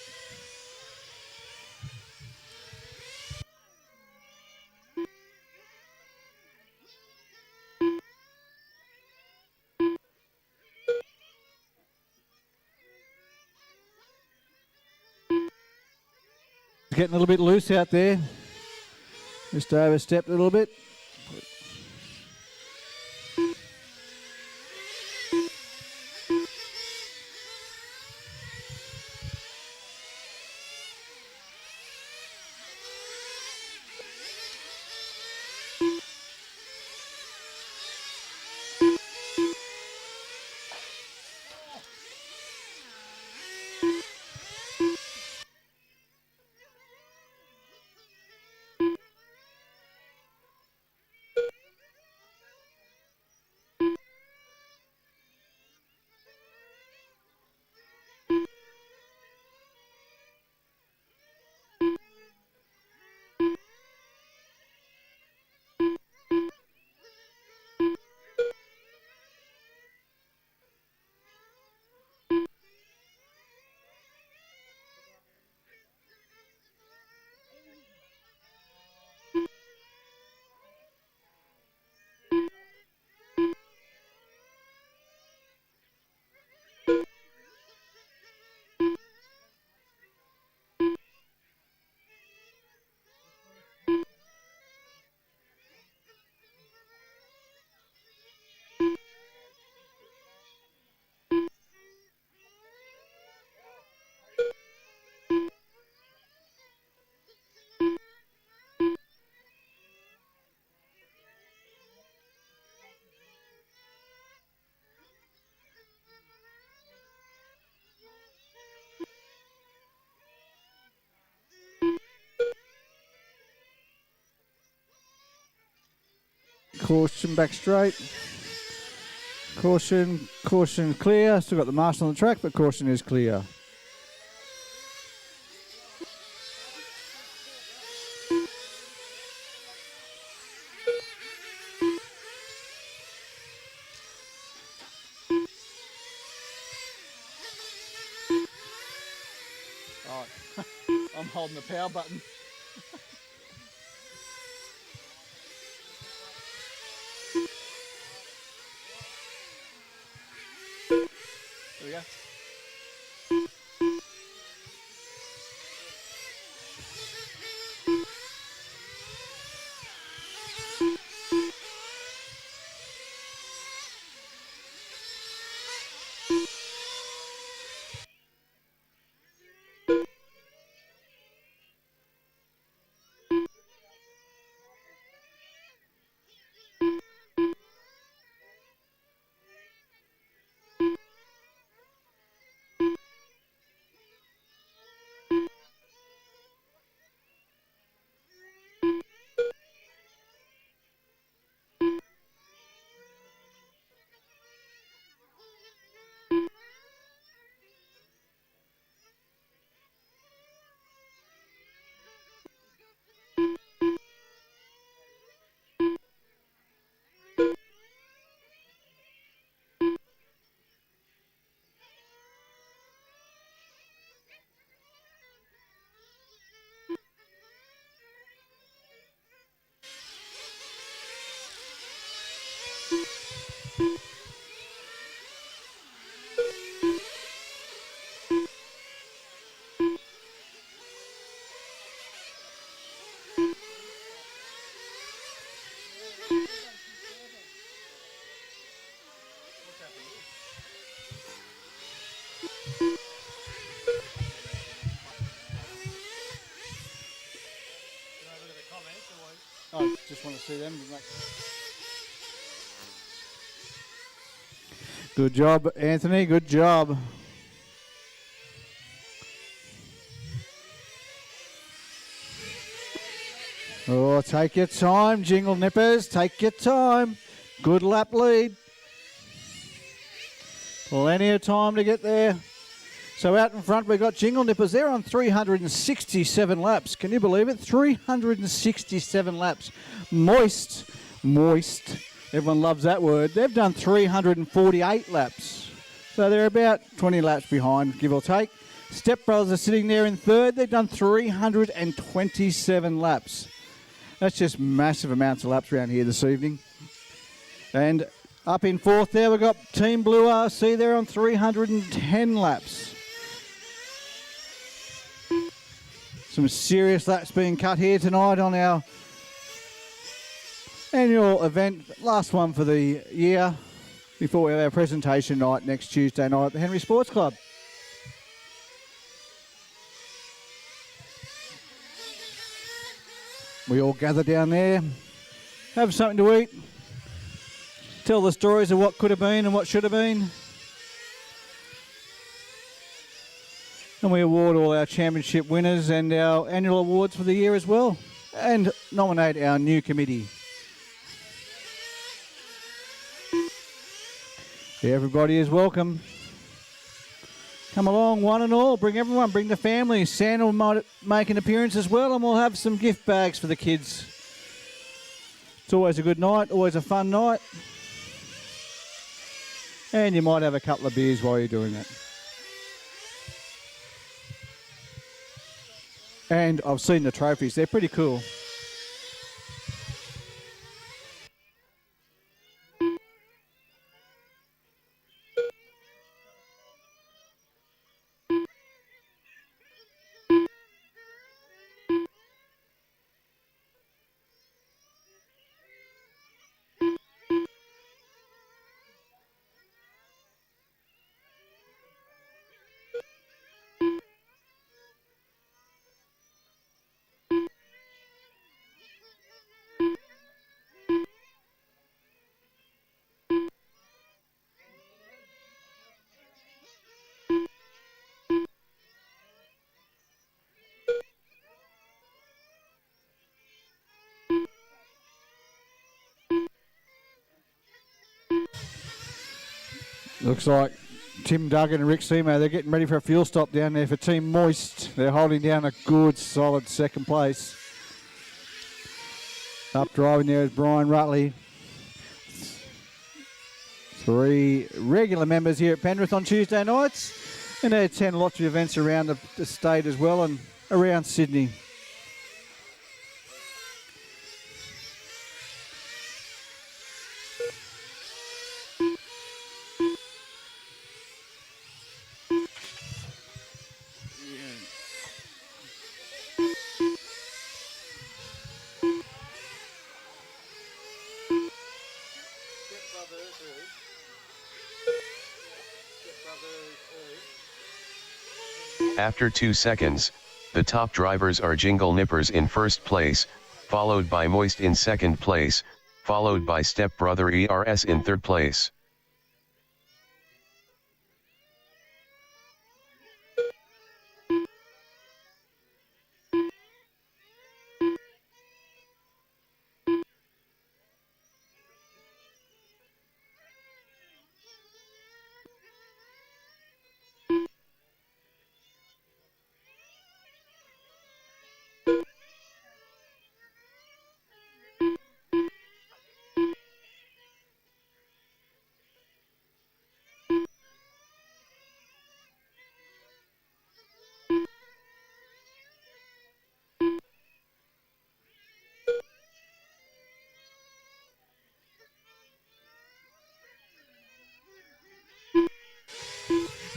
It's getting a little bit loose out there. Just overstepped a little bit. Caution back straight. Caution clear. Still got the marshal on the track, but caution is clear. Oh, I'm holding the power button. There we go. I just want to see them. Good job, Anthony. Good job. Oh, take your time, Jingle Nippers. Take your time. Good lap lead. Plenty of time to get there. So out in front, we've got Jingle Nippers. They're on 367 laps. Can you believe it? 367 laps. Moist. Everyone loves that word. They've done 348 laps. So they're about 20 laps behind, give or take. Step Brothers are sitting there in third. They've done 327 laps. That's just massive amounts of laps around here this evening. And up in fourth there, we've got Team Blue RC. They're on 310 laps. Some serious laps being cut here tonight on our annual event. Last one for the year before we have our presentation night next Tuesday night at the Henry Sports Club. We all gather down there, have something to eat, tell the stories of what could have been and what should have been. And we award all our championship winners and our annual awards for the year as well. And nominate our new committee. Everybody is welcome. Come along, one and all. Bring everyone. Bring the family. Santa might make an appearance as well, and we'll have some gift bags for the kids. It's always a good night, always a fun night. And you might have a couple of beers while you're doing it. And I've seen the trophies. They're pretty cool. Looks like Tim Duggan and Rick Seymour, they're getting ready for a fuel stop down there for Team Moist. They're holding down a good, solid second place. Up driving there is Brian Rutley. 3 regular members here at Penrith on Tuesday nights. And they attend lots of events around the state as well and around Sydney. After 2 seconds, the top drivers are Jingle Nippers in first place, followed by Moist in second place, followed by Step Brother ERS in third place.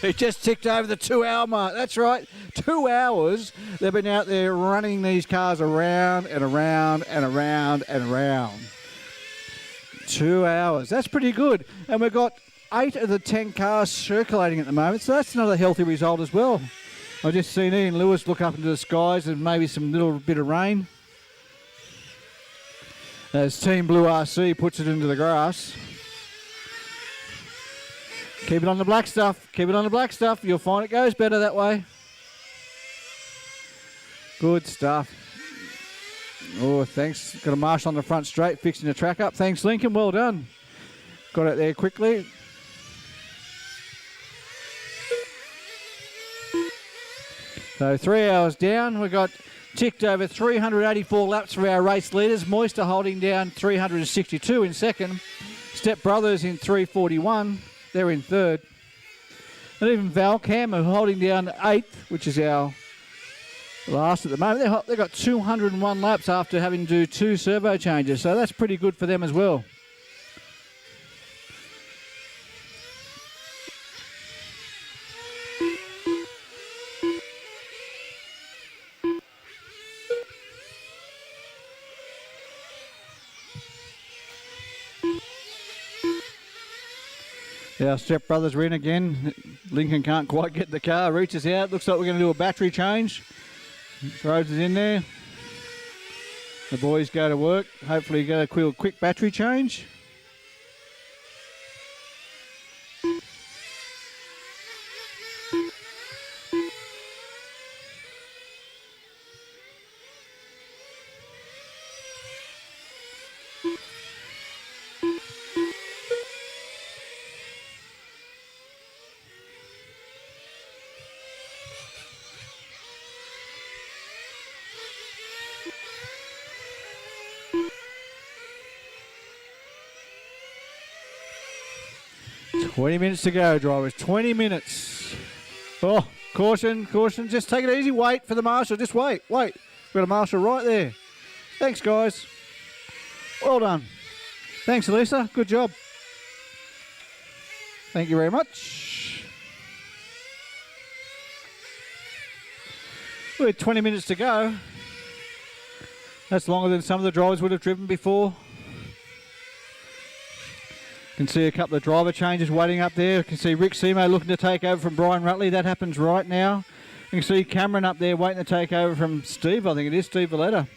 He just ticked over the 2-hour mark. That's right, 2 hours. They've been out there running these cars around and around and around and around. 2 hours. That's pretty good. And we've got 8 of the 10 cars circulating at the moment, so that's another healthy result as well. I've just seen Ian Lewis look up into the skies and maybe some little bit of rain. As Team Blue RC puts it into the grass. Keep it on the black stuff. Keep it on the black stuff. You'll find it goes better that way. Good stuff. Oh, thanks. Got a marshal on the front straight, fixing the track up. Thanks, Lincoln. Well done. Got it there quickly. So 3 hours down. We got ticked over 384 laps for our race leaders. Moister holding down 362 in second. Step Brothers in 341. They're in third. And even Valcam are holding down 8th, which is our last at the moment. They've got 201 laps after having to do 2 servo changes. So that's pretty good for them as well. Our Step Brothers are in again. Lincoln can't quite get the car, reaches out. Looks like we're going to do a battery change. Throws it in there. The boys go to work. Hopefully get a quick battery change. $20 minutes to go, drivers. 20 minutes. Oh, caution, caution. Just take it easy. Wait for the marshal. Just wait, wait. We've got a marshal right there. Thanks, guys. Well done. Thanks, Elisa. Good job. Thank you very much. We had 20 minutes to go. That's longer than some of the drivers would have driven before. You can see a couple of driver changes waiting up there. You can see Rick Simo looking to take over from Brian Rutley. That happens right now. You can see Cameron up there waiting to take over from Steve. I think it is Steve Valletta.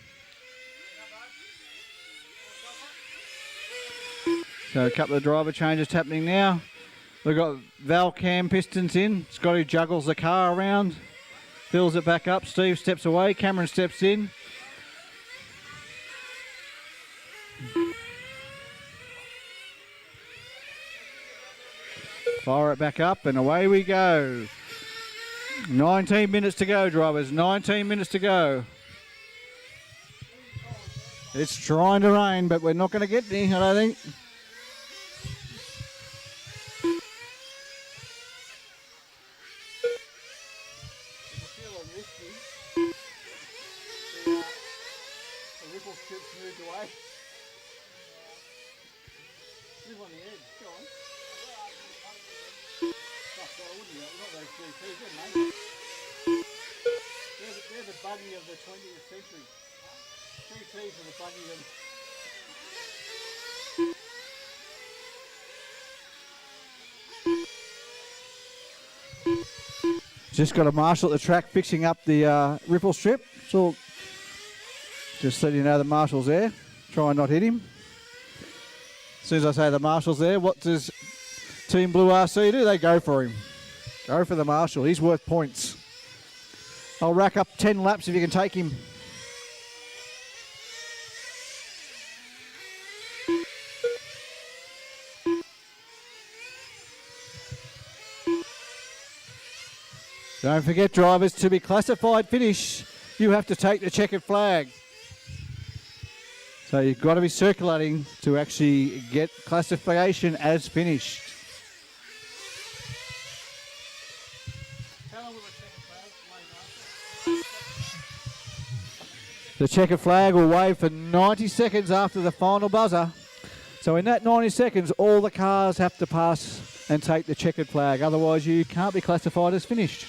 So a couple of driver changes happening now. We've got Val Cam pistons in. Scotty juggles the car around. Fills it back up. Steve steps away. Cameron steps in. Fire it back up and away we go. 19 minutes to go, drivers. 19 minutes to go. It's trying to rain, but we're not going to get any, I don't think. The ripple strips moved away. Live on the edge, go on. They're the buggy of the 20th century. GTs are the buggy of... Just got a marshal at the track fixing up the ripple strip. So just letting you know the marshal's there. Try and not hit him. As soon as I say the marshal's there, what does Team Blue RC do? They go for him. Go for the marshal. He's worth points. I'll rack up 10 laps if you can take him. Don't forget, drivers, to be classified finish, you have to take the checkered flag. So you've got to be circulating to actually get classification as finished. The checkered flag will wave for 90 seconds after the final buzzer. So in that 90 seconds, all the cars have to pass and take the checkered flag. Otherwise, you can't be classified as finished.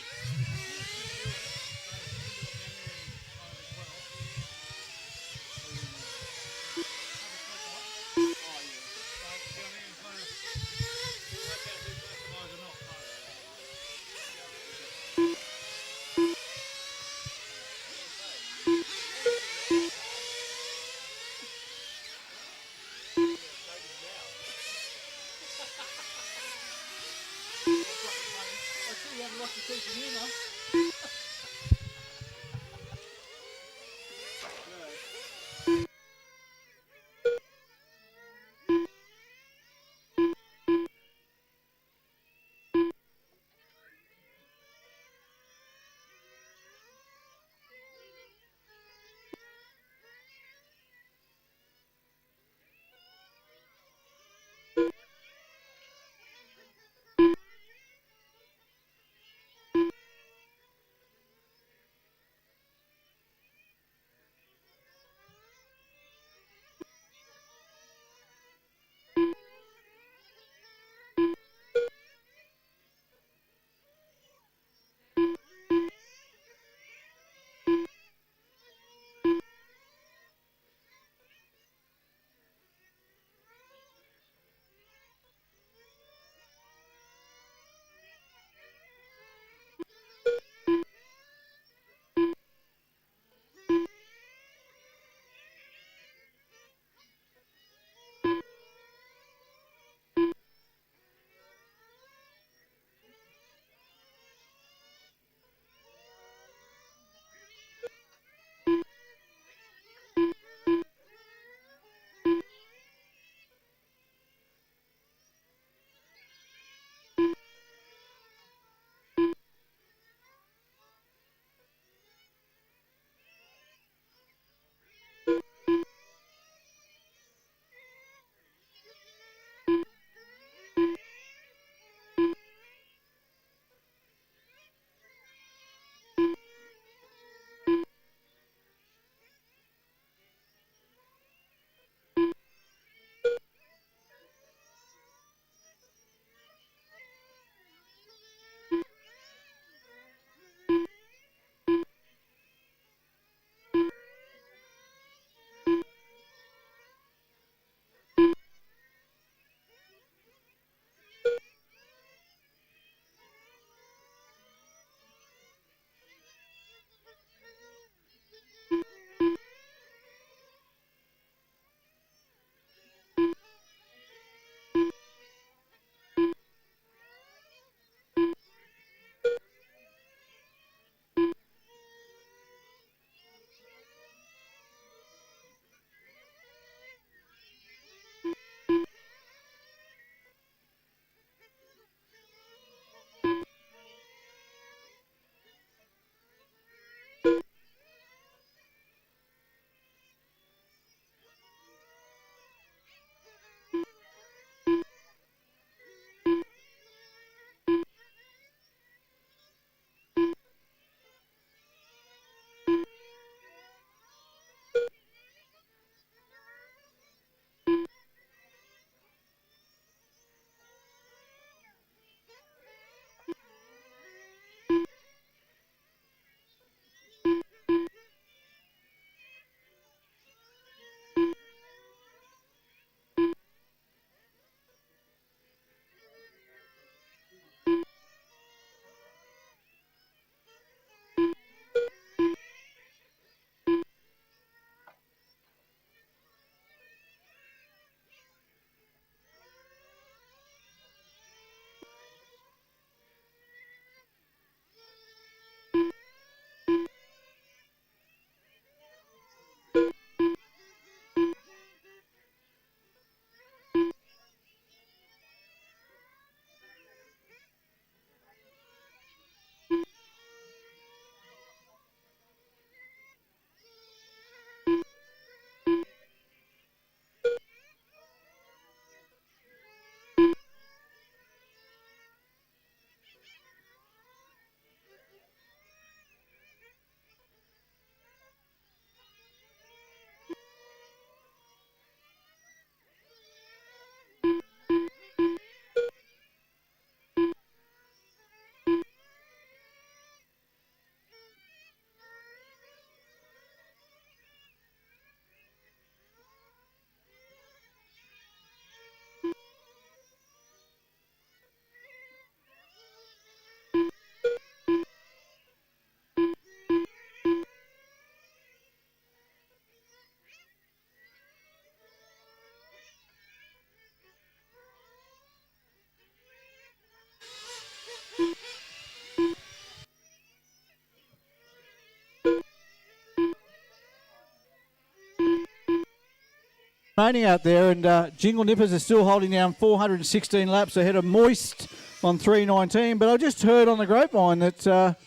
remaining out there, and Jingle Nippers are still holding down 416 laps ahead of Moist on 319. But I just heard on the grapevine that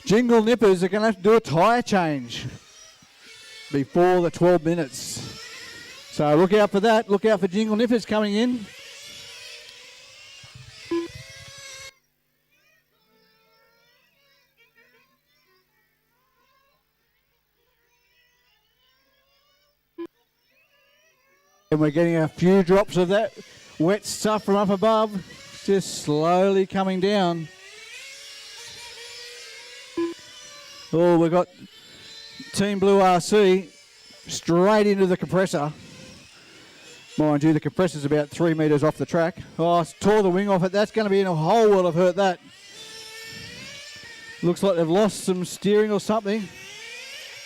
Jingle Nippers are going to have to do a tyre change before the 12 minutes. So look out for that. Look out for Jingle Nippers coming in. And we're getting a few drops of that wet stuff from up above, just slowly coming down. Oh, we've got Team Blue RC straight into the compressor. Mind you, the compressor's about 3 metres off the track. Oh, it's tore the wing off it. That's going to be in a whole world of hurt, that. Looks like they've lost some steering or something.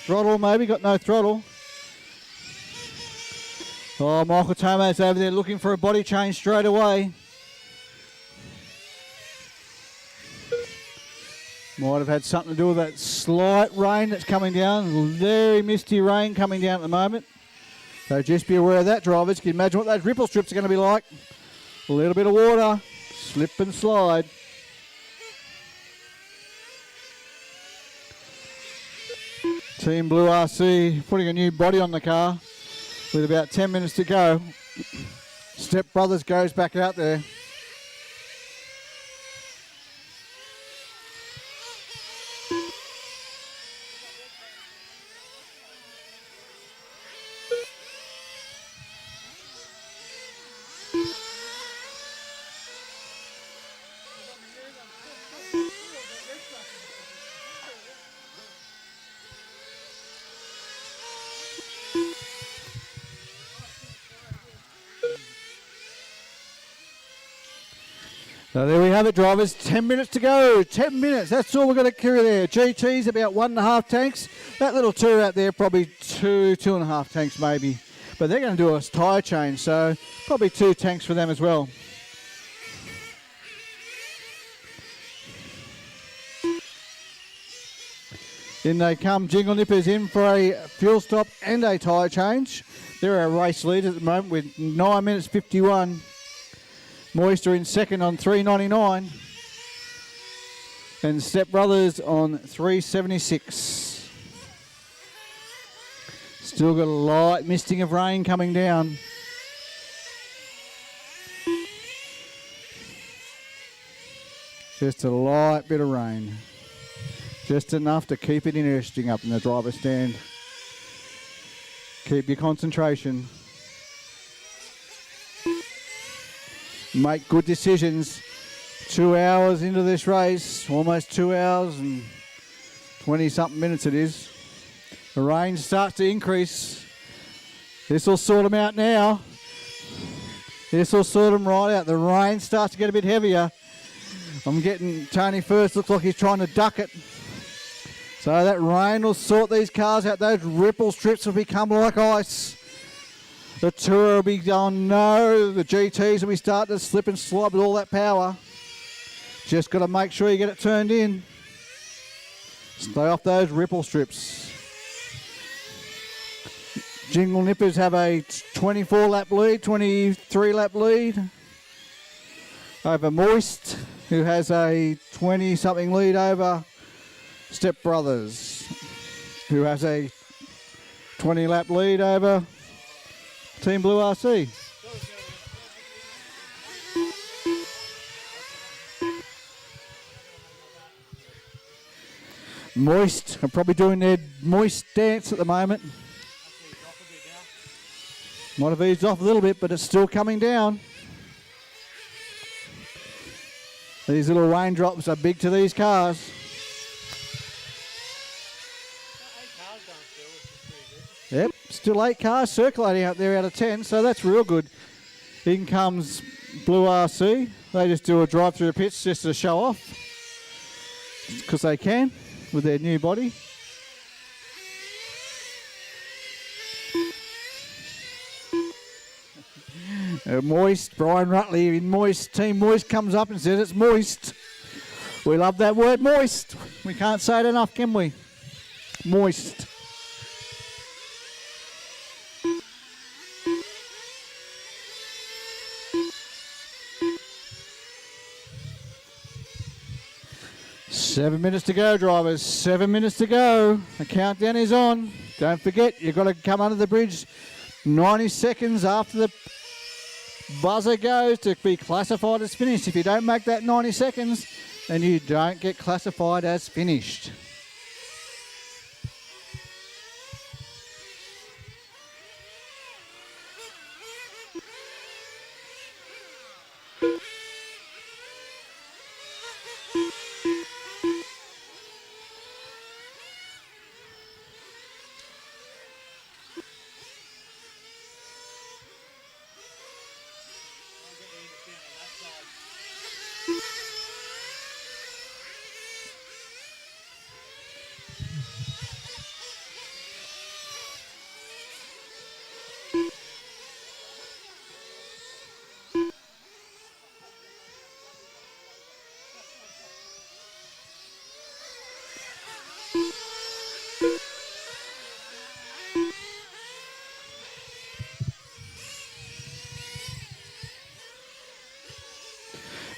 Throttle maybe, got no throttle. Oh, Michael Tomo's over there looking for a body change straight away. Might have had something to do with that slight rain that's coming down. Very misty rain coming down at the moment. So just be aware of that, drivers. Can you imagine what those ripple strips are going to be like? A little bit of water, slip and slide. Team Blue RC putting a new body on the car with about 10 minutes to go. Step Brothers goes back out there. So there we have it, drivers. 10 minutes to go. 10 minutes. That's all we've got to carry there. GT's about 1.5 tanks. That little two out there, probably 2.5 tanks maybe. But they're going to do a tyre change, so probably 2 tanks for them as well. In they come. Jingle Nippers in for a fuel stop and a tyre change. They're our race leaders at the moment with 9 minutes 51. Moist are in second on 399. And Step Brothers on 376. Still got a light misting of rain coming down. Just a light bit of rain. Just enough to keep it interesting up in the driver's stand. Keep your concentration. Make good decisions. 2 hours into this race, almost 2 hours and 20-something minutes it is. The rain starts to increase. This will sort them out now. This will sort them right out. The rain starts to get a bit heavier. I'm getting Tony first. Looks like he's trying to duck it. So that rain will sort these cars out. Those ripple strips will become like ice. The Tour will be going no. The GTs will be starting to slip and slide with all that power. Just got to make sure you get it turned in. Stay off those ripple strips. Jingle Nippers have a 24-lap lead, 23-lap lead over Moist, who has a 20-something lead over Step Brothers, who has a 20-lap lead over Team Blue RC. Moist are probably doing their Moist dance at the moment. Might have eased off a little bit, but it's still coming down. These little raindrops are big to these cars. Yep, still 8 cars circulating out there out of 10, so that's real good. In comes Blue RC. They just do a drive through the pits just to show off, because they can with their new body. Moist, Brian Rutley in Moist. Team Moist comes up and says it's moist. We love that word moist. We can't say it enough, can we? Moist. 7 minutes to go, drivers. 7 minutes to go. The countdown is on. Don't forget, you've got to come under the bridge 90 seconds after the buzzer goes to be classified as finished. If you don't make that 90 seconds, then you don't get classified as finished.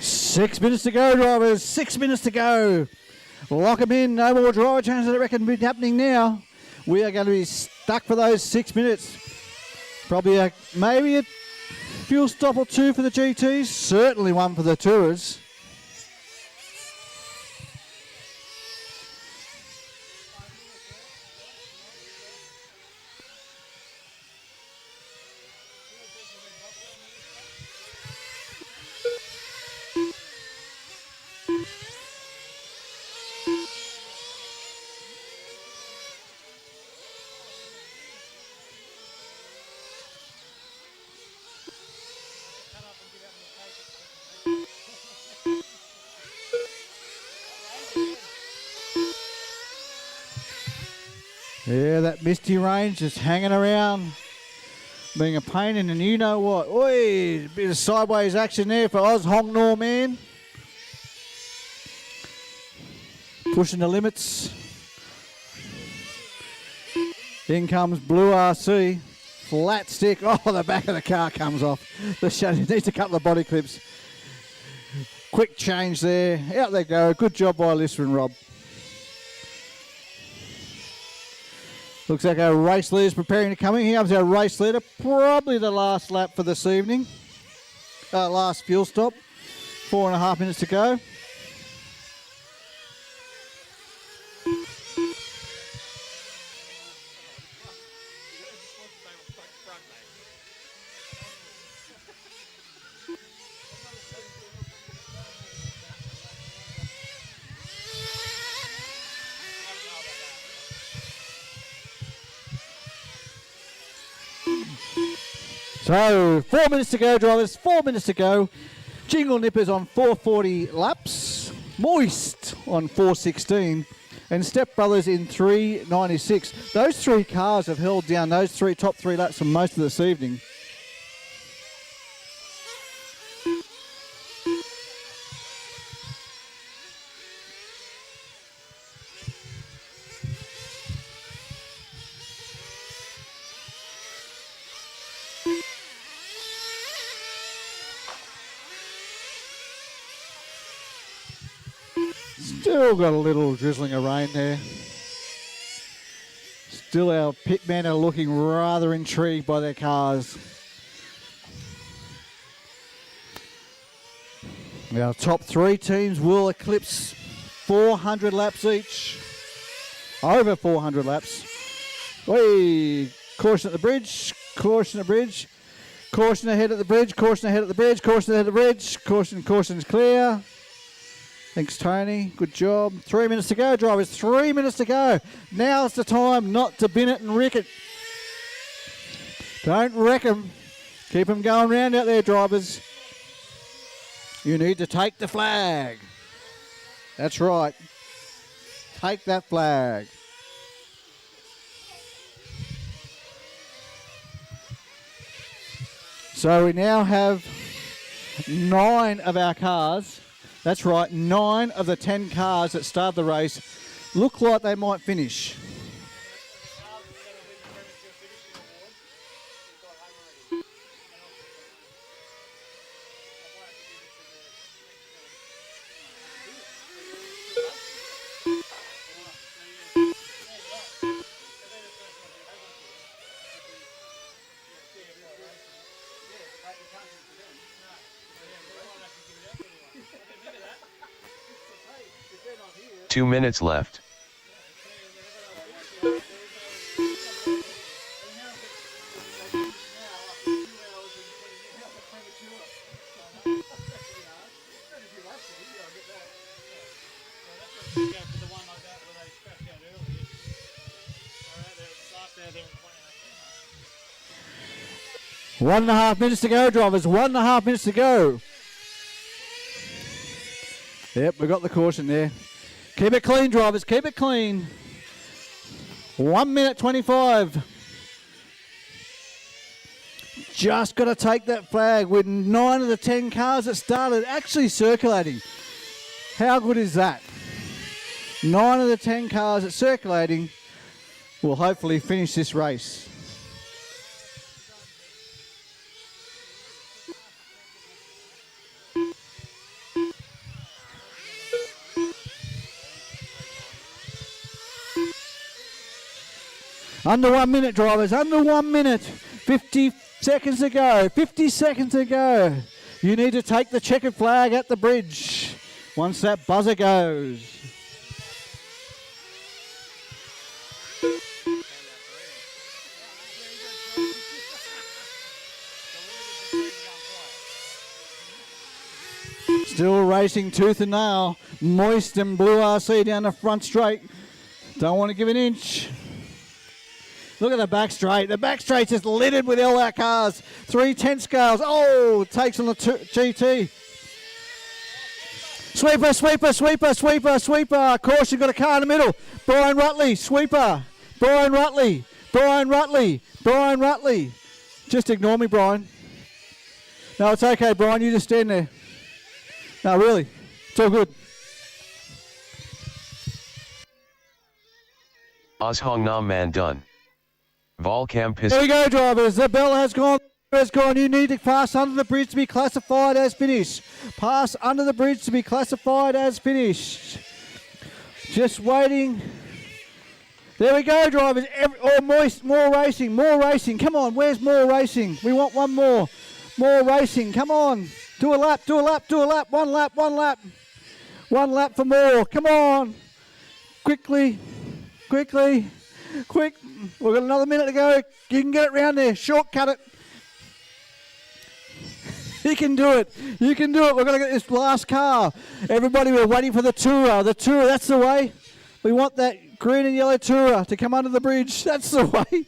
Six minutes to go, drivers. 6 minutes to go. Lock them in. No more driver changes, I reckon, be happening now. We are going to be stuck for those 6 minutes. Probably maybe a fuel stop or two for the GTs. Certainly one for the Tourers. Yeah, that misty range just hanging around, being a pain in, and you know what? Oi, a bit of sideways action there for Oz Hong Nor Man. Pushing the limits. In comes Blue RC. Flat stick. Oh, the back of the car comes off. The shutter needs a couple of body clips. Quick change there. Out they go. Good job by Lister and Rob. Looks like our race leader's preparing to come in. Here comes our race leader. Probably the last lap for this evening. Last fuel stop. 4.5 minutes to go. So, 4 minutes to go, drivers. 4 minutes to go. Jingle Nippers on 440 laps. Moist on 416. And Step Brothers in 396. Those three cars have held down those top three laps for most of this evening. Still got a little drizzling of rain there. Still our pitmen are looking rather intrigued by their cars. Our top three teams will eclipse 400 laps each. Over 400 laps. Whee! Caution at the bridge. Caution at the bridge. Caution ahead at the bridge. Caution ahead at the bridge. Caution ahead at the bridge. Caution's clear. Thanks, Tony. Good job. 3 minutes to go, drivers. 3 minutes to go. Now's the time not to bin it and wreck it. Don't wreck them. Keep them going round out there, drivers. You need to take the flag. That's right. Take that flag. So we now have 9 of our cars. That's right, 9 of the 10 cars that started the race look like they might finish. Two minutes left. One and a half minutes to go, drivers. 1.5 minutes to go. Yep, we got the caution there. Keep it clean, drivers. Keep it clean. 1 minute 25. Just got to take that flag with 9 of the 10 cars that started actually circulating. How good is that? 9 of the 10 cars that circulating will hopefully finish this race. Under 1 minute, drivers. Under 1 minute. 50 seconds to go. 50 seconds to go. You need to take the checkered flag at the bridge once that buzzer goes. Still racing tooth and nail. Moist and Blue RC down the front straight. Don't want to give an inch. Look at the back straight. The back straight's just littered with LR cars. 310 scales. Oh, takes on the GT. Sweeper, sweeper, sweeper, sweeper, sweeper. Caution, got a car in the middle. Brian Rutley, sweeper. Brian Rutley, Brian Rutley, Brian Rutley. Just ignore me, Brian. No, it's okay, Brian. You just stand there. No, really. It's all good. Oz Hong Nam Man done. Volcamp Here we go, drivers. The bell has gone. Has gone. You need to pass under the bridge to be classified as finished. Pass under the bridge to be classified as finished. Just waiting. There we go, drivers. Moist, more racing, more racing. Come on, where's more racing? We want one more. More racing. Come on. Do a lap, do a lap, do a lap. One lap, one lap. One lap for more. Come on. Quickly, quickly, quick. We've got another minute to go. You can get it round there. Shortcut it. You can do it. You can do it. We're going to get this last car. Everybody, we're waiting for the Tourer. The Tourer, that's the way. We want that green and yellow Tourer to come under the bridge. That's the way.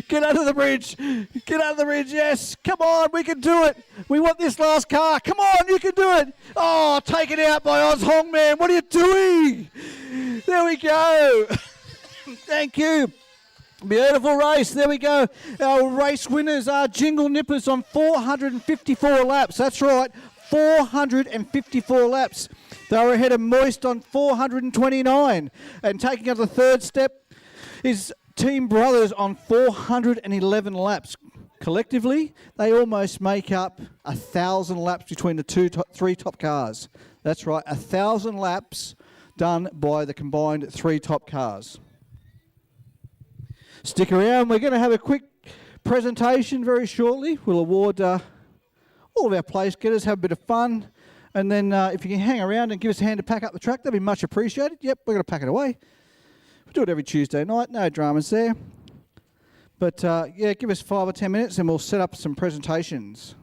Get under the bridge. Get under the bridge. Yes. Come on. We can do it. We want this last car. Come on. You can do it. Oh, taken out by Oz Hong Man. What are you doing? There we go. Thank you. Beautiful race. There we go. Our race winners are Jingle Nippers on 454 laps. That's right. 454 laps. They were ahead of Moist on 429. And taking up the third step is Team Brothers on 411 laps. Collectively, they almost make up 1,000 laps between the three top cars. That's right, 1,000 laps done by the combined three top cars. Stick around. We're going to have a quick presentation very shortly. We'll award all of our place getters, have a bit of fun. And then if you can hang around and give us a hand to pack up the truck, that'd be much appreciated. Yep, we're going to pack it away. We do it every Tuesday night. No dramas there. But yeah, give us 5 or 10 minutes and we'll set up some presentations.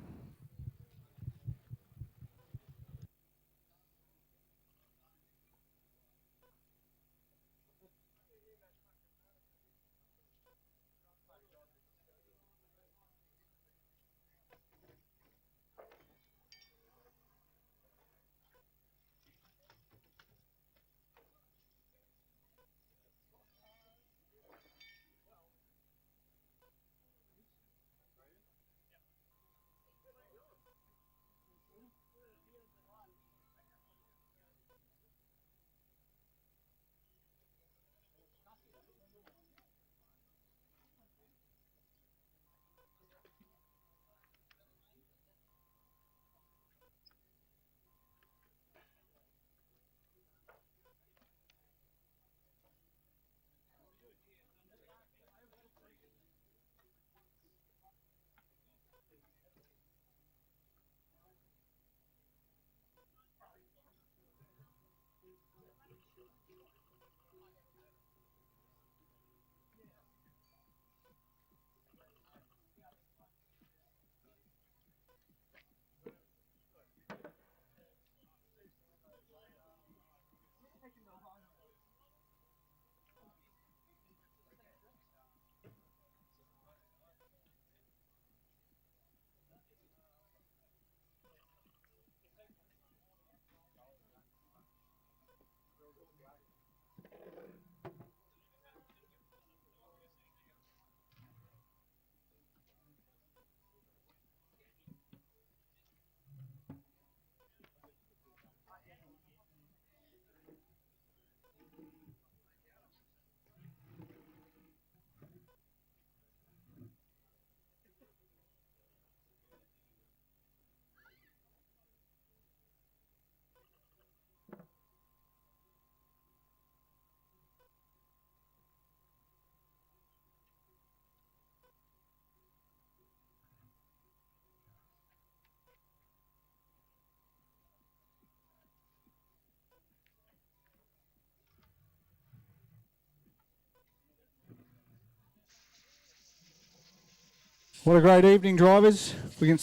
What a great evening, drivers. We can.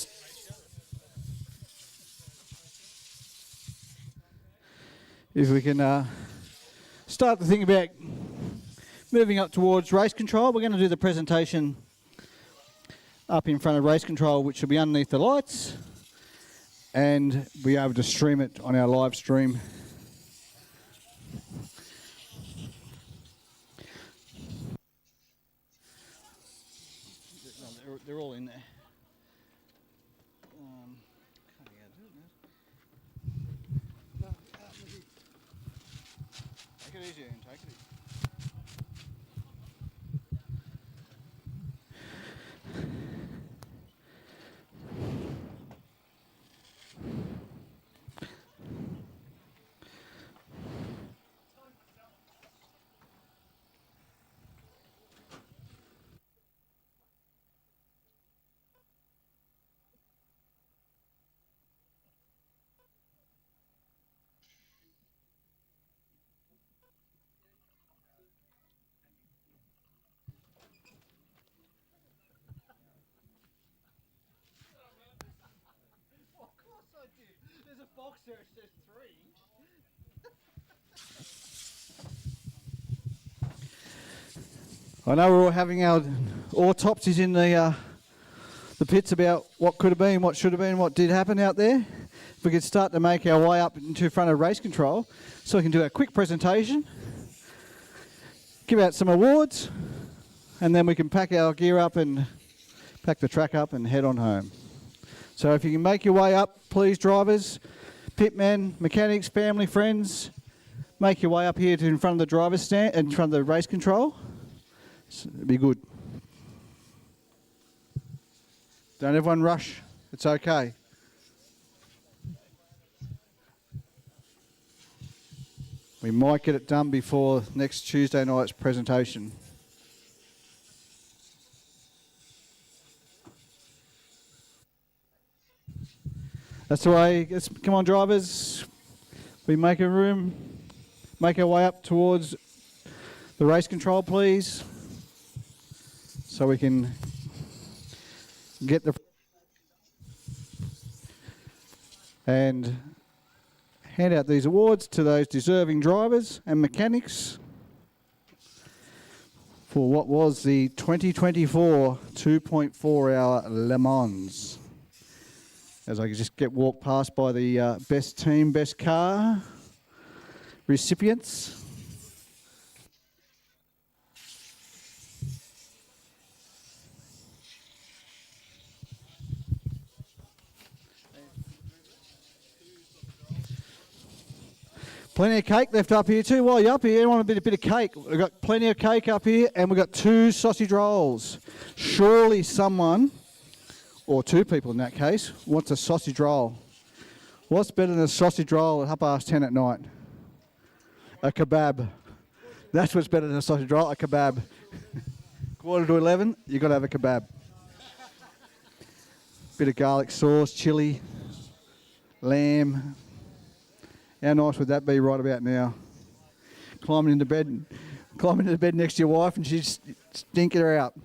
If we can start to think about moving up towards race control, we're going to do the presentation up in front of race control, which will be underneath the lights, and be able to stream it on our live stream. They're all in there. Take it easy, Ian, take it easy. There's a box there, it says 3. I know we're all having our autopsies in the pits about what could have been, what should have been, what did happen out there. If we could start to make our way up into front of race control so we can do a quick presentation, give out some awards, and then we can pack our gear up and pack the track up and head on home. So if you can make your way up, please, drivers, pitmen, mechanics, family, friends, make your way up here to in front of the driver's stand, in front of the race control. It'd be good. Don't everyone rush. It's okay. We might get it done before next Tuesday night's presentation. That's the way. Come on, drivers. We make a room. Make our way up towards the race control, please, so we can get the and hand out these awards to those deserving drivers and mechanics for what was the 2024 2.4 hour Le Mans. As I just get walked past by the best team, best car recipients. Plenty of cake left up here too. While you're up here, you want a bit of cake. We've got plenty of cake up here, and we've got 2 sausage rolls. Surely someone, or 2 people in that case, wants a sausage roll. What's better than a sausage roll at 10:30 at night? A kebab. That's what's better than a sausage roll, a kebab. 11:15, you've got to have a kebab. Bit of garlic sauce, chilli, lamb. How nice would that be right about now? Climbing into bed next to your wife and she's stinking her out.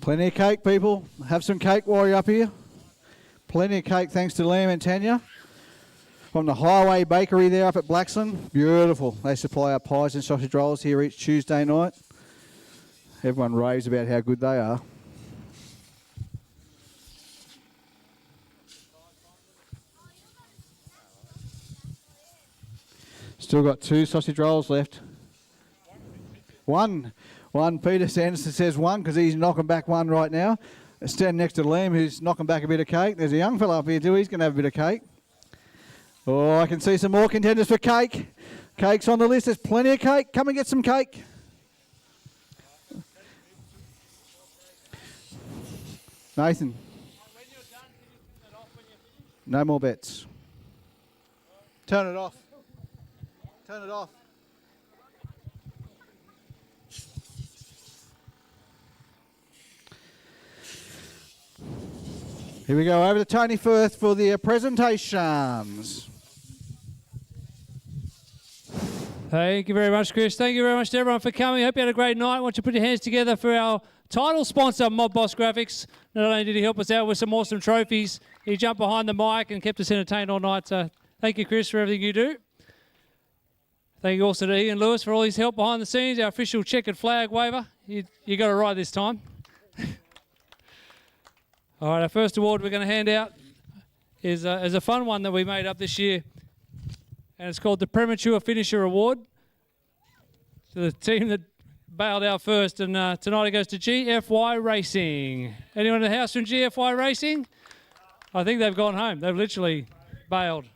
Plenty of cake, people. Have some cake while you're up here. Plenty of cake, thanks to Liam and Tanya. From the Highway Bakery there up at Blaxland. Beautiful. They supply our pies and sausage rolls here each Tuesday night. Everyone raves about how good they are. Still got 2 sausage rolls left. One. Peter Sanderson says 1 because he's knocking back 1 right now. Standing next to Liam, who's knocking back a bit of cake. There's a young fella up here too. He's going to have a bit of cake. Oh, I can see some more contenders for cake. Cake's on the list. There's plenty of cake. Come and get some cake. Nathan. No more bets. Turn it off. Turn it off. Here we go, over to Tony Firth for the presentations. Thank you very much, Chris. Thank you very much to everyone for coming. Hope you had a great night. I want you to put your hands together for our title sponsor, Mob Boss Graphics. Not only did he help us out with some awesome trophies, he jumped behind the mic and kept us entertained all night. So thank you, Chris, for everything you do. Thank you also to Ian Lewis for all his help behind the scenes, our official checkered flag waver. You got it right this time. All right, our first award we're going to hand out is a fun one that we made up this year, and it's called the Premature Finisher Award. To the team that bailed out first, and tonight it goes to GFY Racing. Anyone in the house from GFY Racing? I think they've gone home. They've literally bailed.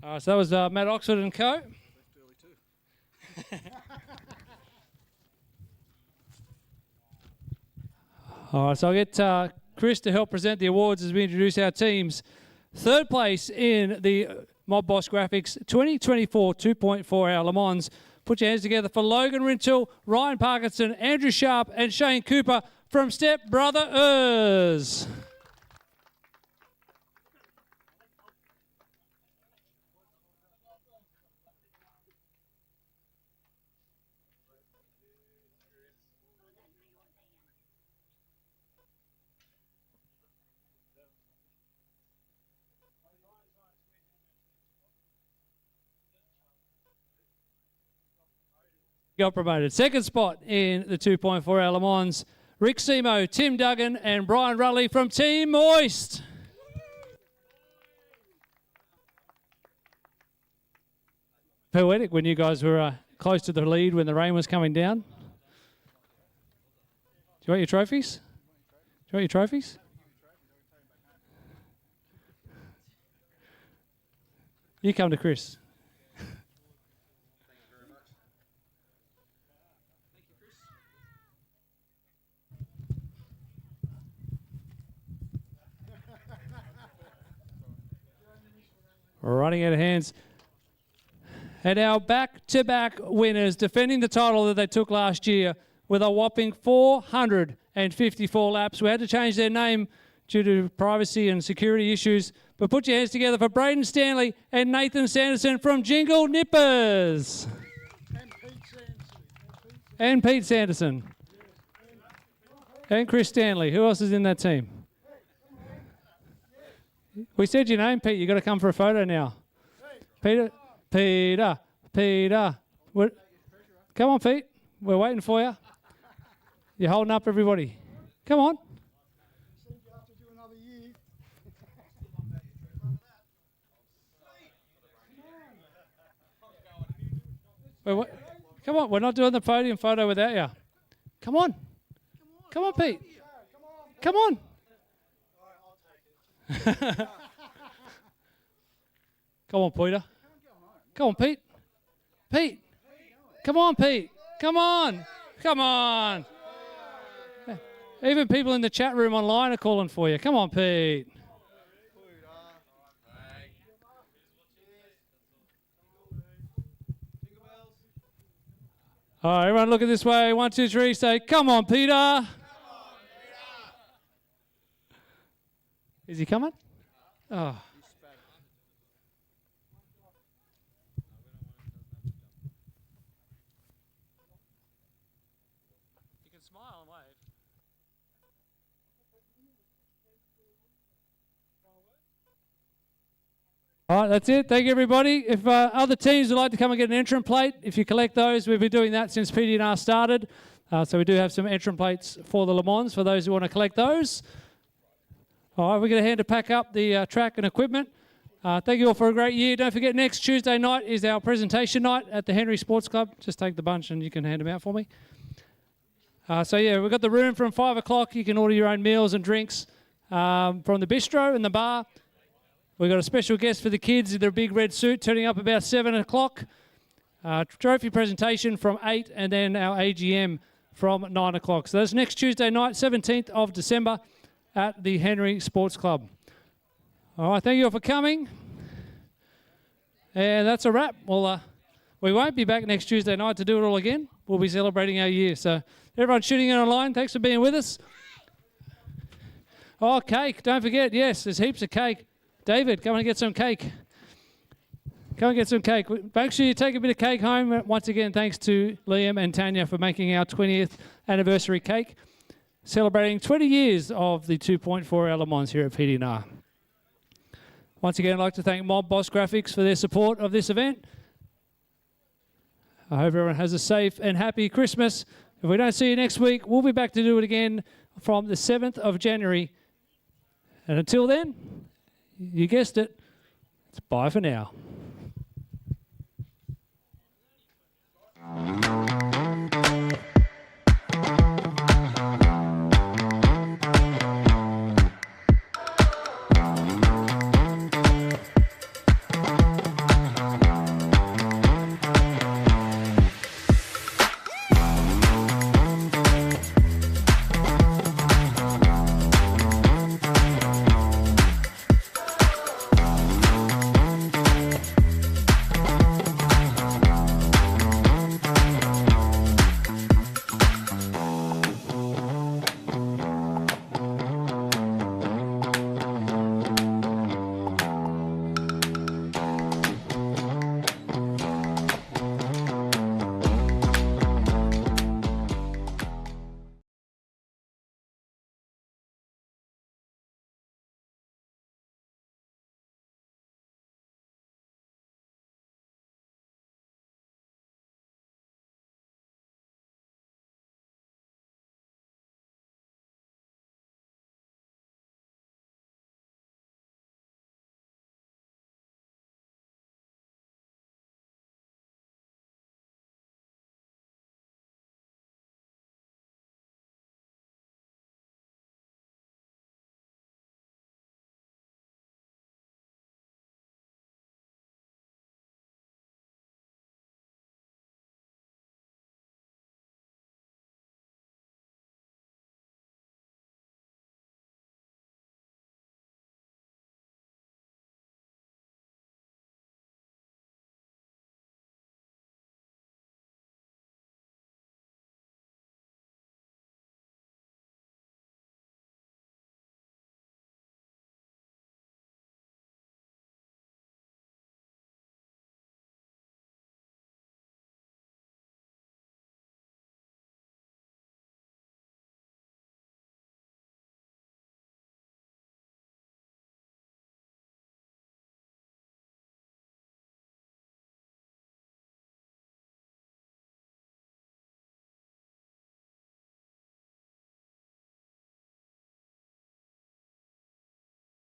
So that was Matt Oxford and co. All right, so I'll get Chris to help present the awards as we introduce our teams. Third place in the Mob Boss Graphics 2024 2.4 hour Le Mans. Put your hands together for Logan Rintel, Ryan Parkinson, Andrew Sharp, and Shane Cooper from Step Brothers. Got promoted. Second spot in the 2.4 hour Le Mans, Rick Simo, Tim Duggan, and Brian Ruttley from Team Moist. Poetic when you guys were close to the lead when the rain was coming down. Do you want your trophies? Do you want your trophies? You come to Chris. Running out of hands. And our back-to-back winners defending the title that they took last year with a whopping 454 laps. We had to change their name due to privacy and security issues. But put your hands together for Braden Stanley and Nathan Sanderson from Jingle Nippers. And Pete Sanderson. And Chris Stanley. Who else is in that team? We said your name, Pete. You got to come for a photo now. Peter. What? Come on, Pete. We're waiting for you. You're holding up everybody. Come on. Come on. We're not doing the podium photo without you. Come on. Come on, Pete. Come on. Come on, Peter. Come on, Pete. Pete. Come on, Pete. Come on. Come on. Even people in the chat room online are calling for you. Come on, Pete. All right, everyone look at this way. 1, 2, 3, say, come on, Peter. Is he coming? Oh. You can smile and wave. All right, that's it. Thank you, everybody. If other teams would like to come and get an entrant plate, if you collect those, we've been doing that since PD&R started. So we do have some entrant plates for the Le Mans for those who want to collect those. All right, we're going to hand to pack up the track and equipment. Thank you all for a great year. Don't forget, next Tuesday night is our presentation night at the Henry Sports Club. Just take the bunch and you can hand them out for me. So, yeah, we've got the room from 5 o'clock. You can order your own meals and drinks from the bistro and the bar. We've got a special guest for the kids in their big red suit turning up about 7 o'clock. Trophy presentation from 8 and then our AGM from 9 o'clock. So that's next Tuesday night, 17th of December at the Henry Sports Club. All right, thank you all for coming. And that's a wrap. Well, we won't be back next Tuesday night to do it all again. We'll be celebrating our year. So everyone shooting in online, thanks for being with us. Oh, cake. Don't forget, yes, there's heaps of cake. David, come and get some cake. Come and get some cake. Make sure you take a bit of cake home. Once again, thanks to Liam and Tanya for making our 20th anniversary cake, celebrating 20 years of the 2.4 Le Mans here at PDNR. Once again, I'd like to thank Mob Boss Graphics for their support of this event. I hope everyone has a safe and happy Christmas. If we don't see you next week, we'll be back to do it again from the 7th of January. And until then, you guessed it, it's bye for now.